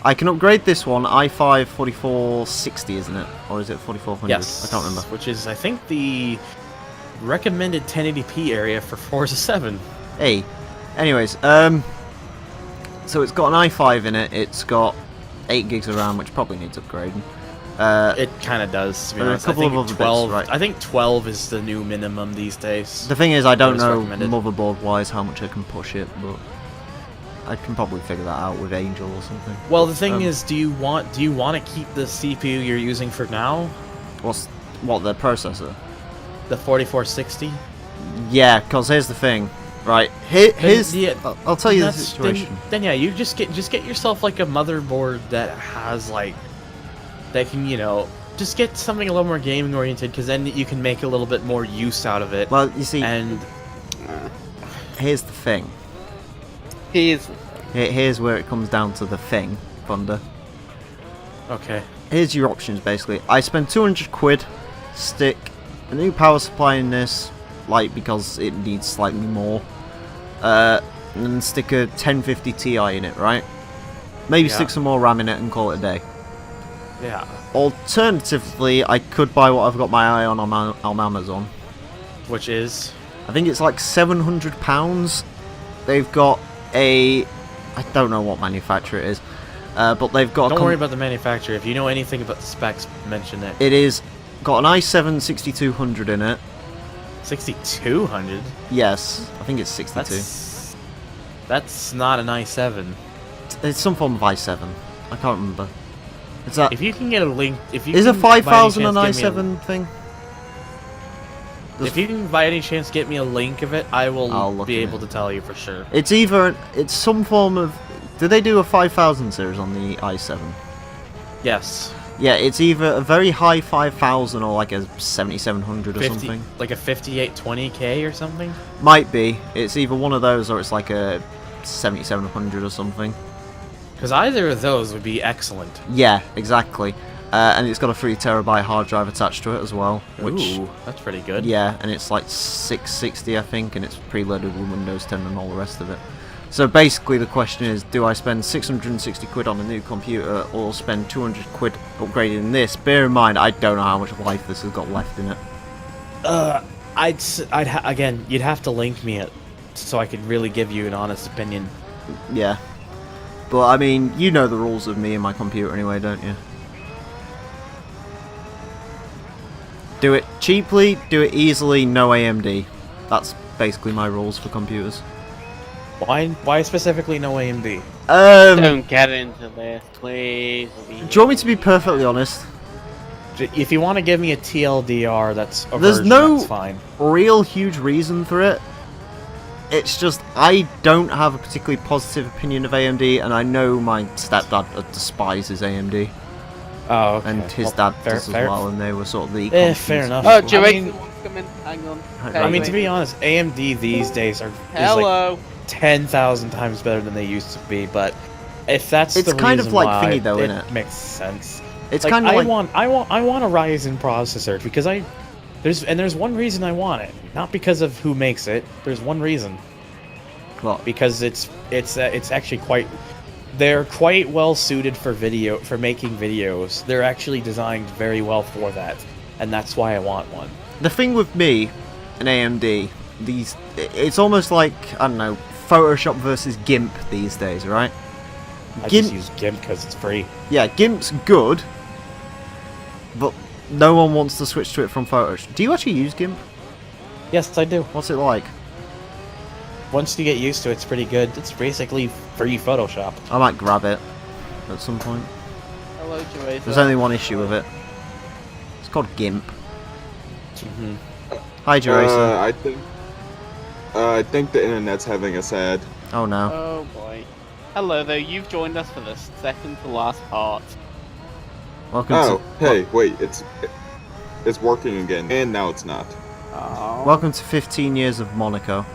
S1: I can upgrade this one, i5 4460, isn't it? Or is it 4400?
S4: Yes,
S1: I can't remember.
S4: Which is, I think, the recommended 1080p area for Forza 7.
S1: Hey. Anyways, so it's got an i5 in it, it's got 8 gigs of RAM, which probably needs upgrading.
S4: It kind of does, to be
S1: there are a
S4: honest.
S1: couple
S4: I
S1: of
S4: think
S1: other bits,
S4: 12.
S1: right.
S4: I think 12 is the new minimum these days.
S1: The thing is, I don't
S4: What is
S1: know
S4: recommended.
S1: motherboard-wise how much I can push it, but I can probably figure that out with Angel or something.
S4: Well, the thing
S1: Um,
S4: is, do you want to keep the CPU you're using for now,
S1: What, the processor?
S4: the 4460?
S1: Yeah, because here's the thing. Right, here's...
S4: yeah,
S1: I'll tell you the
S4: That's-
S1: situation.
S4: Then yeah, you just get yourself like a motherboard that has like that can just get something a little more gaming oriented because then you can make a little bit more use out of it.
S1: Well, you see,
S4: And
S1: here's the thing. Here's where it comes down to the thing, Thunder.
S4: okay,
S1: Here's your options, basically. I spend 200 quid, stick a new power supply in this, like, because it needs slightly more, and then stick a 1050 Ti in it, right? Maybe
S4: Yeah.
S1: stick some more RAM in it and call it a day.
S4: yeah.
S1: Alternatively, I could buy what I've got my eye on Amazon.
S4: Which is
S1: I think it's like £700. They've got a... I don't know what manufacturer it is, but they've got...
S4: don't worry about the manufacturer. If you know anything about the specs, mention it.
S1: It is got an i7 6200 in it.
S4: 6200.
S1: Yes, I think it's 62.
S4: That's not an i7.
S1: It's some form of i7. I can't remember. Is that...
S4: If you can get a link, if you
S1: Is a
S4: can by any
S1: 5000 an
S4: chance get me
S1: i7 thing?
S4: if you can by any chance get me a link of it, I
S1: I'll
S4: will
S1: look
S4: be
S1: at
S4: able
S1: it.
S4: to tell you for sure.
S1: It's either... It's some form of... Do they do a 5000 series on the i7?
S4: Yes.
S1: Yeah, it's either a very high 5000 or like a 7700 or
S4: 50,
S1: something.
S4: like a 5820K or something.
S1: Might be. It's either one of those or it's like a 7700 or something.
S4: Because either of those would be excellent.
S1: Yeah, exactly. And it's got a 3TB hard drive attached to it as well. Which,
S4: Ooh, that's pretty good.
S1: yeah, and it's like 660 I think, and it's preloaded with Windows 10 and all the rest of it. So basically the question is, do I spend 660 quid on a new computer or spend 200 quid upgrading this? Bear in mind, I don't know how much life this has got left in it.
S4: Again, you'd have to link me it so I could really give you an honest opinion.
S1: Yeah. But I mean, you know the rules of me and my computer anyway, don't you? Do it cheaply, do it easily, no AMD. That's basically my rules for computers.
S4: Why specifically no AMD?
S3: Don't get into this, please.
S1: Do you want me to be perfectly honest?
S4: If you want to give me a TLDR, that's a
S1: There's
S4: version,
S1: no
S4: that's fine.
S1: real huge reason for it. It's just, I don't have a particularly positive opinion of AMD, and I know my stepdad despises AMD.
S4: Oh, okay.
S1: And his
S4: Well,
S1: dad does as well, and they were sort of the...
S4: fair enough.
S3: Oh,
S4: I
S3: Jason
S4: mean-
S3: wants to come in. Hang on.
S1: I
S4: I mean, to be honest, AMD these days is like
S3: Hello.
S4: 10,000 times better than they used to be. But if that's
S1: It's
S4: the
S1: kind of
S4: reason
S1: like
S4: why,
S1: thingy though,
S4: it
S1: innit?
S4: makes sense.
S1: It's
S4: Like,
S1: kind of
S4: I
S1: like...
S4: want a Ryzen processor because there's one reason I want it, not because of who makes it. There's one reason.
S1: What?
S4: Because it's actually they're quite well suited for making videos. They're actually designed very well for that, and that's why I want one.
S1: The thing with me and AMD, it's almost like, I don't know, Photoshop versus GIMP these days, right?
S4: I just use GIMP because it's free.
S1: Yeah, GIMP's good, but no one wants to switch to it from Photoshop. Do you actually use GIMP?
S4: Yes, I do.
S1: What's it like?
S4: Once you get used to it, it's pretty good. It's basically free Photoshop.
S1: I might grab it at some point.
S3: Hello, Jason.
S1: There's only one issue with it. It's called GIMP.
S4: Mm-hmm.
S1: Hi, Jerasa.
S5: I think the internet's having a sad.
S1: Oh no.
S3: Oh boy. Hello there, you've joined us for the second to last part.
S1: Welcome
S5: Oh, hey, wait, it's working again, and now it's not.
S3: Oh.
S1: Welcome to 15 years of Monaco.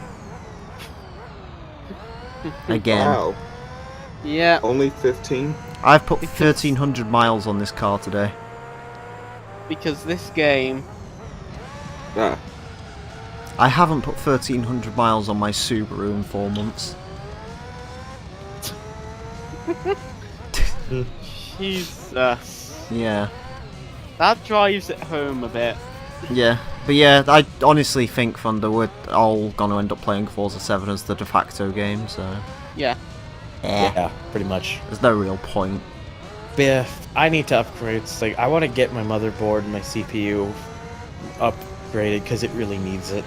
S1: Again.
S5: Wow,
S3: Yeah.
S5: only 15?
S1: I've put 1,300 miles on this car today.
S3: Because this game.
S5: Ah,
S1: I haven't put 1,300 miles on my Subaru in 4 months.
S3: Jesus.
S1: Yeah.
S3: That drives it home a bit.
S1: Yeah. But yeah, I honestly think Thunder, we're all going to end up playing Forza 7 as the de facto game, so...
S3: Yeah.
S4: Yeah, pretty much.
S1: There's no real point.
S4: But yeah, I need to upgrade. It's like I want to get my motherboard and my CPU upgraded because it really needs it.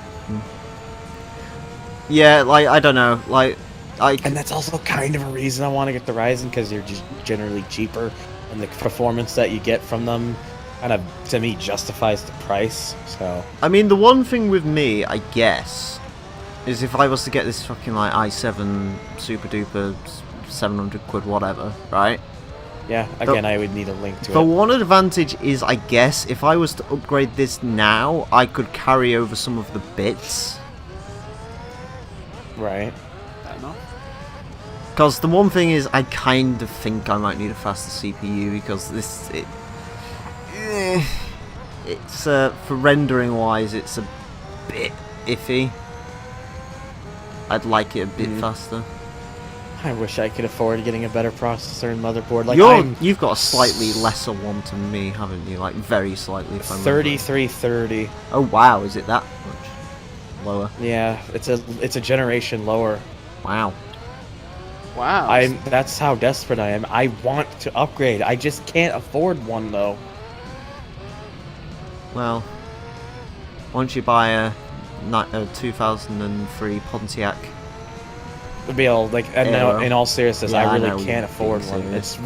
S1: Yeah, like, I don't know, like...
S4: And that's also kind of a reason I want to get the Ryzen because they're just generally cheaper, and the performance that you get from them kind of, to me, justifies the price. So
S1: I mean, the one thing with me, I guess, is if I was to get this fucking, like, i7 super duper 700 quid whatever, right?
S4: yeah, again, I would need a link to
S1: The
S4: it.
S1: one advantage is, I guess, if I was to upgrade this now, I could carry over some of the bits.
S4: Right.
S3: Fair enough.
S1: Because the one thing is, I kind of think I might need a faster CPU because it's for rendering wise, it's a bit iffy. I'd like it a bit faster.
S4: I wish I could afford getting a better processor and motherboard. Like
S1: You've got a slightly lesser one than me, haven't you? Like very slightly. If I remember.
S4: 3330.
S1: Oh wow, is it that much lower?
S4: Yeah, it's a generation lower.
S1: Wow.
S3: Wow.
S4: That's how desperate I am. I want to upgrade. I just can't afford one though.
S1: Well, once you buy a 2003 Pontiac,
S4: Bill, like, and
S1: Yeah,
S4: now,
S1: well.
S4: in all seriousness,
S1: Yeah,
S4: I
S1: I know
S4: really
S1: you're
S4: can't afford
S1: being
S4: one.
S1: serious.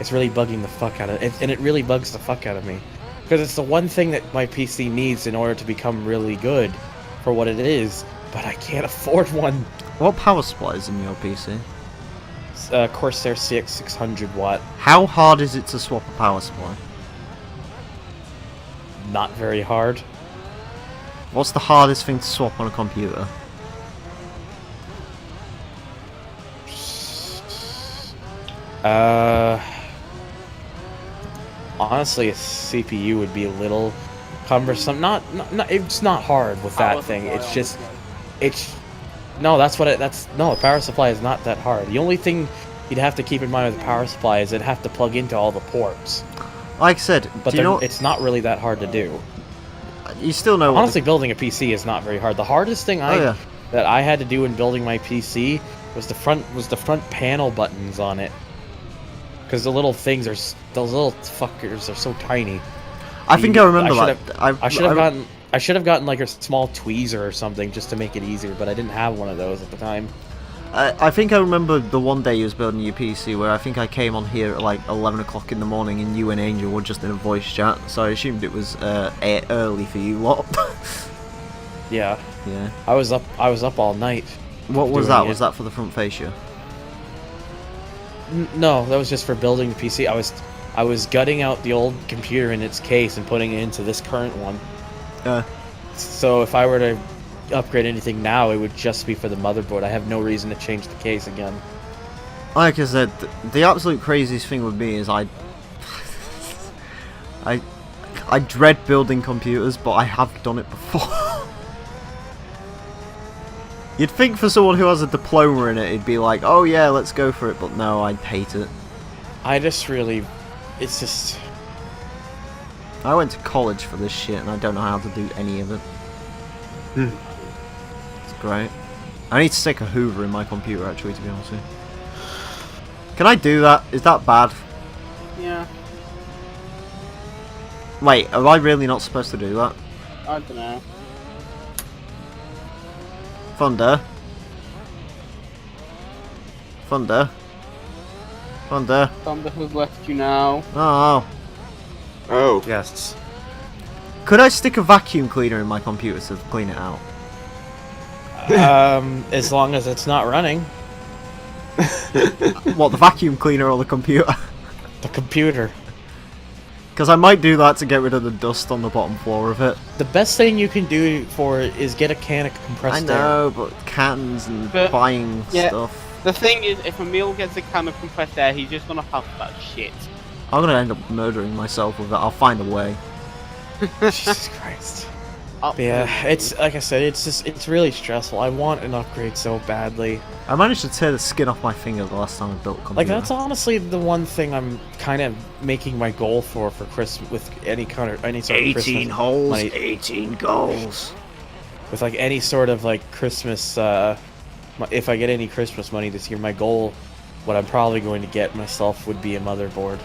S4: It's really bugging the fuck out of it, and it really bugs the fuck out of me, because it's the one thing that my PC needs in order to become really good for what it is, but I can't afford one.
S1: What power supply is in your PC?
S4: Corsair CX 600 watt,
S1: How hard is it to swap a power supply?
S4: not very hard.
S1: What's the hardest thing to swap on a computer?
S4: Honestly, a CPU would be a little cumbersome. Not it's not hard with
S3: Power
S4: that thing.
S3: supply
S4: It's
S3: on
S4: just,
S3: the
S4: it's, no, that's what it, that's, no, a power supply is not that hard. The only thing you'd have to keep in mind with a power supply is it'd have to plug into all the ports.
S1: Like I said,
S4: But
S1: do you know?
S4: it's not really that hard to do.
S1: You still know.
S4: Honestly, building a PC is not very hard. The hardest thing
S1: yeah.
S4: that I had to do in building my PC was the front panel buttons on it. Because the little things are those little fuckers are so tiny.
S1: I think I remember that.
S4: I should have gotten like a small tweezer or something just to make it easier, but I didn't have one of those at the time.
S1: I think I remember the one day you was building your PC where I think I came on here at like 11 o'clock in the morning and you and Angel were just in a voice chat, so I assumed it was early for you lot.
S4: Yeah.
S1: Yeah.
S4: I was up all night.
S1: What was
S4: doing
S1: that?
S4: it.
S1: Was that for the front fascia?
S4: No, that was just for building the PC. I was gutting out the old computer in its case and putting it into this current one. So if I were to upgrade anything now, it would just be for the motherboard. I have no reason to change the case again.
S1: Like I said, the absolute craziest thing with me is I dread building computers, but I have done it before. You'd think for someone who has a diploma in it, it'd be like, oh yeah, let's go for it, but no, I hate it.
S4: It's just...
S1: I went to college for this shit, and I don't know how to do any of it. It's great. I need to stick a Hoover in my computer, actually, to be honest with you. Can I do that? Is that bad?
S3: Yeah,
S1: Wait, am I really not supposed to do that?
S3: I don't know.
S1: Thunder. Thunder. Thunder.
S3: Thunder has left you now.
S1: Oh.
S5: Oh,
S4: Yes.
S1: Could I stick a vacuum cleaner in my computer to clean it out?
S4: As long as it's not running.
S1: What, the vacuum cleaner or the computer?
S4: The computer.
S1: Because I might do that to get rid of the dust on the bottom floor of it.
S4: The best thing you can do for it is get a can of compressed
S1: I know, but cans and
S3: But-
S1: buying
S3: yeah.
S1: stuff.
S3: The thing is, if Emile gets a can of compressed air, he's just gonna huff that shit.
S1: I'm gonna end up murdering myself with it. I'll find a way.
S4: air. Jesus Christ.
S3: Up
S4: But yeah, it's like I said, it's really stressful. I want an upgrade so badly.
S1: I managed to tear the skin off my finger the last time I built a computer.
S4: Like that's honestly the one thing I'm kind of making my goal for Christmas with any sort of
S1: 18
S4: Christmas
S1: holes,
S4: money,
S1: 18 goals.
S4: with like any sort of like Christmas. If I get any Christmas money this year, my goal, what I'm probably going to get myself would be a motherboard.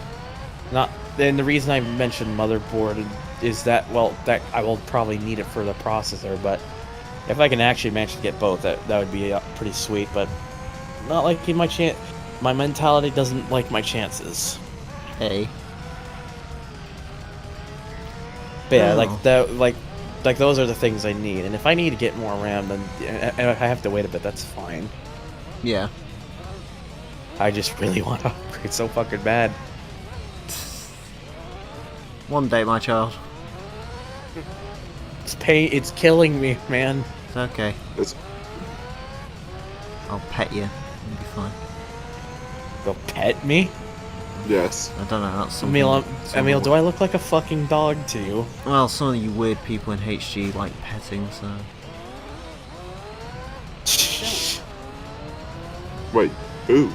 S4: And the reason I mentioned motherboard is that, well, that I will probably need it for the processor, but if I can actually manage to get both, that would be pretty sweet. But not like in my mentality doesn't like my chances.
S1: Hey.
S4: But yeah,
S1: Oh.
S4: like that, like those are the things I need. And if I need to get more RAM, then and if I have to wait a bit, that's fine.
S1: Yeah.
S4: I just really want to upgrade so fucking bad.
S1: One day, my child.
S4: It's killing me, man.
S1: It's okay.
S5: it's
S1: I'll pet you. You'll be fine.
S4: Go pet me?
S5: yes.
S1: I don't know, that's something...
S4: Emile, do I look like a fucking dog to you?
S1: Well, some of you weird people in HG like petting, so...
S5: Wait. Ooh.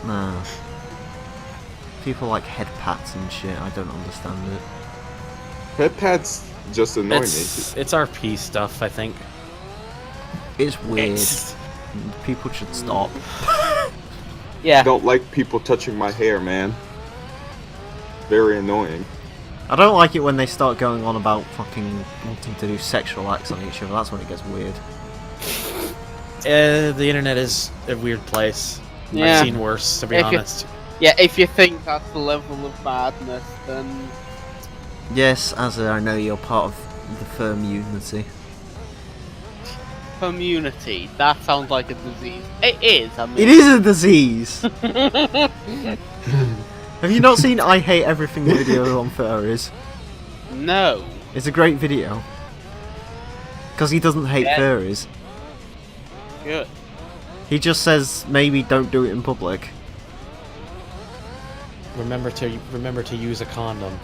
S1: No. People like head pats and shit, I don't understand it.
S5: Pet pats just annoy me.
S4: It's RP stuff, I think.
S1: It's weird. People should stop.
S3: Yeah.
S5: Don't like people touching my hair, man. Very annoying.
S1: I don't like it when they start going on about fucking wanting to do sexual acts on each other, that's when it gets weird.
S4: the internet is a weird place.
S3: Yeah.
S4: I've seen worse, to be
S3: If you-
S4: honest.
S3: Yeah, if you think that's the level of madness, then
S1: Yes, as I know you're part of the firm unity.
S3: community. That sounds like a disease. It is. I mean,
S1: It is a disease! Have you not seen I Hate Everything videos on furries?
S3: No.
S1: It's a great video. Because he doesn't hate
S3: Yeah.
S1: furries.
S3: Good.
S1: He just says maybe don't do it in public.
S4: Remember to use a condom.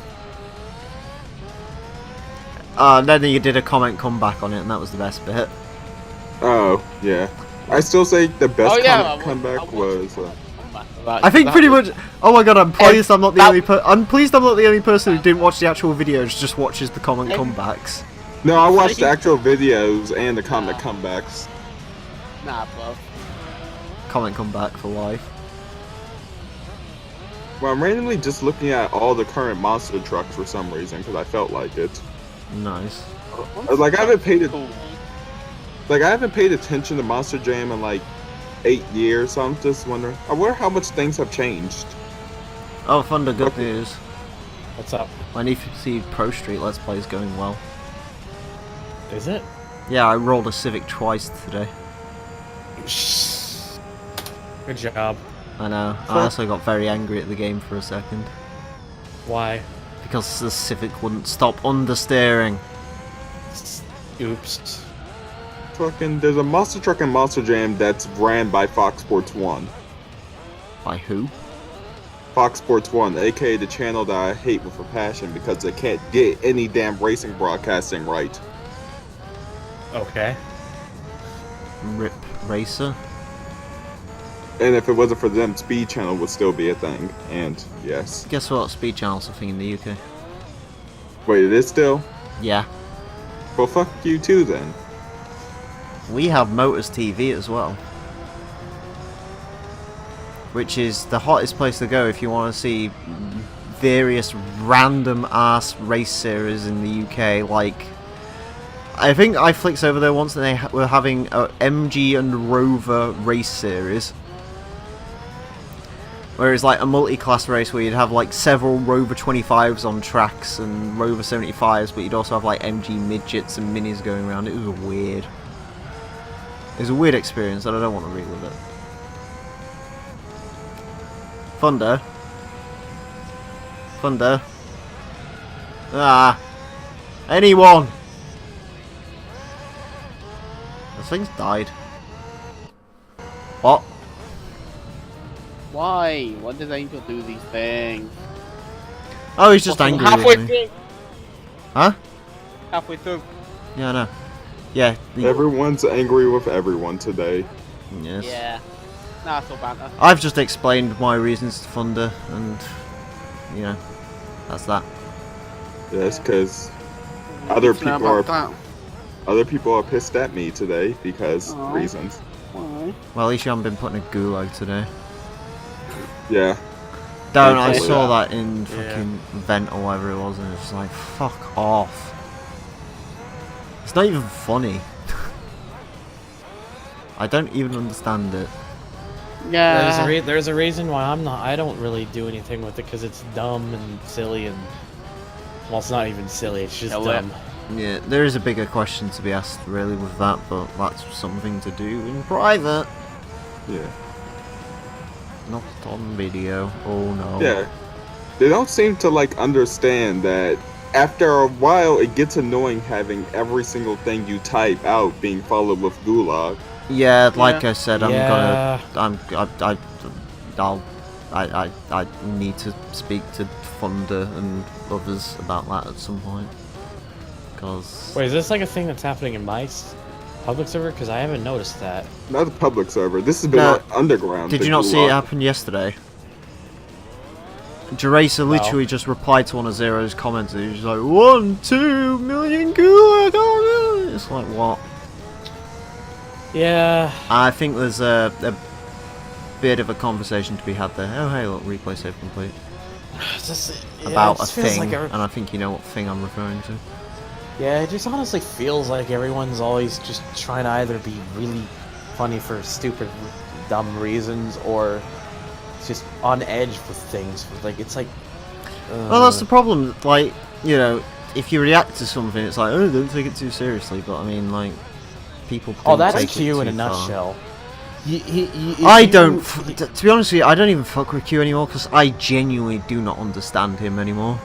S1: Then he did a comment comeback on it, and that was the best bit.
S5: Oh, yeah. I still say the best
S3: Oh, yeah,
S5: comeback was.
S1: I think pretty much. Oh my god, I'm pleased I'm not the
S3: that-
S1: only. I'm pleased I'm not the only person who didn't watch the actual videos. Just watches the comment comebacks.
S5: No, I watched the actual videos and the comic comebacks.
S3: Nah, bro.
S1: Comment comeback for life.
S5: Well, I'm randomly just looking at all the current monster trucks for some reason because I felt like it.
S1: Nice.
S5: Like I haven't paid it.
S3: Cool.
S5: Like I haven't paid attention to Monster Jam in like 8 years, so I'm just wondering. I wonder how much things have changed.
S1: Oh, Thunder, good
S5: Okay.
S1: news.
S4: What's up?
S1: My Need for Speed Pro Street Let's Play is going well.
S4: Is it?
S1: Yeah, I rolled a Civic twice today.
S4: Good job.
S1: I know. I also got very angry at the game for a second.
S4: Why?
S1: Because the Civic wouldn't stop understeering.
S4: Oops.
S5: Fucking, there's a monster truck in Monster Jam that's ran by Fox Sports 1.
S1: By who?
S5: Fox Sports 1, aka the channel that I hate with a passion because they can't get any damn racing broadcasting right.
S4: Okay.
S1: Rip Racer?
S5: And if it wasn't for them, Speed Channel would still be a thing. And yes.
S1: Guess what? Speed Channel's a thing in the UK.
S5: Wait, it is still?
S1: Yeah.
S5: Well, fuck you too then.
S1: We have Motors TV as well. Which is the hottest place to go if you want to see various random ass race series in the UK. Like, I think I flicked over there once and they were having a MG and Rover race series. Whereas like a multi-class race where you'd have like several Rover 25s on tracks and Rover 75s, but you'd also have like MG midgets and minis going around. It was weird. It was a weird experience and I don't want to relive it. Thunder. Thunder. Ah. Anyone. The thing's died. What?
S3: Why? Why does Angel do these things?
S1: Oh, he's just angry
S3: Halfway
S1: with me.
S3: through.
S1: Huh?
S3: Halfway through.
S1: Yeah, I know. Yeah.
S5: Everyone's angry with everyone today.
S1: Yes.
S3: Yeah. Nah, it's all banter.
S1: I've just explained my reasons to Thunder, and you know, that's that.
S5: Yes, because other
S3: Need to know
S5: people are
S3: about
S5: other people are pissed at me today because
S3: Aw.
S5: reasons.
S3: that. Why?
S1: Well, at least you haven't been put in a gulag today.
S5: Yeah.
S1: Don't I
S5: Thankfully
S1: saw
S5: not.
S1: that in fucking Vent or whatever it was, and it's like, fuck off. It's not even funny. I don't even understand it.
S3: Yeah.
S4: There's a reason why I don't really do anything with it because it's dumb and silly and well, it's not even silly. It's just
S3: Yeah,
S4: dumb.
S1: Yeah, there is a bigger question to be asked really with that, but that's something to do in private,
S5: Yeah.
S1: not on video. Oh no.
S5: Yeah. They don't seem to like understand that after a while it gets annoying having every single thing you type out being followed with gulag.
S1: Yeah, like
S3: Yeah.
S1: I said,
S4: Yeah.
S1: I need to speak to Thunder and others about that at some point. Because
S4: Wait, is this like a thing that's happening in my public server? Because I haven't noticed that.
S5: Not a public server. This has been
S1: No.
S5: underground.
S1: did
S5: the
S1: you not see
S5: gulag.
S1: it happen yesterday? Jeracer literally just replied to one of Zero's comments. He was like, 1-2 million gulag. Oh, no. It's like what?
S4: Yeah.
S1: I think there's a bit of a conversation to be had there. Oh hey, look, replay save complete. About a thing, and I think you know what thing I'm referring to.
S4: Yeah, it just honestly feels like everyone's always just trying to either be really funny for stupid, dumb reasons, or just on edge with things. Like it's like.
S1: Well, that's the problem. Like, you know, if you react to something, it's like, oh, don't take it too seriously. But I mean, like, people.
S4: Oh,
S1: do
S4: that's
S1: take
S4: Q
S1: it
S4: in a
S1: too far.
S4: nutshell.
S1: I don't. To be honest with you, I don't even fuck with Q anymore because I genuinely do not understand him anymore.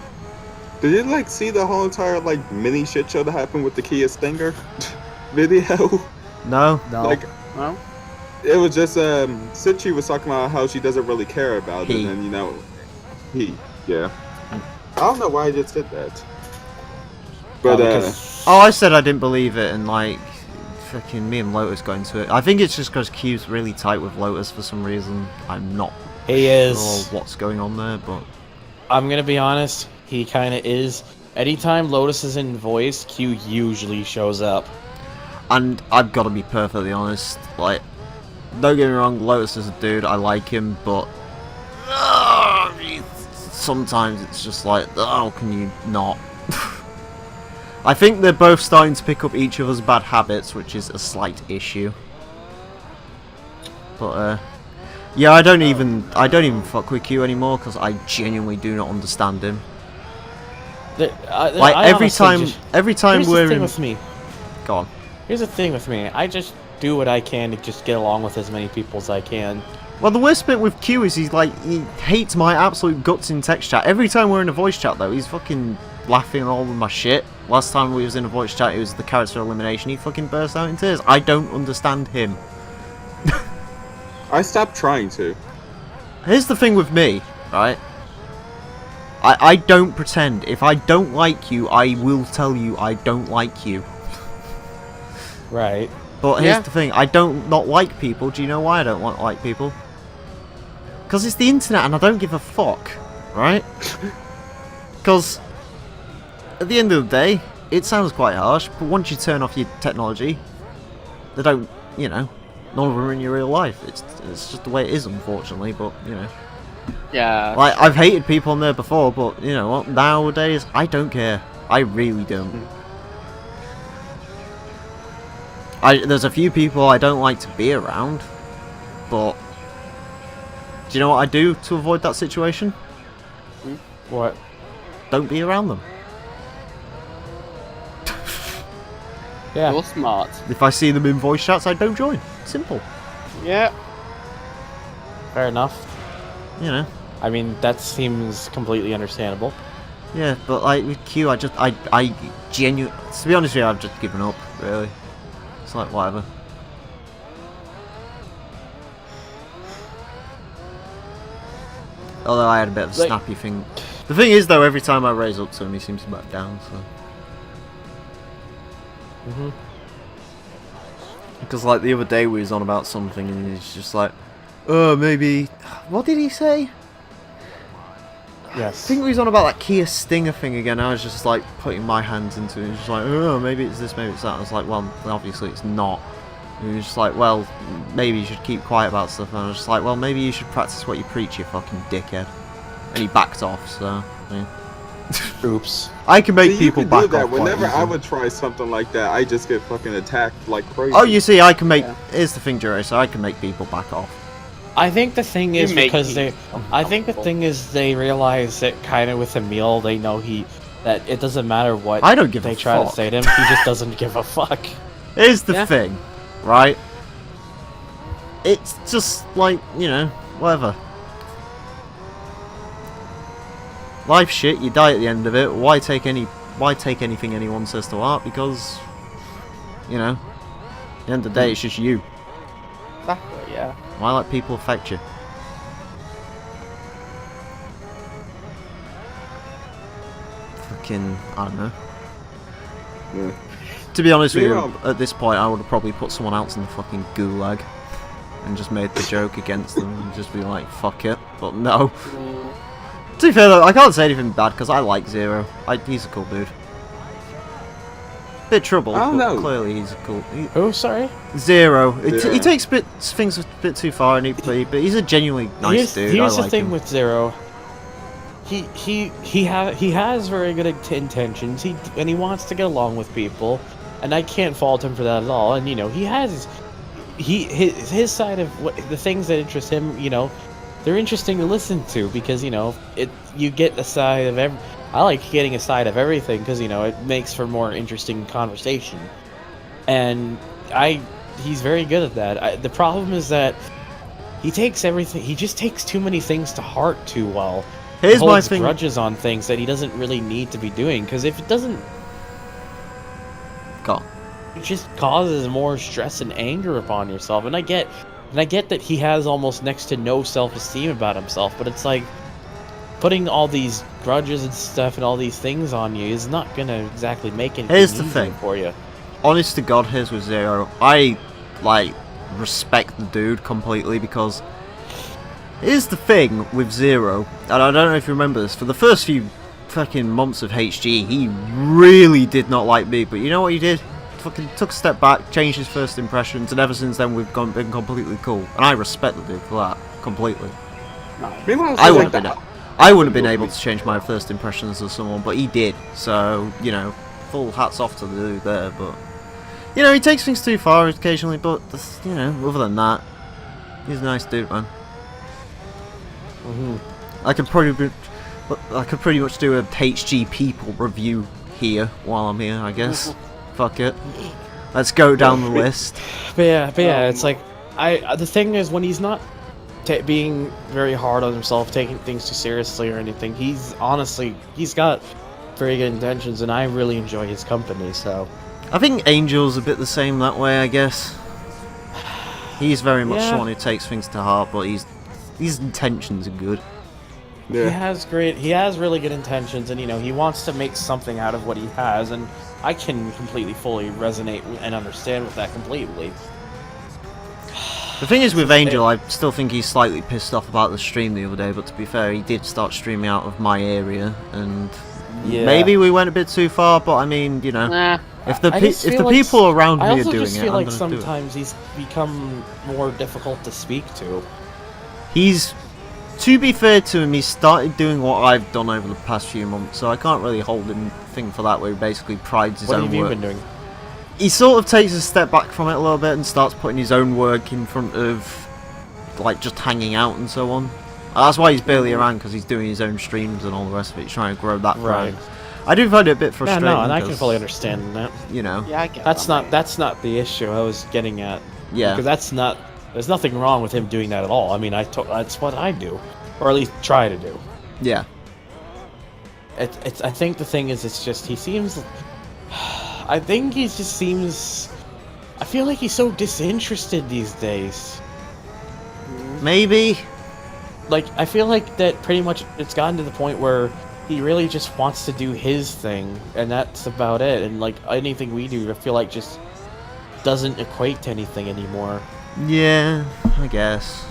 S5: Did you like see the whole entire like mini shit show that happened with the Kia Stinger video?
S1: No.
S4: No.
S5: Like,
S3: Well,
S5: it was just Cici was talking about how she doesn't really care about
S1: He.
S5: it, and you know, yeah. I don't know why I just did that. But
S1: Oh, I said I didn't believe it, and like, fucking me and Lotus got into it. I think it's just because Q's really tight with Lotus for some reason. I'm not
S4: he
S1: sure
S4: is.
S1: what's going on there, but
S4: I'm gonna be honest. He kind of is. Anytime Lotus is in voice, Q usually shows up.
S1: and I've got to be perfectly honest. Like, don't get me wrong, Lotus is a dude. I like him, but sometimes it's just like, oh, can you not? I think they're both starting to pick up each other's bad habits, which is a slight issue. But yeah, I don't even fuck with Q anymore because I genuinely do not understand him. Like every time
S4: Here's
S1: we're
S4: the thing
S1: in,
S4: with me.
S1: go on.
S4: Here's the thing with me. I just do what I can to just get along with as many people as I can.
S1: Well, the worst bit with Q is he hates my absolute guts in text chat. Every time we're in a voice chat though, he's fucking laughing all over my shit. Last time we was in a voice chat, it was the character elimination. He fucking burst out in tears. I don't understand him.
S5: I stopped trying to.
S1: Here's the thing with me, right? I don't pretend. If I don't like you, I will tell you I don't like you.
S4: Right.
S1: But here's the thing, I don't not like people. Do you know why I don't like people? Because it's the internet and I don't give a fuck, right? Because at the end of the day, it sounds quite harsh, but once you turn off your technology, they don't, you know, none of them are in your real life. It's just the way it is, unfortunately, but, you know.
S3: yeah.
S1: Like, I've hated people on there before, but, you know what, nowadays, I don't care. I really don't. There's a few people I don't like to be around, but do you know what I do to avoid that situation?
S4: What?
S1: Don't be around them.
S4: Yeah.
S3: You're smart.
S1: If I see them in voice chats, I don't join. Simple.
S3: Yeah.
S4: Fair enough.
S1: You know.
S4: I mean, that seems completely understandable.
S1: Yeah, but like with Q, I genuinely, to be honest with you, I've just given up, really. It's like, whatever. Although I had a bit of a
S4: Like-
S1: snappy thing. The thing is, though, every time I raise up to him, he seems to back down, so. Because, like, the other day we was on about something, and he's just like, oh, maybe... What did he say? I
S4: Yes.
S1: think we was on about that Kia Stinger thing again. I was just like putting my hands into it. Just like, oh, maybe it's this, maybe it's that. I was like, well, obviously it's not. And he was just like, well, maybe you should keep quiet about stuff. And I was just like, well, maybe you should practice what you preach, you fucking dickhead. And he backed off. So, yeah.
S4: Oops.
S1: I can make
S5: See,
S1: people
S5: you can
S1: back
S5: do that.
S1: off. quite
S5: Whenever I
S1: easily.
S5: would try something like that, I just get fucking attacked like crazy.
S1: Oh, you see, I can make.
S3: Yeah.
S1: Here's the thing, Jerry. So I can make people back off.
S4: I think the thing
S3: You
S4: is
S3: make
S4: because
S3: me
S4: they. I think the
S3: uncomfortable.
S4: thing is they realize that kind of with Emile, they know that it doesn't matter what
S1: I don't give
S4: they
S1: a
S4: try to
S1: fuck.
S4: say to him. He just doesn't give a fuck.
S1: Here's the
S3: Yeah.
S1: thing, right? It's just like, you know, whatever. Life shit, you die at the end of it. Why take anything anyone says to heart? Because, you know, at the end of the day, it's just you.
S3: Exactly, yeah.
S1: Why let people affect you? Fucking, I don't know.
S5: Yeah.
S1: To be honest with you,
S5: Yeah.
S1: at this point, I would have probably put someone else in the fucking gulag and just made the joke against them and just be like, fuck it. But no. To be fair though, I can't say anything bad because I like Zero. He's a cool dude. Bit trouble,
S5: I don't
S1: but
S5: know.
S1: clearly he's a cool.
S4: Oh, sorry.
S1: Zero.
S5: Zero.
S1: He takes things a bit too far, and but he's a genuinely nice dude.
S4: Here's
S1: I
S4: the
S1: like
S4: thing
S1: him.
S4: with Zero. He has very good intentions. And he wants to get along with people, and I can't fault him for that at all. And you know, he has his side of the things that interest him, they're interesting to listen to because you get a side of every. I like getting a side of everything because it makes for more interesting conversation, and he's very good at that. The problem is that he takes everything. He just takes too many things to heart too well.
S1: Here's my
S4: holds
S1: thing.
S4: grudges on things that he doesn't really need to be doing because if it doesn't,
S1: Go on.
S4: it just causes more stress and anger upon yourself. And I get that he has almost next to no self-esteem about himself, but it's like putting all these grudges and stuff and all these things on you is not gonna exactly make anything
S1: Here's the
S4: easier
S1: thing.
S4: for you.
S1: Honest to God, here's with Zero. I respect the dude completely because here's the thing with Zero, and I don't know if you remember this. For the first few fucking months of HG, he really did not like me. But you know what he did? Fucking took a step back, changed his first impressions, and ever since then we've been completely cool. And I respect the dude for that completely.
S5: Meanwhile,
S1: I wouldn't have been able to change my first impressions of someone, but he did. So full hats off to the dude there. But he takes things too far occasionally. But other than that, he's a nice dude, man. I could pretty much do a HG people review here while I'm here, I guess. Fuck it. Let's go down the list.
S4: But yeah, it's like the thing is when he's not being very hard on himself, taking things too seriously or anything, he's got very good intentions, and I really enjoy his company. So
S1: I think Angel's a bit the same that way, I guess. He's very much someone who takes things to heart, but his intentions are good.
S5: Yeah.
S4: He has really good intentions, and he wants to make something out of what he has, and I can completely fully resonate and understand with that completely.
S1: The thing is with Angel, I still think he's slightly pissed off about the stream the other day, but to be fair, he did start streaming out of my area, and maybe we went a bit too far, but I mean,
S3: Nah.
S1: if the people around me are doing it, I'm going to do it.
S4: I also just feel like sometimes he's become more difficult to speak to.
S1: To be fair to him, he started doing what I've done over the past few months, so I can't really hold him thing for that, where he basically prides his own work.
S4: What have you been doing?
S1: He sort of takes a step back from it a little bit and starts putting his own work in front of, just hanging out and so on. That's why he's barely around, because he's doing his own streams and all the rest of it. He's trying to grow that brand. I do find it a bit frustrating.
S4: Yeah, no, and I can fully understand that.
S3: Yeah, I get
S4: that's not the issue I was getting at.
S1: Yeah.
S4: Because there's nothing wrong with him doing that at all. I mean, that's what I do, or at least try to do.
S1: Yeah.
S4: I think the thing is, it's just he seems. I think he just seems. I feel like he's so disinterested these days.
S1: Maybe.
S4: I feel like that pretty much it's gotten to the point where he really just wants to do his thing, and that's about it. And anything we do, I feel like just doesn't equate to anything anymore.
S1: Yeah, I guess.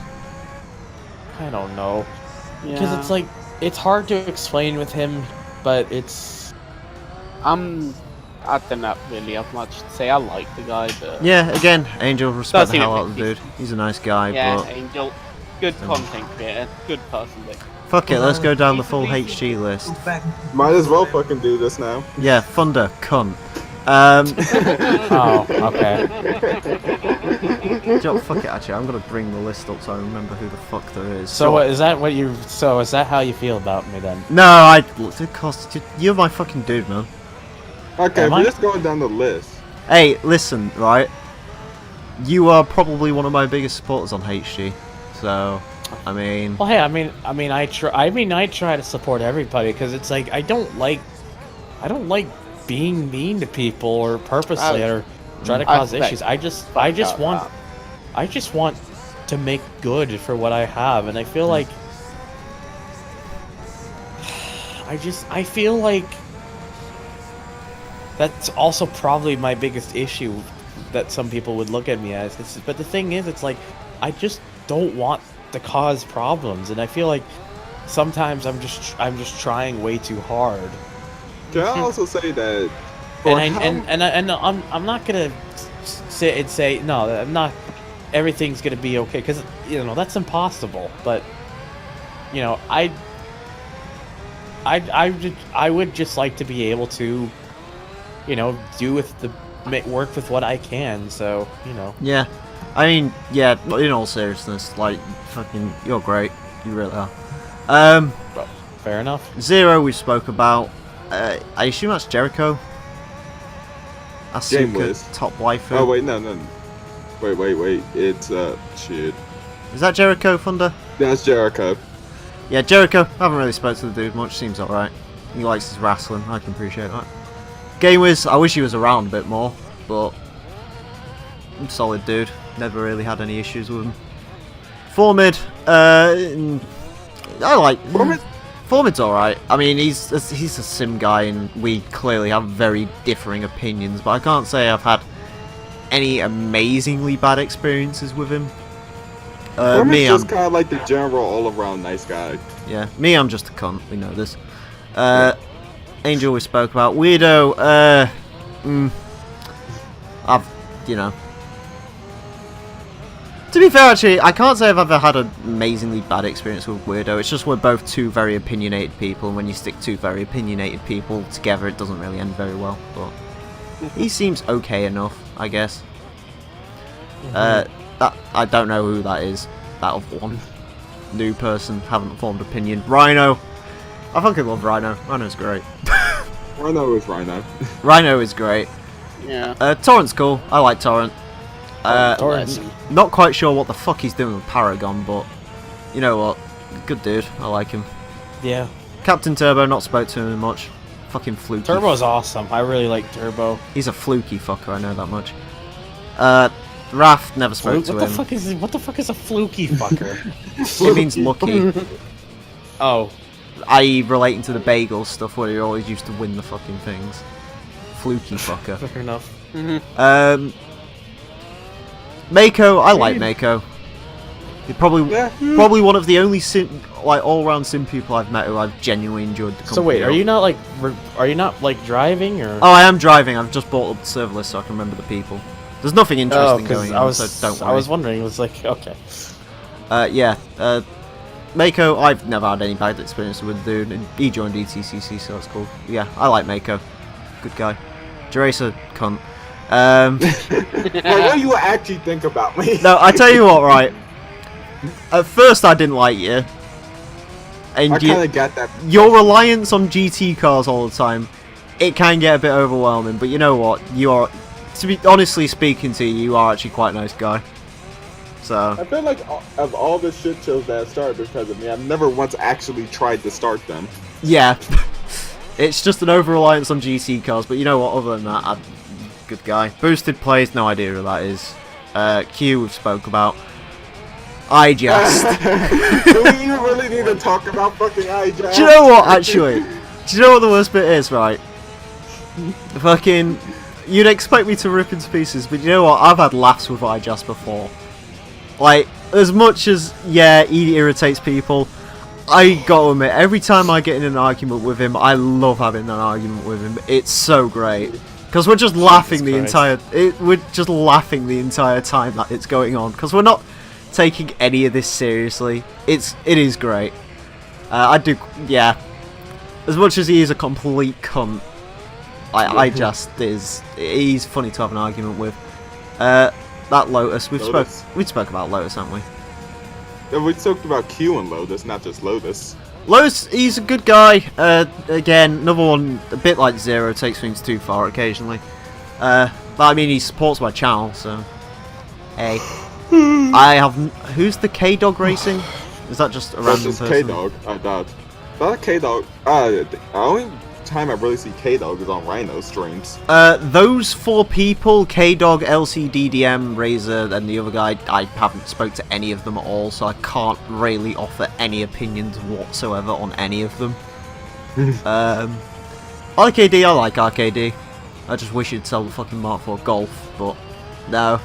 S4: I don't know.
S3: Yeah.
S4: Because it's hard to explain with him, but it's.
S3: I don't really have much to say. I like the guy, but
S1: Yeah, again, Angel, respect
S3: Does
S1: the
S3: seem
S1: hell
S3: a
S1: out of
S3: bit
S1: the dude. He's a nice guy,
S3: yeah,
S1: but
S3: Angel, good content creator, good person.
S1: fuck it, let's go down the full HG list.
S5: Might as well fucking do this now.
S1: Yeah, Thunder, cunt.
S4: Oh, okay.
S1: Fuck it, actually, I'm gonna bring the list up so I remember who the fuck there is.
S4: So is that how you feel about me then?
S1: No, of course, you're my fucking dude, man.
S5: Okay,
S4: Am
S5: we're
S4: I?
S5: just going down the list.
S1: Hey, listen, right? You are probably one of my biggest supporters on HG, so I mean.
S4: Well, hey, I try to support everybody because it's I don't like being mean to people or purposely or try to cause issues. I just want to make good for what I have, and I feel like I feel like that's also probably my biggest issue that some people would look at me as. But the thing is, it's I just don't want to cause problems, and I feel like sometimes I'm just trying way too hard.
S5: Can I also say that?
S4: I'm not gonna sit and say no. I'm not. Everything's gonna be okay because that's impossible. But I would just like to be able to work with what I can. So
S1: Yeah, I mean, yeah, in all seriousness, like, fucking, you're great. You really are.
S4: Well, fair enough.
S1: Zero we spoke about. I assume that's Jericho?
S5: Game
S1: Asuka,
S5: Wiz.
S1: top waifu.
S5: Oh wait, no. Wait. It's shit.
S1: Is that Jericho, Thunder?
S5: That's Jericho.
S1: Yeah, Jericho. I haven't really spoke to the dude much. Seems alright. He likes his wrestling. I can appreciate that. Game Wiz, I wish he was around a bit more, but solid dude. Never really had any issues with him. Formid, I like
S5: Formid?
S1: Formid's alright. I mean, he's a sim guy, and we clearly have very differing opinions. But I can't say I've had any amazingly bad experiences with him.
S5: Formid's
S1: Me,
S5: just
S1: I'm
S5: kind of like the general all-around nice guy.
S1: yeah. Me, I'm just a cunt. We know this. Angel we spoke about. Weirdo. I've, you know. To be fair, actually, I can't say I've ever had an amazingly bad experience with Weirdo. It's just we're both two very opinionated people, and when you stick two very opinionated people together, it doesn't really end very well. But he seems okay enough, I guess. That I don't know who that is. That other one, new person, haven't formed opinion. Rhino. I fucking love Rhino. Rhino's great.
S5: Rhino is Rhino.
S1: Rhino is great.
S3: Yeah.
S1: Torrent's cool. I like Torrent.
S4: Torrance.
S1: Not quite sure what the fuck he's doing with Paragon, but you know what? Good dude. I like him.
S4: Yeah.
S1: Captain Turbo, not spoke to him much. Fucking fluky.
S4: Turbo's awesome. I really like Turbo.
S1: He's a fluky fucker, I know that much. Raph, never spoke to
S4: What the
S1: him.
S4: fuck is a fluky fucker?
S1: It means lucky.
S4: Oh.
S1: I.e. relating to the bagel stuff where he always used to win the fucking things. Fluky fucker.
S4: Fair enough.
S1: Mako, I like Mako. He's probably
S5: Yeah.
S1: probably one of the only all-round sim people I've met who I've genuinely enjoyed the company
S4: So wait,
S1: of.
S4: are you not like driving or?
S1: Oh, I am driving. I've just bought up the server list so I can remember the people. There's nothing interesting going on, so don't worry.
S4: I was wondering. It was like, okay.
S1: Yeah. Mako, I've never had any bad experience with the dude, and he joined ETCC, so that's cool. Yeah, I like Mako. Good guy. Jeracer, cunt.
S5: Well, what do you actually think about me?
S1: No, I tell you what, right? At first I didn't like you. And
S5: I kind of got that.
S1: your reliance on GT cars all the time, it can get a bit overwhelming, but you know what? You are, to be honestly speaking to you, you are actually quite a nice guy. So,
S5: I feel like of all the shit shows that started because of me, I've never once actually tried to start them.
S1: yeah. It's just an over-reliance on GT cars, but you know what? Other than that, good guy. Boosted Plays, no idea who that is. Q, we've spoke about. I just...
S5: Do we even really need to talk about fucking iJazz?
S1: Do you know what, actually? Do you know what the worst bit is, right? Fucking... You'd expect me to rip into pieces, but you know what? I've had laughs with iJust before. Like, as much as, yeah, he irritates people, I gotta admit, every time I get in an argument with him, I love having an argument with him. It's so great. Because we're just laughing we're just laughing the entire time that it's going on. Because we're not taking any of this seriously. It is great. I do, yeah. As much as he is a complete cunt, he's funny to have an argument with. That Lotus, we spoke about Lotus, haven't we?
S5: Yeah, we talked about Q and Lotus, not just Lotus.
S1: Lotus, he's a good guy. Again, another one, a bit like Zero, takes things too far occasionally. But I mean, he supports my channel, so... Hey. Who's the K-Dog Racing? Is that just a random person?
S5: K-Dog, I thought. Not K-Dog. The only time I really see K-Dog is on Rhino streams.
S1: Those four people, K-Dog, LCDDM, Razor, and the other guy, I haven't spoke to any of them at all, so I can't really offer any opinions whatsoever on any of them. RKD, I like RKD. I just wish he'd sell the fucking Mark IV Golf, but no.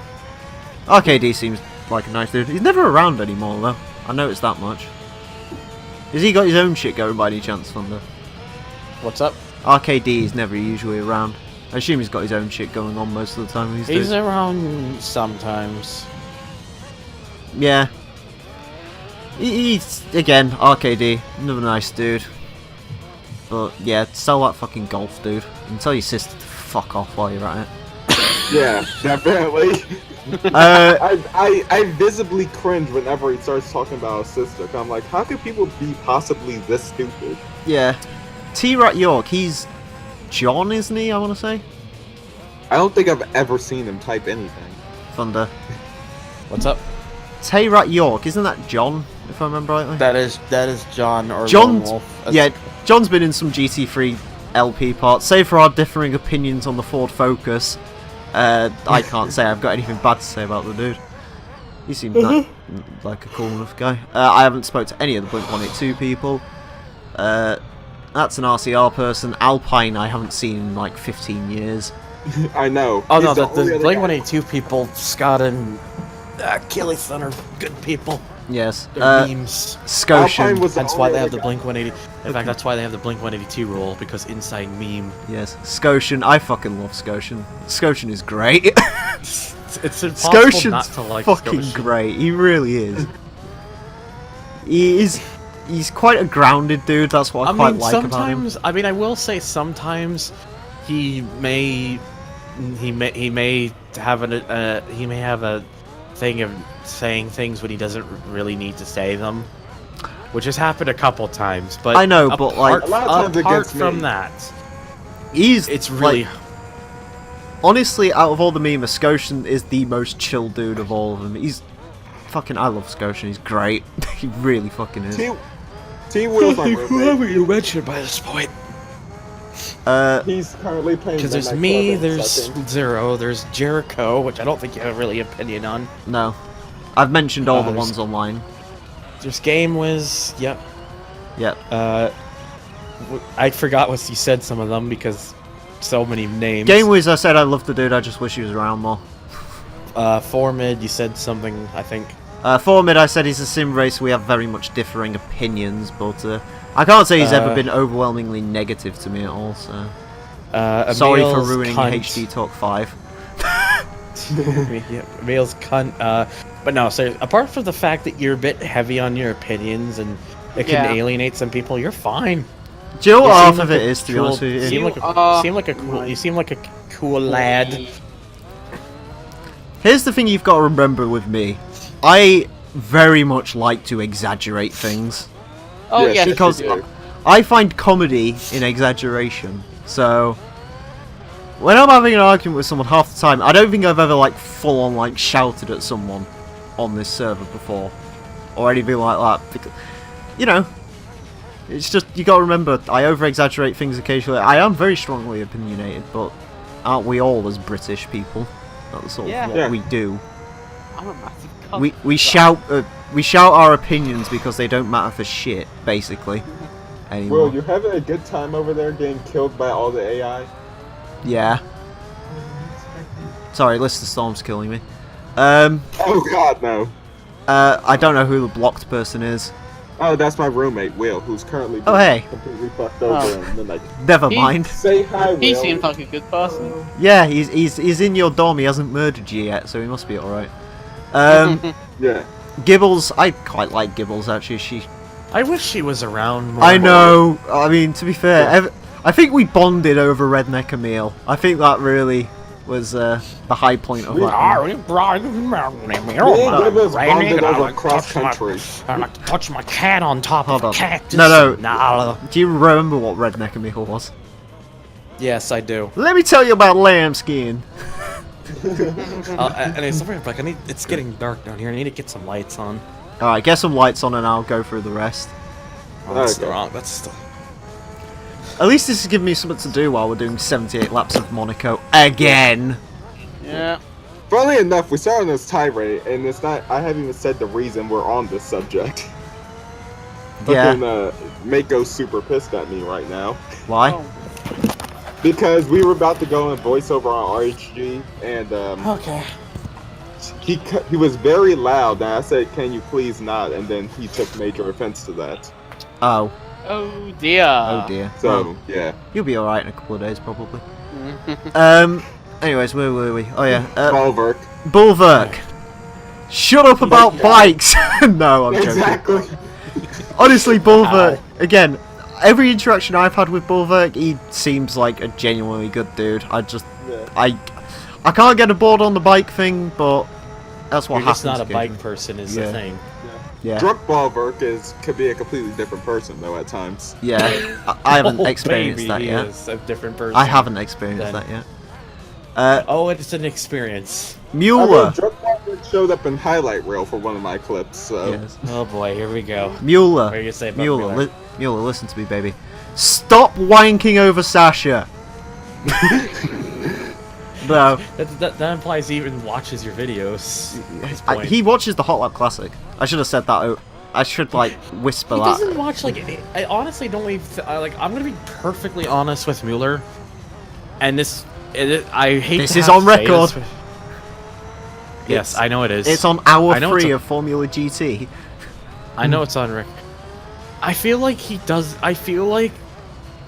S1: RKD seems like a nice dude. He's never around anymore, though. I noticed that much. Has he got his own shit going by any chance, Thunder?
S4: What's up?
S1: RKD is never usually around. I assume he's got his own shit going on most of the time these days.
S4: He's around sometimes.
S1: Yeah. He's, again, RKD. Another nice dude. But, yeah, sell that fucking golf, dude. And tell your sister to fuck off while you're at it.
S5: Yeah, definitely. I visibly cringe whenever he starts talking about his sister. 'Cause I'm like, how could people be possibly this stupid?
S1: Yeah. T-Rat York, he's John, isn't he, I want to say?
S5: I don't think I've ever seen him type anything.
S1: Thunder.
S4: What's up?
S1: T-Rat York, isn't that John, if I remember rightly?
S4: That is John or
S1: John,
S4: Lone Wolf.
S1: yeah, John's been in some GT3 LP parts. Save for our differing opinions on the Ford Focus, I can't say I've got anything bad to say about the dude. He seemed like a cool enough guy. I haven't spoke to any of the Blink-182 people. That's an RCR person. Alpine I haven't seen in like 15 years.
S5: I know.
S4: Oh
S5: He's
S4: no,
S5: the
S4: the
S5: only other
S4: Blink
S5: guy.
S4: 182 people, Scott and Kelly Sun are good people.
S1: Yes.
S4: They're memes.
S5: Alpine
S1: Scotian.
S5: was the
S4: That's
S5: only
S4: why they
S5: other
S4: have the
S5: guy.
S4: Blink 180. In fact, that's why they have the Blink 182 rule, because inside meme.
S1: Yes. Scotian. I fucking love Scotian. Scotian is great.
S4: It's impossible
S1: Scotian's
S4: not to like
S1: fucking
S4: Scotian.
S1: great. He really is. He's quite a grounded dude. That's what I quite like about him.
S4: sometimes, I mean, I will say sometimes he may have a thing of saying things when he doesn't really need to say them, which has happened a couple times. But
S1: I know, but, like,
S5: a lot of times it
S4: apart
S5: gets
S4: from
S5: me.
S4: that,
S1: It's
S4: really
S1: like, honestly, out of all the memers, Scotian is the most chill dude of all of them. He's fucking. I love Scotian. He's great. He really fucking is.
S5: T-Will's my roommate.
S4: you mentioned by this point.
S5: He's currently playing.
S4: Because there's
S5: Midnight
S4: me,
S5: Club at
S4: there's
S5: second.
S4: Zero, there's Jericho, which I don't think you have really opinion on.
S1: No, I've mentioned all the
S4: there's-
S1: ones online.
S4: There's Game Wiz, yep.
S1: Yep.
S4: I forgot what you said some of them because so many names.
S1: Game Wiz, I said I love the dude. I just wish he was around more.
S4: Formid, you said something, I think.
S1: Formid, I said he's a sim racer. We have very much differing opinions, but I can't say he's ever been overwhelmingly negative to me at all. So sorry for
S4: Emile's
S1: ruining
S4: cunt.
S1: HD Talk 5.
S4: Yeah, Emil's cunt. But no, so apart from the fact that you're a bit heavy on your opinions and it can
S3: Yeah.
S4: alienate some people, you're fine.
S1: Do you know what
S4: You
S1: half
S4: seem
S1: of
S4: like
S1: it
S4: a
S1: is, to be
S4: cool-
S1: honest with you?
S4: Cool lad.
S1: Here's the thing you've got to remember with me. I very much like to exaggerate things.
S3: Oh
S5: Yeah,
S3: yes,
S1: because
S3: you do.
S1: I find comedy in exaggeration. So when I'm having an argument with someone half the time, I don't think I've ever like full on like shouted at someone on this server before or anything like that. Because, you know, it's just you got to remember I over exaggerate things occasionally. I am very strongly opinionated, but aren't we all as British people? That's sort
S3: Yeah.
S1: of what
S5: Yeah.
S1: we do.
S3: I'm a massive cunt.
S1: We shout our opinions because they don't matter for shit, basically. Anymore.
S5: Will, you having a good time over there getting killed by all the AI?
S1: Yeah. Sorry, Lister Storm's killing me.
S5: Oh god, no.
S1: I don't know who the blocked person is.
S5: Oh, that's my roommate, Will, who's currently
S1: Oh, hey.
S5: completely fucked over
S3: Oh.
S5: and then like,
S1: Never
S3: He-
S1: mind.
S5: say hi, Will.
S3: He seems like a good person.
S1: Yeah, he's in your dorm. He hasn't murdered you yet, so he must be alright.
S5: Yeah.
S1: Gibbles, I quite like Gibbles actually. She,
S4: I wish she was around more.
S1: I know. I mean, to be fair, I think we bonded over Redneck Emile. I think that really was the high point of that.
S5: Me and Gibbles bonded over cross country.
S4: I like to touch my cat on top
S1: Hold
S4: of
S1: on.
S4: a cactus.
S1: No.
S4: Nah.
S1: Do you remember what Redneck Emile was?
S4: Yes, I do.
S1: Let me tell you about lambskin.
S4: And it's something like it's getting dark down here. I need to get some lights on.
S1: Alright, get some lights on and I'll go through the rest.
S4: Oh, that's
S5: Okay.
S4: the wrong. That's the.
S1: At least this is giving me something to do while we're doing 78 laps of Monaco again.
S3: Yeah.
S5: Funnily enough, we started on this tirade, and it's not. I haven't even said the reason we're on this subject.
S1: Yeah.
S5: Fucking, Mako's super pissed at me right now
S1: Why?
S3: Oh.
S5: because we were about to go in voiceover on RHG, and
S4: Okay.
S5: he was very loud, and I said, "Can you please not?" And then he took major offense to that.
S1: Oh.
S3: Oh dear.
S1: Oh dear.
S5: So
S1: Well,
S5: yeah,
S1: you'll be alright in a couple of days, probably.
S3: dear.
S1: Anyways, where were we? Oh yeah.
S5: Bulwark.
S1: Bulwark. Shut up about bikes! No, I'm joking.
S5: Exactly.
S1: Honestly, Bulwark, again, every interaction I've had with Bulwark, he seems like a genuinely good dude.
S5: Yeah.
S1: I can't get aboard on the bike thing, but that's what
S4: You're
S1: happens.
S4: just not a bike
S1: occasionally.
S4: person is
S1: Yeah.
S4: the thing.
S1: Yeah.
S5: Drunk Balverk could be a completely different person though at times.
S1: Yeah. I haven't
S4: Oh,
S1: experienced
S4: baby,
S1: that
S4: he
S1: yet.
S4: is a different person.
S1: I haven't experienced
S4: Then-
S1: that yet.
S4: Oh, it's an experience.
S5: I mean,
S1: Mueller.
S5: Drunk Balverk showed up in highlight reel for one of my clips. So
S1: Yes.
S4: Oh boy, here we go.
S1: Mueller.
S4: What are you gonna say about
S1: Mueller.
S4: Mueller?
S1: Mueller, listen to me, baby. Stop wanking over Sasha. No.
S4: That implies he even watches your videos. At this point.
S1: He watches the Hot Lap Classic. I should have said that. I should like whisper
S4: He
S1: that.
S4: doesn't watch like. I honestly don't even like. I'm gonna be perfectly honest with Mueller, and I hate.
S1: This
S4: to
S1: is
S4: have
S1: on to say
S4: record.
S1: this.
S4: Yes, I know it is.
S1: It's on hour
S4: I know
S1: 3
S4: it's
S1: of Formula GT.
S4: I know it's on record. I feel like he does. I feel like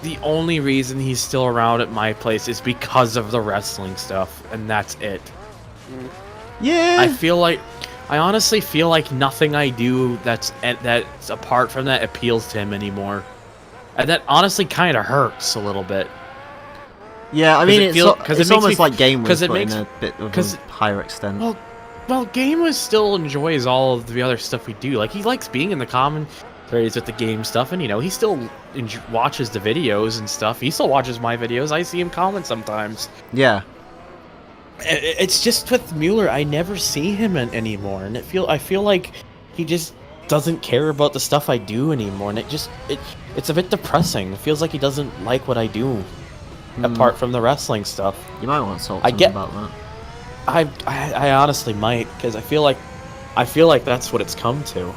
S4: the only reason he's still around at my place is because of the wrestling stuff, and that's it.
S1: Yeah.
S4: I honestly feel like nothing I do that's apart from that appeals to him anymore, and that honestly kind of hurts a little bit.
S1: Yeah, I mean,
S4: it
S1: it's,
S4: feel- 'cause it
S1: it's
S4: makes
S1: almost
S4: me-
S1: like Game was,
S4: 'cause it
S1: but
S4: makes-
S1: in a bit of
S4: 'cause-
S1: a higher extent.
S4: Well, Game still enjoys all of the other stuff we do. Like he likes being in the commentaries with the game stuff, and he still watches the videos and stuff. He still watches my videos. I see him comment sometimes.
S1: Yeah.
S4: It's just with Mueller, I never see him anymore, and I feel like he just doesn't care about the stuff I do anymore, and it's a bit depressing. It feels like he doesn't like what I do, apart from the wrestling stuff.
S1: You might want to talk
S4: I
S1: to him
S4: get-
S1: about that.
S4: I honestly might, because I feel like that's what it's come to.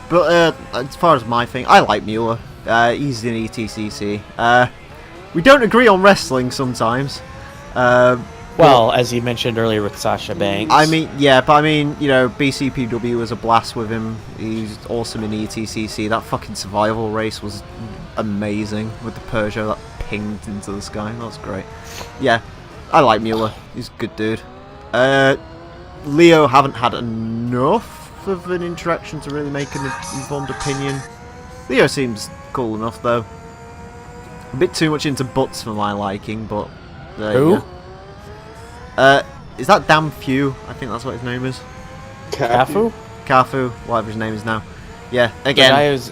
S1: But as far as my thing, I like Mueller. He's in ETCC. We don't agree on wrestling sometimes.
S4: Well, as you mentioned earlier with Sasha Banks.
S1: I mean, yeah, but I mean, you know, BCPW was a blast with him. He's awesome in ETCC. That fucking survival race was amazing with the Peugeot that pinged into the sky. That was great. Yeah, I like Mueller. He's a good dude. Leo haven't had enough of an interaction to really make an informed opinion. Leo seems cool enough, though. A bit too much into butts for my liking, but there
S4: Who?
S1: you go. Is that Damn Few? I think that's what his name is.
S4: Cafu?
S1: Kafu, whatever his name is now. Yeah,
S4: The
S1: again.
S4: guy who's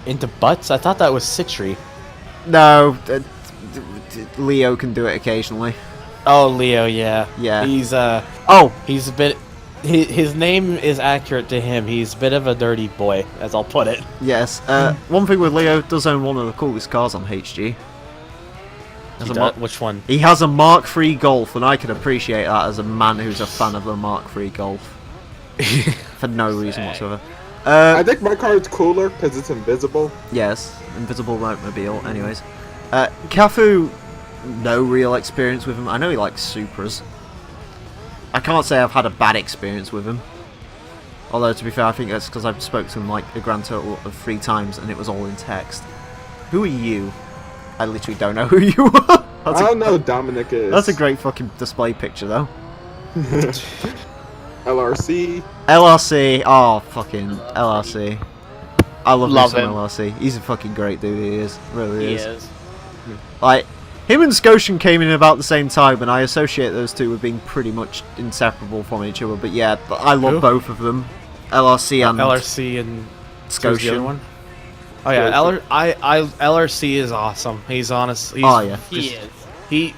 S4: into butts? I thought that was Citri.
S1: No, Leo can do it occasionally.
S4: Oh, Leo, yeah.
S1: Yeah.
S4: He's
S1: Oh,
S4: he's a bit. His name is accurate to him. He's a bit of a dirty boy, as I'll put it.
S1: yes. One thing with Leo, does own one of the coolest cars on HG. Has a Mar-
S4: Which one?
S1: He has a Mark III Golf, and I can appreciate that as a man who's a fan of the Mark III Golf. For no reason whatsoever.
S5: I think my car is cooler because it's invisible.
S1: Yes, invisible mobile. Anyways, Cafu, no real experience with him. I know he likes Supras. I can't say I've had a bad experience with him. Although to be fair, I think that's because I've spoken to him like a grand total of 3 times, and it was all in text. Who are you? I literally don't know who you are.
S5: I don't know who Dominic is.
S1: That's a great fucking display picture, though.
S5: LRC.
S1: LRC, oh fucking LRC. I love
S3: Love
S1: him.
S3: him.
S1: LRC. He's a fucking great dude. He is, really
S3: He
S1: is.
S3: is.
S1: Like, him and Scotian came in about the same time, and I associate those two with being pretty much inseparable from each other. But yeah, I love
S4: Who?
S1: both of them. LRC and
S4: LRC and who's the other
S1: Scotian.
S4: one? Oh yeah, LRC is awesome. He's honest. He's,
S1: Oh, yeah.
S3: He is.
S4: He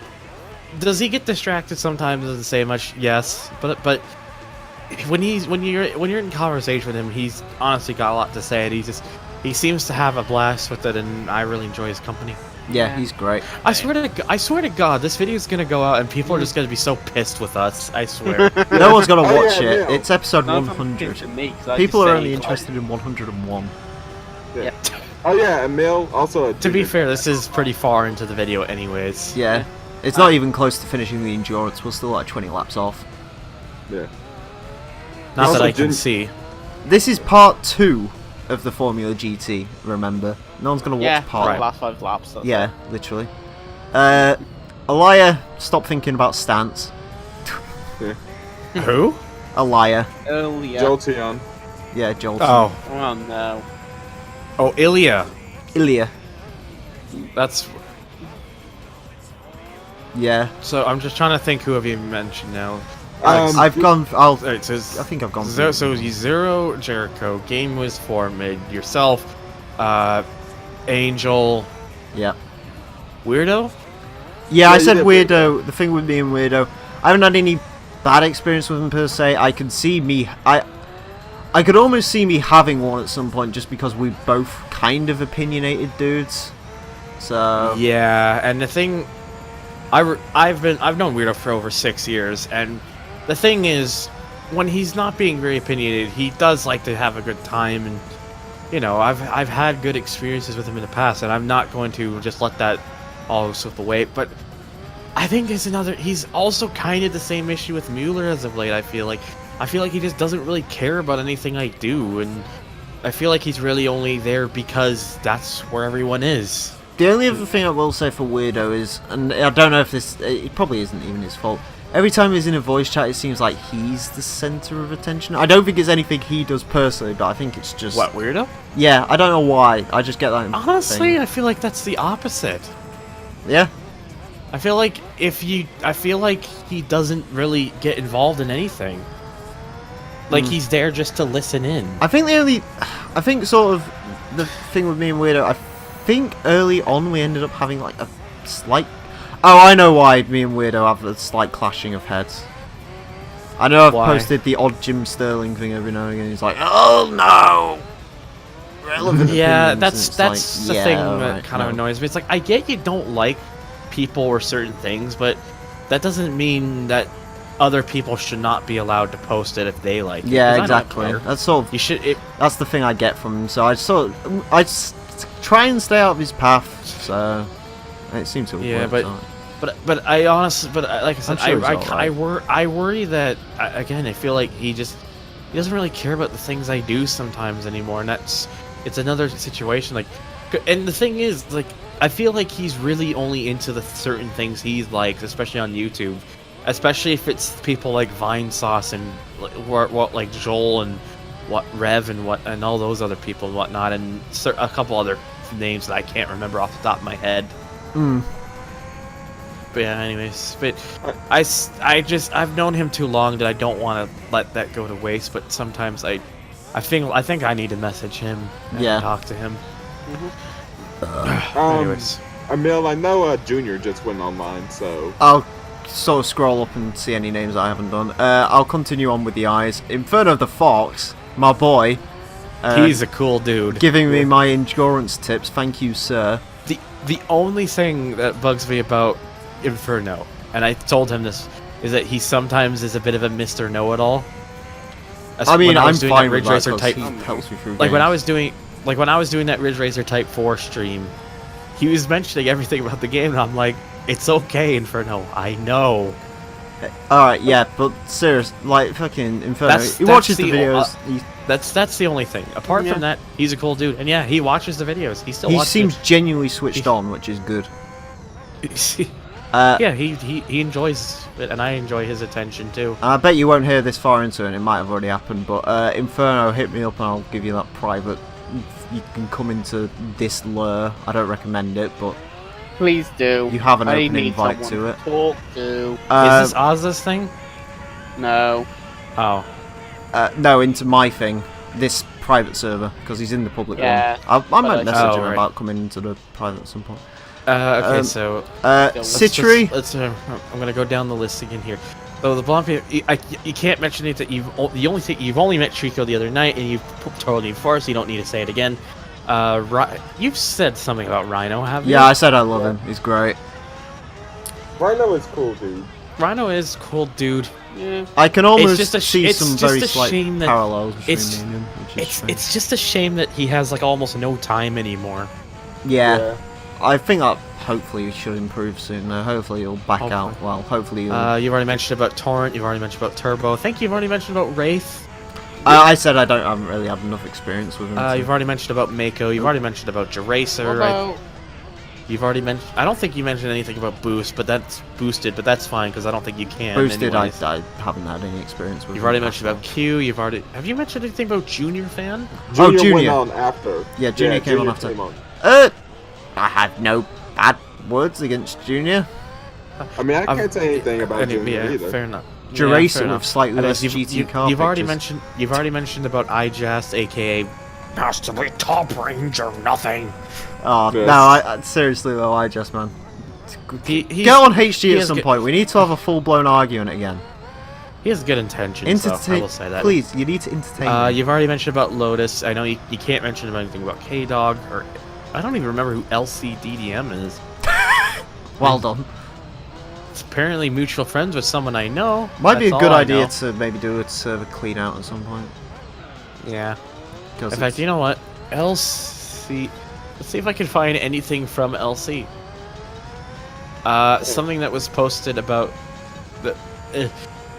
S4: does he get distracted sometimes? Doesn't say much. Yes, but when you're in conversation with him, he's honestly got a lot to say, and he seems to have a blast with it, and I really enjoy his company.
S1: Yeah, he's great.
S4: I swear to God, this video is gonna go out, and people are just gonna be so pissed with us. I swear.
S1: No one's gonna
S5: Oh,
S1: watch
S5: yeah,
S1: it.
S5: yeah.
S1: It's episode
S3: None of them
S1: 100.
S3: came to me, 'cause I
S1: People
S3: just
S1: are
S3: say,
S1: only
S3: like,
S1: interested in 101.
S5: Yeah. Oh yeah, Emile also a
S4: To be
S5: junior.
S4: fair, this is pretty far into the video, anyways.
S1: Yeah. It's not even close to finishing the endurance. We're still like 20 laps off.
S5: Yeah.
S4: Not
S5: Also
S4: that I can
S5: jun-
S4: see.
S1: This is part 2 of the Formula GT, remember? No one's gonna watch
S3: Yeah,
S1: part
S3: like last 5 laps. That's
S1: Yeah, literally. Elia, stop thinking about stance.
S4: Who?
S1: Elia.
S3: it. Earlier.
S5: Jolteon.
S1: Yeah, Joel.
S4: Oh,
S3: Oh no.
S4: oh, Ilya.
S1: Ilya.
S4: That's
S1: Yeah.
S2: So I'm just trying to think who have you mentioned now.
S1: I've gone.
S2: Alright, so
S1: I think I've gone.
S2: So you Zero, Jericho, Game was Formid, yourself, Angel,
S1: Yeah.
S2: Weirdo.
S1: Yeah, I
S5: you
S1: said
S5: did
S1: Weirdo. The thing with me and Weirdo, I haven't had any bad experience with him per se. I can see me. I could almost see me having one at some point, just because we both kind of opinionated dudes. So
S2: Yeah, and the thing, I've known Weirdo for over 6 years, and the thing is, when he's not being very opinionated, he does like to have a good time, and you know, I've had good experiences with him in the past, and I'm not going to just let that all slip away. But I think he's also kind of the same issue with Mueller as of late. I feel like he just doesn't really care about anything I do, and I feel like he's really only there because that's where everyone is.
S1: the only other thing I will say for Weirdo is, and I don't know if it probably isn't even his fault. Every time he's in a voice chat, it seems like he's the center of attention. I don't think it's anything he does personally, but I think it's just
S2: What, Weirdo?
S1: Yeah, I don't know why. I just get that.
S2: Honestly,
S1: thing.
S2: I feel like that's the opposite.
S1: Yeah.
S2: I feel like he doesn't really get involved in anything. Like he's there just to listen in.
S1: I think sort of the thing with me and Weirdo, I think early on we ended up having like a slight. Oh, I know why me and Weirdo have a slight clashing of heads. I know I've
S2: Why?
S1: posted the odd Jim Sterling thing every now and again. He's like, oh no! Relevant
S2: Yeah,
S1: opinions,
S2: that's
S1: and it's
S2: that's
S1: like,
S2: the
S1: yeah,
S2: thing
S1: alright,
S2: that kind of
S1: no.
S2: annoys me. It's like, I get you don't like people or certain things, but that doesn't mean that other people should not be allowed to post it if they like it.
S1: Yeah,
S2: 'Cause I don't
S1: exactly.
S2: care.
S1: That's sort of
S2: You should.
S1: that's the thing I get from him. So I just try and stay out of his path. So it seems to have
S2: Yeah,
S1: worked out.
S2: But I honestly, like I said,
S1: I'm sure he's alright.
S2: I worry that again. I feel like he doesn't really care about the things I do sometimes anymore, and it's another situation. Like, and the thing is, like, I feel like he's really only into the certain things he likes, especially on YouTube, especially if it's people like Vine Sauce and what like Joel and what Rev and all those other people and whatnot, and a couple other names that I can't remember off the top of my head. But yeah, anyways, but I've known him too long that I don't want to let that go to waste. But sometimes I think I need to message him and
S1: Yeah.
S2: talk to him.
S5: Um,
S2: Anyways,
S5: Emile, I know Junior just went online, so
S1: I'll sort of scroll up and see any names I haven't done. I'll continue on with the eyes. Inferno the Fox, my boy.
S2: he's a cool dude.
S1: Giving me my endurance tips. Thank you, sir.
S2: The only thing that bugs me about Inferno, and I told him this, is that he sometimes is a bit of a Mr. Know-it-all.
S1: I mean, I'm
S2: doing
S1: fine
S2: that
S1: with
S2: Ridge
S1: that
S2: Racer
S1: 'cause
S2: type.
S1: he helps me through
S2: Like when I
S1: games.
S2: was doing that Ridge Racer Type 4 stream, he was mentioning everything about the game, and I'm like, it's okay, Inferno, I know.
S1: Alright, yeah, but serious, like fucking Inferno. He
S2: That's
S1: watches the
S2: the-
S1: videos.
S2: That's the only thing. Apart
S1: Yeah.
S2: from that, he's a cool dude, and yeah, he watches the videos. He still
S1: He
S2: watches
S1: seems genuinely switched on, which is good.
S2: it.
S1: Uh,
S2: Yeah, he enjoys it, and I enjoy his attention too.
S1: I bet you won't hear this far into it. It might have already happened, but Inferno, hit me up and I'll give you that private. You can come into this lure. I don't recommend it, but
S3: Please do.
S1: you have an
S3: I
S1: open
S3: need
S1: invite
S3: someone
S1: to it.
S3: Talk to.
S2: Is this Oz's thing?
S3: No.
S2: Oh,
S1: No, into my thing, this private server, because he's in the public
S3: Yeah,
S1: one. I might
S3: but
S1: message
S2: Oh,
S1: him
S2: right.
S1: about coming into the private at some point.
S2: okay, so
S1: Citry,
S2: I'm gonna go down the list again here. So the blonde people, you can't mention it that you've only met Trico the other night, and you've totally enforced. So you don't need to say it again. You've said something about Rhino, haven't you?
S1: yeah, I said I love him. He's great.
S5: Rhino is cool, dude.
S2: Rhino is cool, dude.
S3: Yeah.
S1: I can almost
S2: just a
S1: see
S2: it's
S1: some
S2: just
S1: very
S2: a
S1: slight
S2: shame that
S1: parallels between
S2: it's-
S1: me and him, which is strange.
S2: It's just a shame that he has like almost no time anymore.
S1: Yeah, I think that hopefully he should improve soon. Though. Hopefully he'll back
S2: Hopefully.
S1: out. Well, hopefully he'll...
S2: You've already mentioned about Torrent. You've already mentioned about Turbo. I think you've already mentioned about Wraith.
S1: I said I haven't really had enough experience with him.
S2: You've already mentioned about Mako. You've already mentioned about Jeracer.
S3: What about
S2: You've already mentioned. I don't think you mentioned anything about Boost, but that's boosted. But that's fine because I don't think you can.
S1: Boosted,
S2: anyways.
S1: I haven't had any experience with
S2: You've
S1: him
S2: already
S1: at
S2: mentioned
S1: all.
S2: about Q. Have you mentioned anything about Junior Fan?
S1: Oh,
S5: Junior went
S1: Junior.
S5: on after.
S1: Yeah, Junior came on after.
S5: Came on.
S1: I had no bad words against Junior.
S5: I mean, I can't say anything about Junior
S2: yeah,
S5: either.
S2: fair enough.
S1: Duracell
S2: fair
S1: with
S2: enough.
S1: slightly
S2: And
S1: less
S2: as
S1: GT car
S2: you've already
S1: pictures.
S2: mentioned about iJust, aka possibly top range or nothing.
S1: Oh,
S5: Yes.
S1: no, I seriously though, I just, man.
S2: He's,
S1: Get on HG
S2: he
S1: at
S2: has
S1: some
S2: good-
S1: point. We need to have a full-blown argument again.
S2: He has good intentions, so I
S1: Entertain,
S2: will say that.
S1: please. You need to entertain. me.
S2: You've already mentioned about Lotus. I know you can't mention about anything about K-Dog, or I don't even remember who LCDDM is.
S1: Well done.
S2: It's apparently mutual friends with someone I know.
S1: Might be a
S2: That's
S1: good
S2: all I
S1: idea
S2: know.
S1: to maybe do a server clean out at some point.
S2: Yeah.
S1: 'Cause
S2: In fact, you know what? LC. Let's see if I can find anything from LC. Something that was posted about the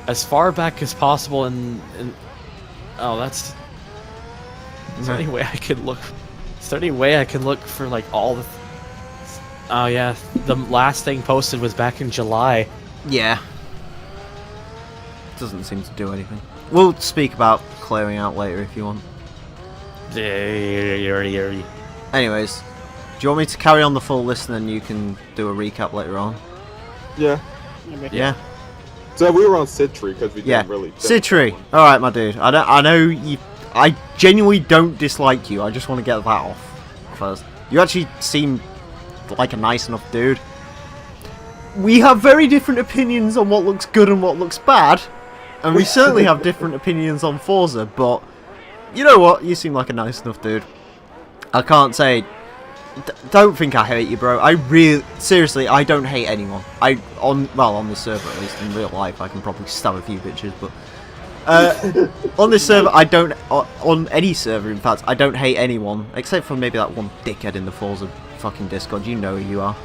S2: as far back as possible in oh, that's. Is there any way I could look? Is there any way I could look for like all the? Oh yeah, the last thing posted was back in July.
S1: Yeah. Doesn't seem to do anything. We'll speak about clearing out later if you want. Anyways, do you want me to carry on the full list and then you can do a recap later on?
S5: Yeah.
S1: Yeah.
S5: So we were on Citry because we
S1: Yeah.
S5: didn't really.
S1: Citry. All right, my dude. I know you. I genuinely don't dislike you. I just want to get that off first. You actually seem like a nice enough dude. We have very different opinions on what looks good and what looks bad, and we certainly have different opinions on Forza. But you know what? You seem like a nice enough dude. I can't say. Don't think I hate you, bro. I really, seriously, I don't hate anyone. On this server at least. In real life, I can probably stab a few bitches, but on this server, I don't. On any server, in fact, I don't hate anyone except for maybe that one dickhead in the Forza fucking Discord. You know who you are.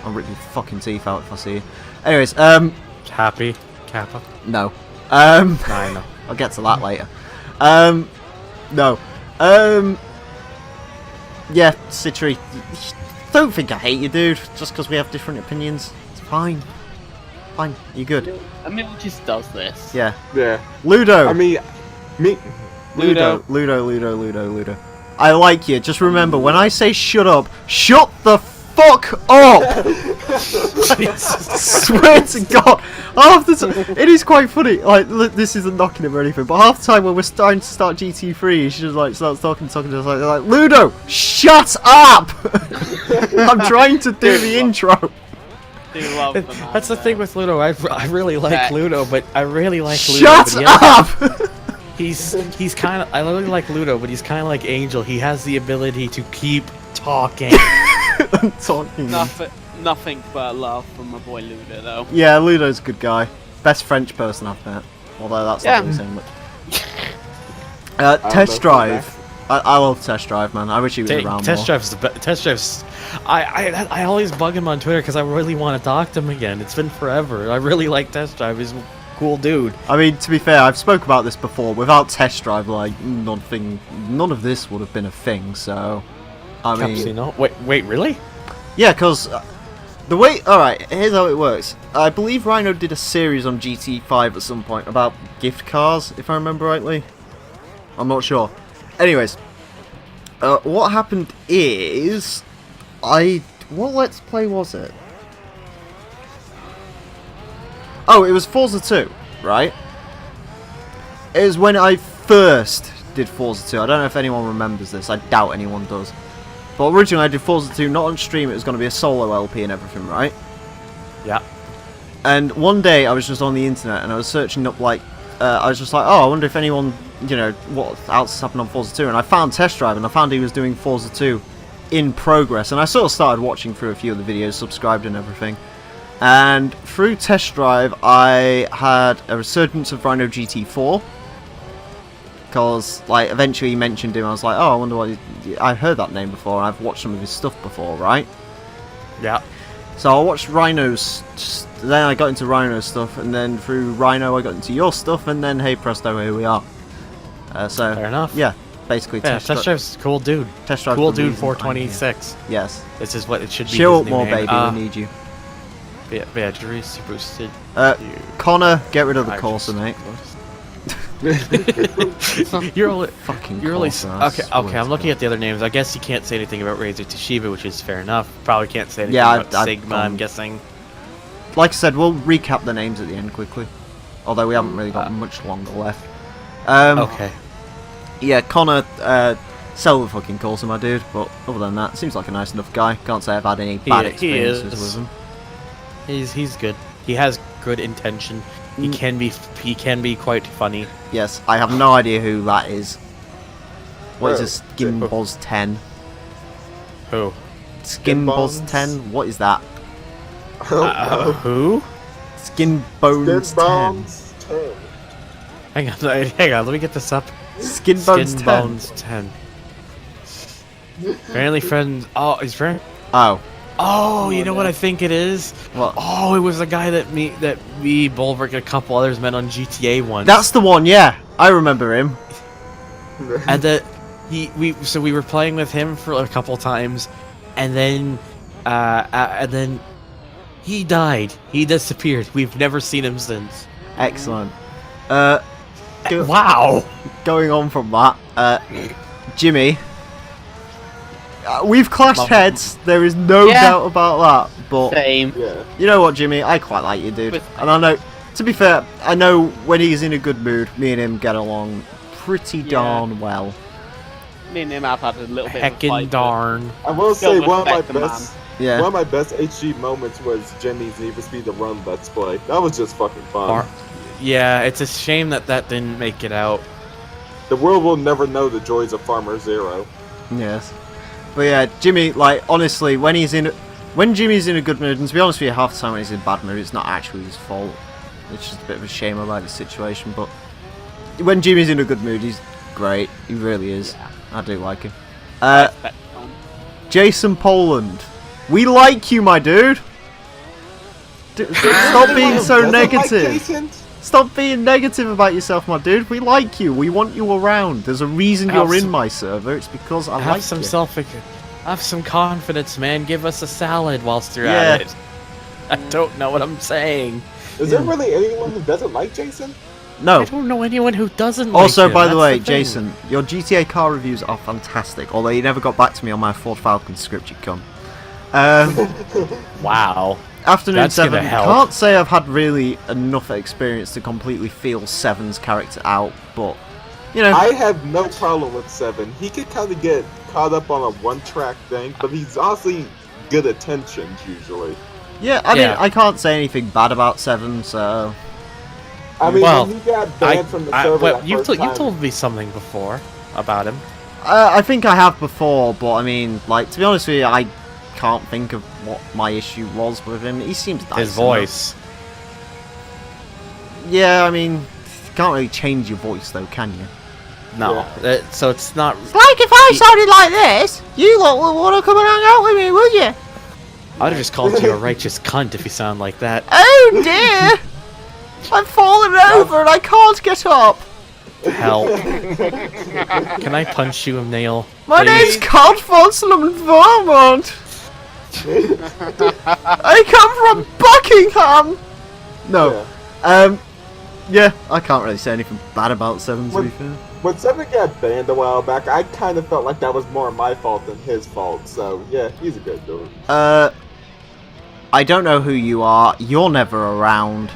S1: I'll rip your fucking teeth out if I see you. Anyways,
S2: Happy Kappa.
S1: no.
S2: I know.
S1: I'll get to that later. No. Yeah, Citry. Don't think I hate you, dude. Just because we have different opinions. It's fine. Fine. You're good.
S3: Emile just does this.
S1: Yeah.
S5: Yeah.
S1: Ludo.
S5: I mean, me.
S3: Ludo.
S1: Ludo. I like you. Just remember, when I say shut up, shut the fuck up! Swear to God. Half the time, it is quite funny. Like, this isn't knocking him or anything, but half the time when we're starting to start GT3, she just like starts talking to us like, Ludo, shut up! I'm trying to do the intro.
S3: Do love the man
S2: That's the
S3: there.
S2: thing with Ludo. I really like
S3: Facts.
S2: Ludo, but I really like Ludo.
S1: Shut
S2: but he has-
S1: up!
S2: He's kind of. I really like Ludo, but he's kind of like Angel. He has the ability to keep talking.
S1: I'm talking.
S3: Nothing but love from my boy Ludo, though.
S1: Yeah, Ludo's a good guy. Best French person I've met. Although that's
S3: Yeah.
S1: not really saying much.
S5: don't
S1: Test
S5: know
S1: Drive. I love Test Drive, man. I wish he was around
S2: Test
S1: more.
S2: Drive's the best. Test Drive's. I always bug him on Twitter because I really want to talk to him again. It's been forever. I really like Test Drive. He's a cool dude.
S1: I mean, to be fair, I've spoke about this before. Without Test Drive, like, none of this would have been a thing, so... I mean...
S2: Capsino. Wait, really?
S1: Yeah, because... the way... Alright, here's how it works. I believe Rhino did a series on GT5 at some point about gift cars, if I remember rightly. I'm not sure. Anyways, what happened is... What Let's Play was it? Oh, it was Forza 2, right? It was when I first did Forza 2. I don't know if anyone remembers this. I doubt anyone does. But originally I did Forza 2 not on stream. It was going to be a solo LP and everything, right?
S2: Yeah.
S1: And one day I was just on the internet and I was searching up, like, I was just like, oh, I wonder if anyone, you know, what else has happened on Forza 2. And I found Test Drive and I found he was doing Forza 2 in progress. And I sort of started watching through a few of the videos, subscribed and everything. And through Test Drive, I had a resurgence of Rhino GT4. Because, like, eventually he mentioned him. I was like, oh, I wonder what... I've heard that name before, and I've watched some of his stuff before, right?
S2: Yeah.
S1: So I watched Rhino's... Then I got into Rhino's stuff, and then through Rhino I got into your stuff, and then, hey presto, here we are. So,
S2: Fair enough.
S1: yeah, basically
S2: Yeah, Test Drive's a cool dude.
S1: Test Drive's
S2: Cool
S1: the
S2: dude
S1: reason I'm here.
S2: 426.
S1: Yes.
S2: This is what it should be.
S1: Chill
S2: his
S1: up
S2: new
S1: more,
S2: name.
S1: baby, we need you.
S2: Batteries boosted.
S1: Connor, get rid of the
S2: I
S1: Corsa, mate.
S2: You're only.
S1: Fucking
S2: You're only.
S1: Corsa, I
S2: Okay,
S1: swear
S2: okay.
S1: to
S2: I'm looking
S1: God.
S2: at the other names. I guess you can't say anything about Razor Toshiba, which is fair enough. Probably can't say anything
S1: Yeah,
S2: about
S1: I've
S2: Sigma.
S1: gone-
S2: I'm guessing.
S1: like I said, we'll recap the names at the end quickly. Although we haven't really got much longer left.
S4: Okay.
S1: Yeah, Connor, Selva fucking calls him my dude, but other than that, seems like a nice enough guy. Can't say I've had any bad experiences with him.
S4: He's good. He has good intention. He can be quite funny.
S1: Yes, I have no idea who that is. What is this? Skinboz 10?
S4: Who?
S1: Skinboz 10? What is that?
S4: Who?
S1: Skinbones 10.
S5: 10.
S4: Hang on, let me get this up.
S1: Skinbones 10.
S4: Bones 10. Apparently friend. Oh, he's friend.
S1: Oh.
S4: Oh, you know what I think it is?
S1: What?
S4: Oh, it was the guy that me, Bulwark, and a couple others met on GTA once.
S1: That's the one, yeah. I remember him.
S4: And that we were playing with him for a couple times, and then he died. He disappeared. We've never seen him since.
S1: Excellent.
S4: Wow.
S1: Going on from that, Jimmy. We've clashed heads. There is no doubt about that. But
S3: Same.
S5: Yeah.
S1: you know what, Jimmy? I quite like you, dude.
S3: With-
S1: And I know, to be fair, I know when he's in a good mood, me and him get along pretty darn well.
S3: Me and him have had a little bit of a
S4: Heckin'
S3: fight.
S4: darn.
S5: I will say
S3: Still
S5: one of my
S3: respect the
S5: best.
S1: Yeah.
S5: One of my best HG moments was Jimmy's Need for Speed to Run Let's Play. That was just fucking fun.
S4: Yeah, it's a shame that didn't make it out.
S5: The world will never know the joys of Farmer Zero.
S1: Yes. But yeah, Jimmy, like, honestly, when Jimmy's in a good mood, and to be honest with you, half the time when he's in a bad mood, it's not actually his fault. It's just a bit of a shame about the situation, but when Jimmy's in a good mood, he's great. He really is.
S3: Yeah.
S1: I do like him.
S3: Respect him.
S1: Jason Poland. We like you, my dude. Stop being so
S5: Doesn't like
S1: negative.
S5: Jason?
S1: Stop being negative about yourself, my dude. We like you. We want you around. There's a reason
S4: Have
S1: you're in
S4: some-
S1: my server. It's because I
S4: Have
S1: like
S4: some
S1: you.
S4: have some confidence, man. Give us a salad whilst you're
S1: Yeah.
S4: at it. I don't know what I'm saying.
S5: Is there really anyone who doesn't like Jason?
S1: No.
S4: I don't know anyone who doesn't.
S1: Also,
S4: like him.
S1: by the
S4: That's
S1: way,
S4: thing.
S1: Jason, your GTA car reviews are fantastic. Although you never got back to me on my Ford Falcon script, you come.
S4: Wow.
S1: Afternoon
S4: That's gonna
S1: 7.
S4: help.
S1: Can't say I've had really enough experience to completely feel 7's character out, but you know.
S5: I have no problem with 7. He could kind of get caught up on a one-track thing, but he's honestly good at tensions usually.
S1: Yeah, I mean,
S4: Yeah.
S1: I can't say anything bad about 7, so
S5: I mean,
S4: Well,
S5: when he got banned from the server that
S4: you
S5: first time,
S4: told me something before about him.
S1: I think I have before. But I mean, like, to be honest with you, I can't think of what my issue was with him. He seems nice
S4: His
S1: enough.
S4: voice.
S1: Yeah, I mean, you can't really change your voice though, can you?
S4: No. So it's not.
S1: Like if I sounded like this, you lot would want to come and hang out with me, would you?
S4: I'd have just called you a righteous cunt if you sound like that.
S1: Oh dear! I'm falling over and I can't get up.
S4: Help. Can I punch you, Emile?
S1: My
S4: Please?
S1: name's Count Fonsalem in Vermont. I come from Buckingham. No. Yeah, I can't really say anything bad about 7, to be fair.
S5: when 7 got banned a while back, I kind of felt like that was more my fault than his fault. So yeah, he's a good dude.
S1: I don't know who you are. You're never around.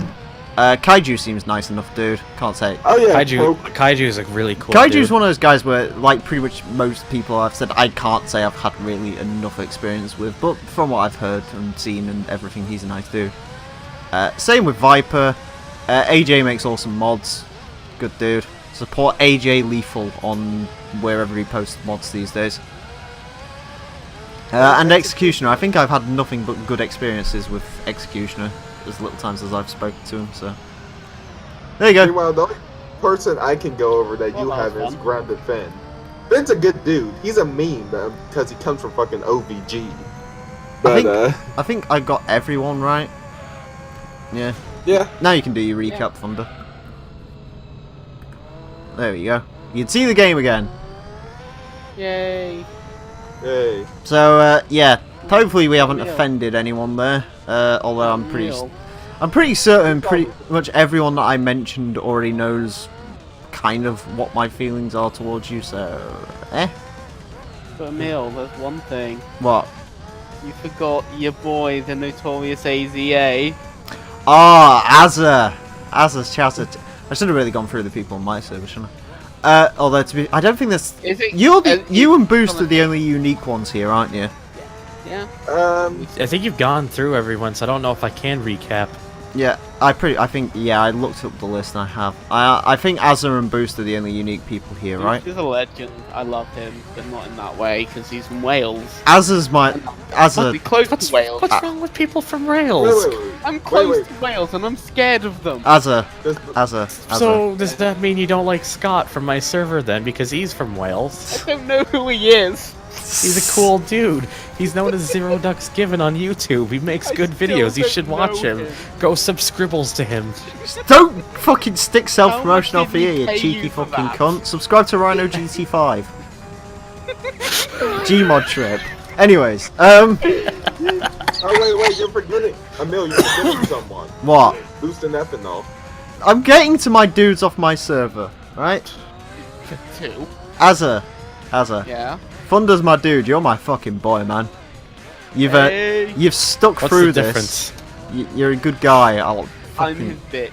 S1: Kaiju seems nice enough, dude. Can't say.
S5: Oh yeah,
S4: Kaiju is a really cool.
S1: Kaiju's
S4: dude.
S1: one of those guys where, like, pretty much most people I've said I can't say I've had really enough experience with, but from what I've heard and seen and everything, he's a nice dude. Same with Viper. AJ makes awesome mods. Good dude. Support AJ Lethal on wherever he posts mods these days. And Executioner. I think I've had nothing but good experiences with Executioner as little times as I've spoken to him, so there you go.
S5: Meanwhile, the only person I can go over that you
S3: Well,
S5: have
S3: that was
S5: is
S3: fun.
S5: Grounded Finn. Finn's a good dude. He's a meme because he comes from fucking OVG. But
S1: I think I got everyone right. Yeah.
S5: yeah,
S1: Now you can do your recap, Thunder. There we go. You can see the game again.
S3: Yay.
S5: hey,
S1: So yeah, hopefully we haven't
S3: Unreal.
S1: offended anyone there. Although I'm
S3: Unreal.
S1: pretty certain pretty much everyone that I mentioned already knows kind of what my feelings are towards you. So
S3: But Emile, there's one thing.
S1: what?
S3: You forgot your boy, the notorious AZA.
S1: Azza's shouted. I should have really gone through the people on my server, shouldn't I? Although to be, I don't think there's.
S3: Is it?
S1: You and Boost are the only unique ones here, aren't you?
S3: Yeah.
S4: I think you've gone through everyone, so I don't know if I can recap.
S1: Yeah, I think I looked up the list and I have. I think Azza and Boost are the only unique people here, right?
S3: He's a legend. I love him, but not in that way because he's from Wales.
S1: Azza's my
S3: Be close to Wales.
S4: What's wrong with people from Wales?
S3: I'm close to Wales and I'm scared of them.
S1: Azza.
S4: So does that mean you don't like Scott from my server then? Because he's from Wales.
S3: I don't know who he is.
S4: He's a cool dude. He's known as Zero Ducks Given on YouTube. He makes good videos. You should watch him. Go subscribbles to him.
S1: Don't fucking stick self-promotion
S3: How
S1: off
S3: much did
S1: here,
S3: he
S1: you
S3: pay
S1: cheeky
S3: you for
S1: fucking
S3: that?
S1: cunt. Subscribe to Rhino GT5. Gmod trip. Anyways,
S5: Oh wait, you're forgetting. Emile, you're forgetting someone.
S1: what?
S5: Boost and ethanol.
S1: I'm getting to my dudes off my server, right?
S3: Two.
S1: Azza.
S3: Yeah.
S1: Thunder's my dude. You're my fucking boy, man.
S3: Hey.
S1: You've stuck
S4: What's
S1: through
S4: the
S1: this.
S4: difference?
S1: You're a good guy.
S3: I'm
S1: fucking.
S3: his bitch.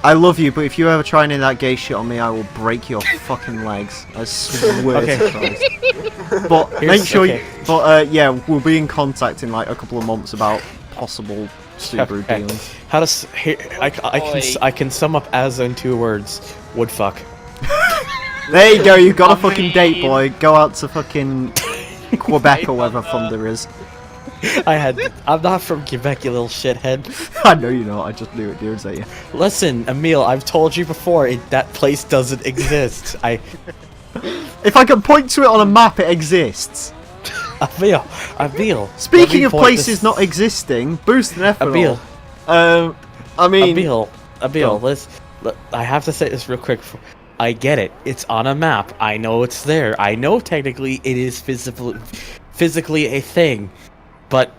S1: I love you, but if you ever try any of that gay shit on me, I will break your fucking legs. I swear
S4: Okay.
S1: to Christ. But make sure you. But yeah, we'll be in contact in like a couple of months about possible Subaru
S4: Okay.
S1: dealings.
S4: How does here? I can sum up as in 2 words. Would fuck.
S1: There you go. You've got a
S3: I
S1: fucking date,
S3: mean-
S1: boy. Go out to fucking Quebec or wherever Thunder is.
S4: I'm not from Quebec, you little shithead.
S1: I know you're not. I just knew it irritated you.
S4: Listen, Emile, I've told you before. That place doesn't exist.
S1: If I can point to it on a map, it exists.
S4: Emile.
S1: Speaking of places not existing, Boost and ethanol. I mean,
S4: Emile,
S1: Go.
S4: I have to say this real quick. I get it. It's on a map. I know it's there. I know technically it is physically a thing, but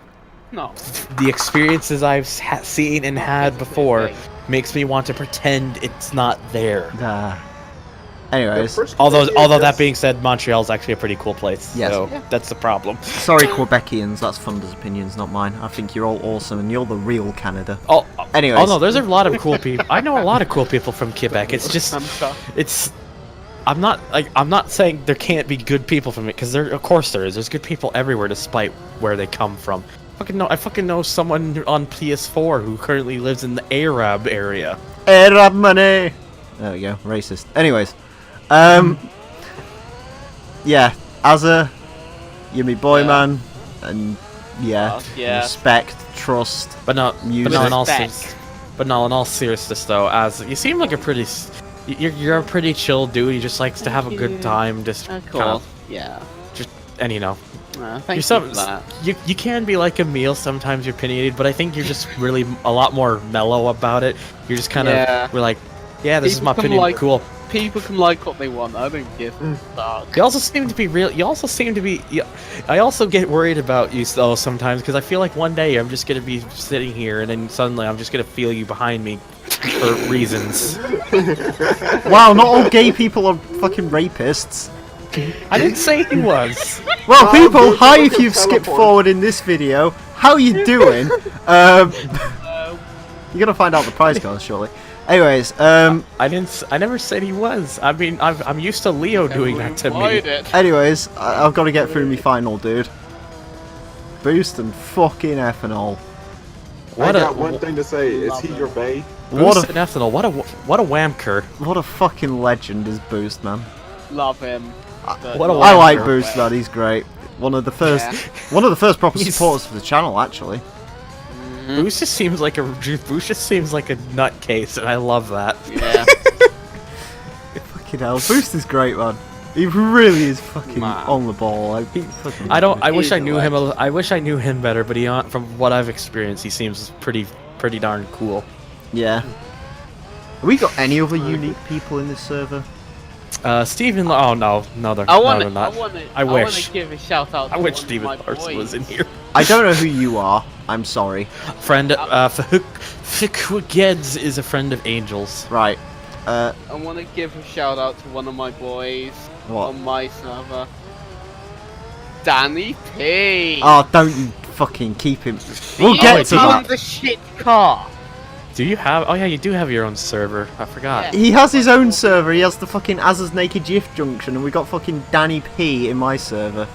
S3: No.
S4: the experiences I've seen and had before makes me want to pretend it's not there.
S1: anyways,
S4: Although that being said, Montreal's actually a pretty cool place.
S1: Yes.
S4: So that's the problem.
S1: sorry Quebecians, that's Thunder's opinions, not mine. I think you're all awesome and you're the real Canada.
S4: Oh,
S1: Anyways.
S4: Oh no, there's a lot of cool people. I know a lot of cool people from Quebec. It's just, I'm not saying there can't be good people from it, because of course there is. There's good people everywhere, despite where they come from. I fucking know someone on PS4 who currently lives in the Arab area.
S1: Arab money! There we go, racist. Anyways, yeah, Azza, you're me boy,
S3: Yeah.
S1: man, and yeah,
S3: Yeah.
S1: respect, trust,
S4: But no,
S1: music.
S4: but no, in all seriousness though, as you seem like a pretty, you're a pretty chill dude. He just likes to have a good time, just
S3: Of
S4: kind of,
S3: course. Yeah.
S4: and you know,
S3: Thank
S4: you're
S3: you
S4: some,
S3: for that.
S4: you can be like Emile. Sometimes you're opinionated, but I think you're just really a lot more mellow about it. You're just kind of,
S3: Yeah.
S4: we're like, yeah, this is
S3: People
S4: my
S3: can
S4: opinion.
S3: like-
S4: Cool.
S3: People can like what they want. I don't give a fuck.
S4: You also seem to be real. You also seem to be. I also get worried about you though sometimes, because I feel like one day I'm just gonna be sitting here and then suddenly I'm just gonna feel you behind me for reasons.
S1: Wow, not all gay people are fucking rapists.
S4: I didn't say he was.
S1: Well,
S5: Oh,
S1: people,
S5: dude,
S1: hi
S5: look
S1: if
S5: at
S1: you've skipped
S5: teleport.
S1: forward in this video. How you doing? You're gonna find out the prize cards shortly. Anyways,
S4: I never said he was. I mean, I'm used to Leo doing that to me.
S3: Avoid it.
S1: anyways, I've got to get through my final, dude. Boost and fucking ethanol.
S5: I
S4: What
S5: got
S4: a
S5: one thing to say. Is he your bae?
S1: What
S4: Boost
S1: a
S4: and ethanol. What a whamker.
S1: what a fucking legend is Boost, man.
S3: Love him. but
S4: What a
S3: not
S1: I like
S4: Wanker.
S1: Boost, man. He's great. One of the first proper
S4: He's-
S1: supporters for the channel, actually.
S4: Boost just seems like a nutcase, and I love that.
S3: Yeah.
S1: Fucking hell, Boost is great, man. He really is fucking
S3: Man.
S1: on the ball. I fucking
S4: I don't. I
S3: He's
S4: wish I
S3: a
S4: knew him.
S3: legend.
S4: I wish I knew him better. But from what I've experienced, he seems pretty darn cool.
S1: Yeah. Have we got any other unique people in this server?
S4: Steven. Oh no, they're,
S3: I want
S4: they're
S3: to.
S4: not.
S3: I want
S4: wish.
S3: to give a shout out.
S4: I
S3: to
S4: wish
S3: one of
S4: Steven
S3: my
S4: Larson was
S3: boys.
S4: in here.
S1: I don't know who you are. I'm sorry.
S4: Friend. Fikugeds is a friend of Angel's.
S1: Right.
S3: I want to give a shout out to one of my boys
S1: What?
S3: on my server, Danny P.
S1: Oh, don't you fucking keep him.
S3: The
S1: We'll get to
S3: in
S1: that.
S3: the shit car.
S4: Do you have? Oh yeah, you do have your own server. I forgot.
S3: Yeah.
S1: He has his own server. He has the fucking Az's Naked GIF Junction, and we got fucking Danny P in my server.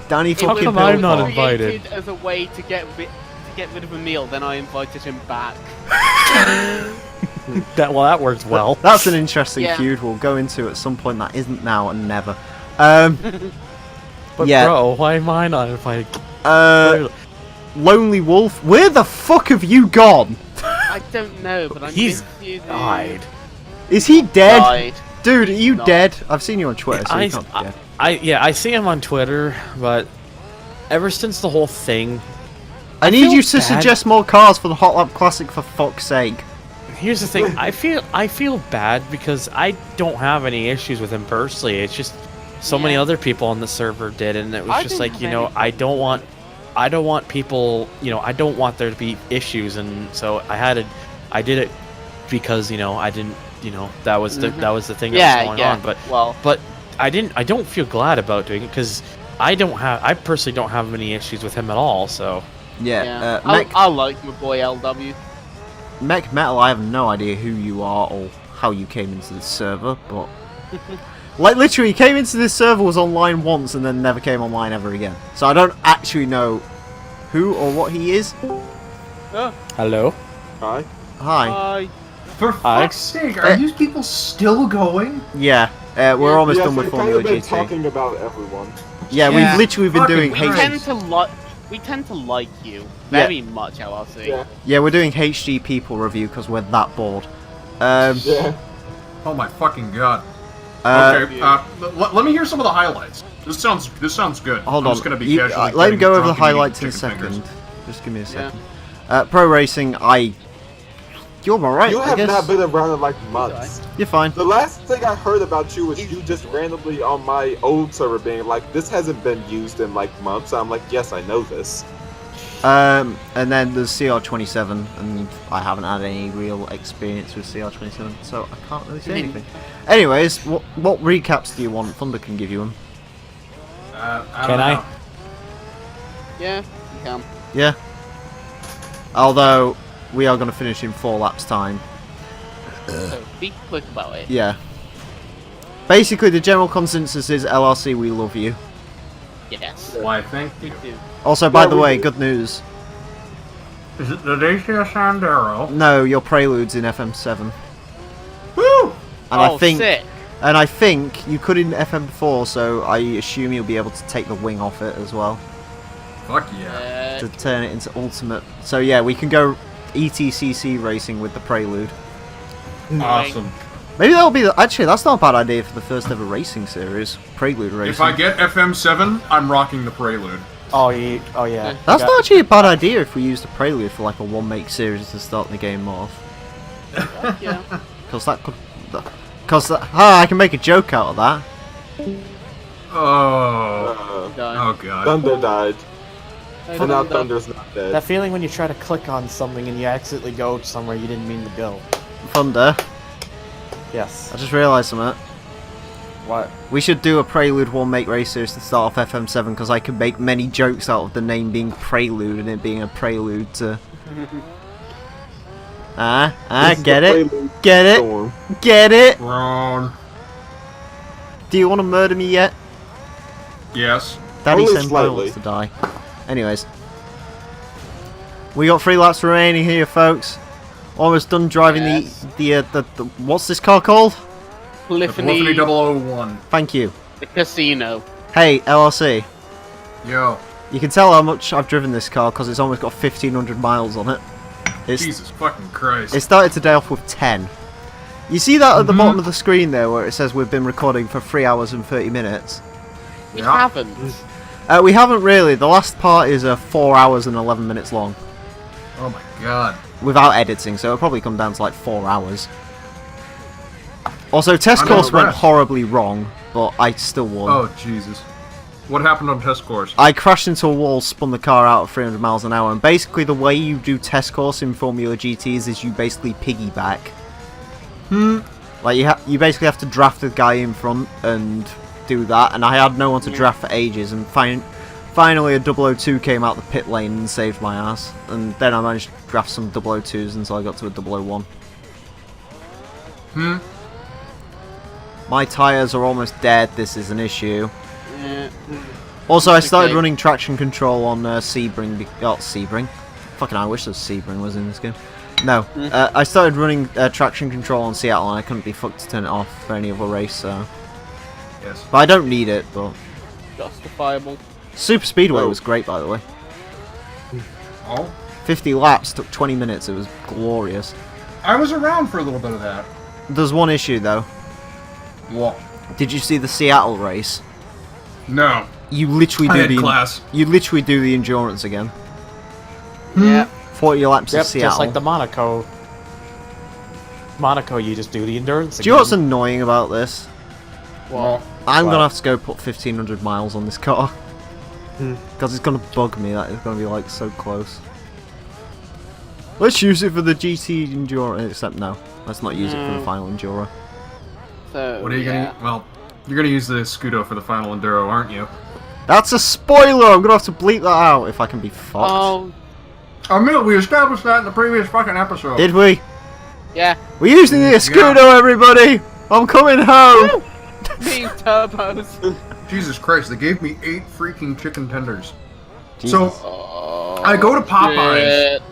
S1: Danny
S3: It
S1: fucking
S3: was
S4: come I'm not
S1: Pilgrim.
S4: invited?
S3: created as a way to get rid of Emile, then I invited him back.
S4: That works well.
S1: That's an interesting
S3: Yeah.
S1: feud we'll go into at some point that isn't now and never.
S4: But
S1: yeah.
S4: bro, why am I not invited?
S1: Lonely Wolf, where the fuck have you gone?
S3: I don't know, but I'm
S4: He's
S3: with you, dude.
S4: died.
S1: Is he dead?
S3: Died.
S1: Dude, are you
S3: No.
S1: dead? I've seen you on Twitter, so
S4: I,
S1: you can't be dead.
S4: I see him on Twitter, but ever since the whole thing,
S1: I need
S4: feel
S1: you to
S4: bad.
S1: suggest more cars for the Hot Lap Classic, for fuck's sake.
S4: here's the thing. I feel bad because I don't have any issues with him personally. It's just so many
S3: Yeah.
S4: other people on the server did, and it was
S3: I
S4: just
S3: didn't
S4: like,
S3: have
S4: you know,
S3: any
S4: I don't want people, you know, I don't want there to be issues, and so I did it because, you know, I didn't, you know, that was the thing that was going on, but I don't feel glad about doing it because I personally don't have any issues with him at all, so
S1: Yeah,
S3: I like my boy LW.
S1: Mech Metal, I have no idea who you are or how you came into this server, but... like, literally, he came into this server, was online once, and then never came online ever again. So I don't actually know who or what he is.
S4: hello.
S5: Hi.
S1: Hi.
S6: For
S4: Hi.
S6: fuck's sake, are these people still going?
S1: Yeah, we're almost
S5: Yes,
S1: done with
S5: we've kind
S1: Formula
S5: of been
S1: GT.
S5: talking about everyone.
S1: Yeah,
S6: Yeah.
S1: we've literally been
S6: Fucking
S1: doing
S3: We
S6: Christ.
S3: tend to like you very much, LRC.
S5: Yeah.
S1: Yeah, we're doing HG People review because we're that bored. Um,
S5: Yeah.
S6: Oh my fucking god.
S1: uh,
S6: Okay, let me hear some of the highlights. This sounds good.
S1: Hold
S6: I'm
S1: on.
S6: just gonna be
S1: You-
S6: casually
S1: let him
S6: getting
S1: go over the
S6: drunk and eating
S1: highlights in a
S6: chicken
S1: second.
S6: fingers.
S1: Just give me a
S3: Yeah.
S1: second. Pro Racing, you're alright,
S5: You
S1: I
S5: have
S1: guess.
S5: not been around in like months.
S1: You're fine.
S5: The last thing I heard about you was you just randomly on my old server being like, this hasn't been used in like months. I'm like, yes, I know this.
S1: And then there's CR27, and I haven't had any real experience with CR27, so I can't really say anything. Anyways, what recaps do you want? Thunder can give you them.
S4: Can I?
S3: Yeah, you can.
S1: Yeah. Although, we are going to finish in 4 laps time.
S3: So be quick about it.
S1: Yeah. Basically, the general consensus is LRC, we love you.
S3: Yes.
S6: Why, thank
S3: We
S6: you.
S3: do.
S1: Also, by
S5: Yeah,
S1: the
S5: we
S1: way,
S5: do.
S1: good news.
S6: Is it the Dacia Sandero?
S1: No, your Prelude's in FM7.
S6: Woo!
S1: And
S3: Oh,
S1: I
S3: sick.
S1: think you could in FM4, so I assume you'll be able to take the wing off it as well
S6: Fuck yeah.
S1: to turn it into ultimate. So yeah, we can go ETCC racing with the Prelude.
S6: Awesome.
S1: Maybe that'll be actually that's not a bad idea for the first ever racing series, Prelude racing.
S6: If I get FM7, I'm rocking the Prelude.
S4: Oh yeah.
S1: That's not actually a bad idea if we use the Prelude for like a one-make series to start the game off.
S3: Yeah.
S1: Because that could... I can make a joke out of that.
S6: Oh.
S3: Done.
S6: Oh god.
S5: Thunder died.
S3: Hey,
S5: And now
S3: Thunder.
S5: Thunder's not dead.
S4: That feeling when you try to click on something and you accidentally go somewhere you didn't mean to go.
S1: Thunder,
S4: Yes.
S1: I just realised something.
S4: What?
S1: We should do a Prelude one-make race series to start off FM7 because I can make many jokes out of the name being Prelude and it being a prelude to...
S5: This is
S1: get
S5: the
S1: it?
S5: Prelude
S1: Get it?
S5: storm.
S1: Get it?
S6: Wrong.
S1: Do you want to murder me yet?
S6: Yes.
S1: Daddy
S5: Only
S1: Senpai
S5: slightly.
S1: wants to die. Anyways. We got 3 laps remaining here, folks. Almost done driving
S3: Yes.
S1: the what's this car called?
S6: Polyphony
S3: Polyphony,
S6: 001.
S1: Thank you.
S3: the casino.
S1: Hey, LRC.
S6: Yo.
S1: You can tell how much I've driven this car because it's almost got 1,500 miles on it.
S6: Jesus fucking Christ.
S1: It started today off with 10. You see that at the bottom of the screen there where it says we've been recording for 3 hours and 30 minutes?
S3: We
S6: Yeah.
S3: haven't.
S1: We haven't really. The last part is 4 hours and 11 minutes long.
S6: Oh my god.
S1: Without editing, so it'll probably come down to like 4 hours. Also, test
S6: I'm
S1: course went
S6: impressed.
S1: horribly wrong, but I still won.
S6: Oh Jesus. What happened on test course?
S1: I crashed into a wall, spun the car out at 300 miles an hour, and basically the way you do test course in Formula GTs is you basically piggyback. Like you basically have to draft the guy in front and do that, and I had no one to draft for ages, and Finally, a 002 came out the pit lane and saved my ass. And then I managed to draft some 002s until I got to a 001. My tyres are almost dead. This is an issue.
S3: Yeah.
S1: Also, I started
S3: Okay.
S1: running traction control on Sebring. Sebring. Fucking, I wish Sebring was in this game. No, I started running traction control on Seattle, and I couldn't be fucked to turn it off for any other race. So,
S6: Yes.
S1: but I don't need it. But
S3: Justifiable.
S1: Super Speedway
S5: Oh.
S1: was great, by the way.
S6: Oh,
S1: 50 laps took 20 minutes. It was glorious.
S6: I was around for a little bit of that.
S1: There's one issue though.
S6: What?
S1: Did you see the Seattle race?
S6: No.
S1: You literally
S6: I
S1: do
S6: had
S1: the
S6: class.
S1: you literally do the endurance again.
S3: Yeah.
S1: 40 laps
S4: Yep,
S1: of Seattle.
S4: just like the Monaco. Monaco, you just do the endurance
S1: Do you know what's
S4: again.
S1: annoying about this?
S6: Well,
S1: I'm
S4: What?
S1: gonna have to go put 1,500 miles on this car. Because it's gonna bug me that it's gonna be like so close. Let's use it for the GT Enduro. Except no, let's not use it for the final Enduro.
S3: So,
S6: what are you
S3: yeah.
S6: gonna? Well, you're gonna use the Scudo for the final enduro, aren't you?
S1: That's a spoiler! I'm gonna have to bleep that out if I can be fucked.
S3: Oh,
S6: Emile, we established that in the previous fucking episode.
S1: Did we?
S3: yeah.
S1: We're using the Escudo, everybody! I'm coming home!
S3: Being turbos.
S6: Jesus Christ, they gave me 8 freaking chicken tenders.
S1: Jesus.
S3: Oh,
S6: I go to Popeyes.
S3: shit.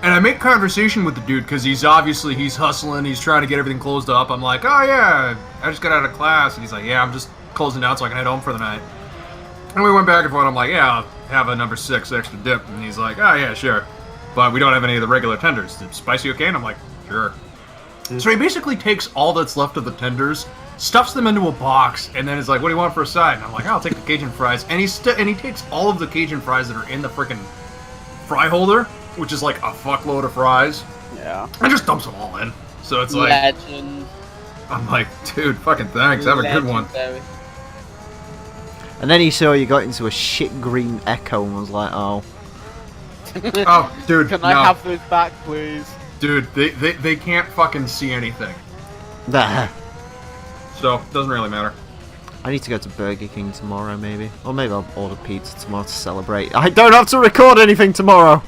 S6: And I make conversation with the dude because he's hustling, he's trying to get everything closed up. I'm like, oh yeah, I just got out of class. And he's like, yeah, I'm just closing down so I can head home for the night. And we went back and forth. I'm like, yeah, I'll have a number 6 extra dip. And he's like, oh yeah, sure. But we don't have any of the regular tenders. Is spicy okay? And I'm like, sure. So he basically takes all that's left of the tenders, stuffs them into a box, and then is like, what do you want for a side? And I'm like, I'll take the Cajun fries. And he takes all of the Cajun fries that are in the freaking fry holder, which is like a fuckload of fries,
S3: Yeah.
S6: and just dumps them all in. So it's like,
S3: Legend.
S6: I'm like, dude, fucking thanks, have a good one.
S3: Legendary.
S1: And then he saw you got into a shit green Echo and was like, oh.
S6: Oh, dude,
S3: Can
S6: no.
S3: I have those back, please?
S6: Dude, they can't fucking see anything.
S1: There.
S6: So, doesn't really matter.
S1: I need to go to Burger King tomorrow, maybe. Or maybe I'll order pizza tomorrow to celebrate. I don't have to record anything tomorrow!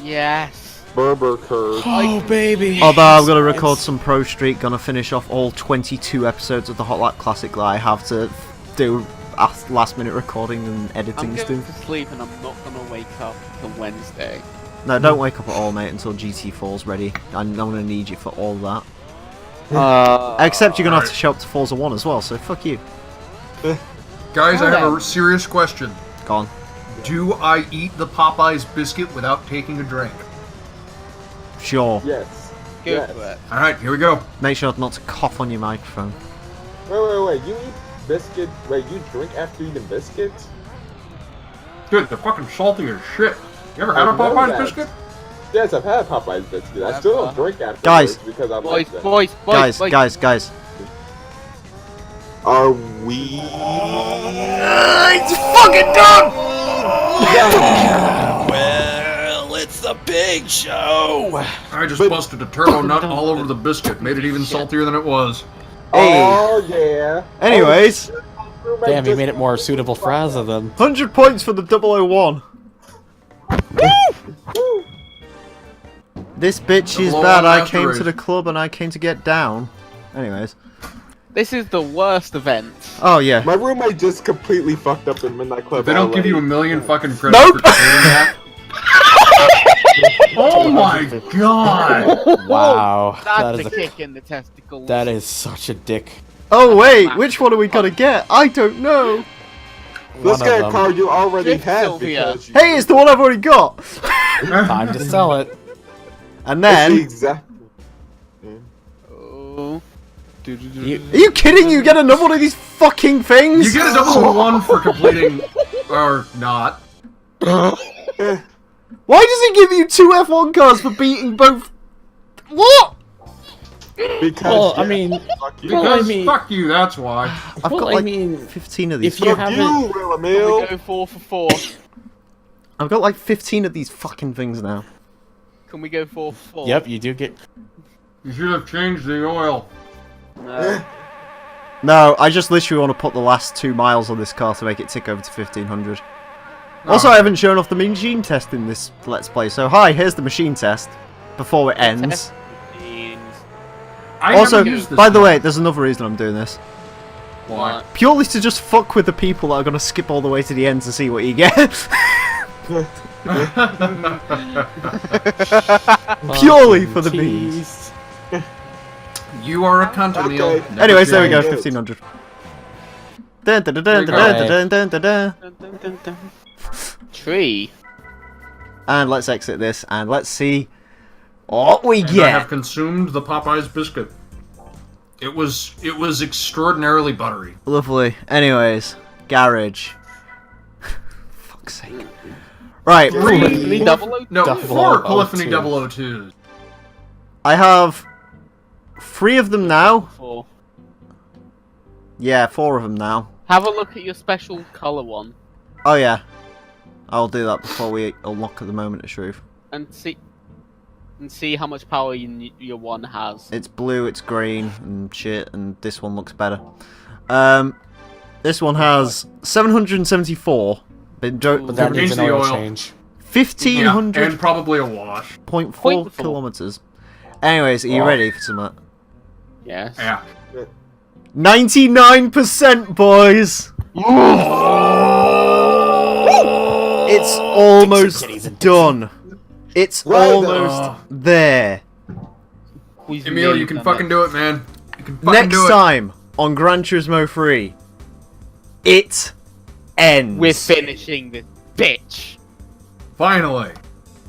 S3: Yes.
S5: Berber curve.
S4: Oh, baby.
S1: Although I'm gonna record some Pro Street, gonna finish off all 22 episodes of the Hot Lap Classic that I have to do last minute recording and editing
S3: I'm
S1: stuff.
S3: going to sleep and I'm not going to wake up till Wednesday.
S1: No, don't wake up at all, mate, until GT4's ready. I'm gonna need you for all that. Except you're gonna have to show up to Forza 1 as well, so fuck you.
S6: Guys, I have
S3: Alright.
S6: a serious question.
S1: Go on.
S6: Do I eat the Popeyes biscuit without taking a drink?
S1: Sure.
S5: Yes.
S3: Go
S5: Yes.
S3: for it.
S6: Alright, here we go.
S1: Make sure not to cough on your microphone.
S5: Wait. You eat biscuit? Wait, you drink after eating biscuits?
S6: Dude, they're fucking salty as shit. You ever had a
S5: I know
S6: Popeyes
S5: that.
S6: biscuit?
S5: Yes, I've had Popeye's biscuit. I still don't drink afterwards
S1: Guys.
S5: because I
S3: Boys,
S5: like them.
S3: boys, boys, boys.
S1: Guys.
S5: Are we?
S1: It's fucking done!
S4: Well, it's the big show.
S6: I just busted a turbo nut all over the biscuit, made it even saltier than it was.
S5: Oh yeah.
S1: Anyways,
S4: Damn, you made it more suitable for Azza then.
S1: 100 points for the 001. This bitch is
S6: 001
S1: bad. I
S6: after
S1: came
S6: race.
S1: to the club and I came to get down. Anyways.
S3: This is the worst event.
S1: Oh, yeah.
S5: My roommate just completely fucked up in Midnight Club.
S6: If they don't give
S5: already.
S6: you a million fucking credits
S1: Nope.
S6: for creating that. Oh my god!
S4: Wow.
S3: That's
S4: That
S3: a
S4: is,
S3: kick in the testicles.
S4: that is such a dick.
S1: Oh, wait. Which one are we gonna get? I don't know.
S5: Let's
S4: One of
S5: get a
S4: them.
S5: card you already
S3: Drift
S5: have
S3: Sylvia.
S5: because you
S1: Hey, it's the one I've already got.
S4: Time to sell it.
S1: And
S5: It's the
S1: then...
S5: exact.
S3: Oh.
S1: Are you kidding? You get another one of these fucking things?
S6: You get a 001 for completing, or not.
S1: Why does it give you 2 F1 cars for beating both? What?
S5: Because
S4: Well, I
S5: yeah,
S4: mean,
S5: fuck you.
S4: well, I
S6: Because
S4: mean-
S6: fuck you, that's why.
S1: I've
S4: Well,
S1: got
S4: I
S1: like
S4: mean,
S1: 15 of these.
S4: if you
S5: Fuck
S4: haven't,
S5: you, Will
S3: We
S5: Emile.
S3: go 4 for 4.
S1: I've got like 15 of these fucking things now.
S3: Can we go 4 for 4?
S4: yep, you do get.
S6: You should have changed the oil.
S3: No.
S1: No, I just literally want to put the last 2 miles on this car to make it tick over to 1500. Also,
S6: Oh,
S1: I haven't shown off the machine test in this Let's Play, so hi, here's the machine test before it ends.
S3: Test machines.
S6: I
S1: Also,
S6: haven't used this
S1: by the
S6: one.
S1: way, there's another reason I'm doing this.
S6: Why?
S1: Purely to just fuck with the people that are going to skip all the way to the end to see what you get. Purely for the bees.
S6: You are a cunt, Emile.
S5: Okay.
S6: Never
S1: Anyways, there we go,
S6: change.
S1: 1500. Dun, dun, dun, dun, dun, dun, dun, dun, dun, dun.
S3: Dun, dun, dun, dun. Tree.
S1: And let's exit this, and let's see what we
S6: And I have
S1: get.
S6: consumed the Popeyes biscuit. It was extraordinarily buttery.
S1: Lovely. Anyways, garage. Fuck's sake. Right,
S3: Polyphony 002.
S6: No,
S4: Double
S6: 4
S4: O
S6: Polyphony
S4: two.
S6: 002s.
S1: I have 3 of them now.
S3: Four.
S1: Yeah, 4 of them now.
S3: Have a look at your special colour one
S1: Oh yeah, I'll do that before we unlock at the moment of truth.
S3: and see how much power your one has.
S1: It's blue, it's green, and shit, and this one looks better. This one has 774. Been
S4: But that needs
S6: Change
S4: an
S6: the
S4: oil
S6: oil.
S4: change.
S6: Yeah,
S1: 1500.4
S6: and probably a wash.
S1: kilometers. Anyways, are you ready for some of that?
S3: Yes.
S6: Yeah.
S1: 99%, boys! It's almost done. It's
S5: Well
S1: almost there.
S3: We've
S6: Emile,
S3: nearly
S6: you can
S3: done
S6: fucking
S3: it.
S6: do it, man. You can fucking
S1: Next
S6: do it.
S1: time on Gran Turismo 3, it ends.
S3: We're finishing this bitch.
S6: Finally.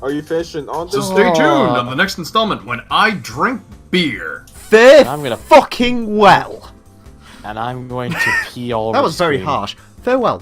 S5: Are you finishing on
S6: So
S5: this?
S6: stay tuned on the next installment when I drink beer.
S1: Fare
S4: I'm gonna-
S1: fucking well.
S4: And I'm going to pee all over
S1: That was
S4: the
S1: very
S4: screen.
S1: harsh. Farewell.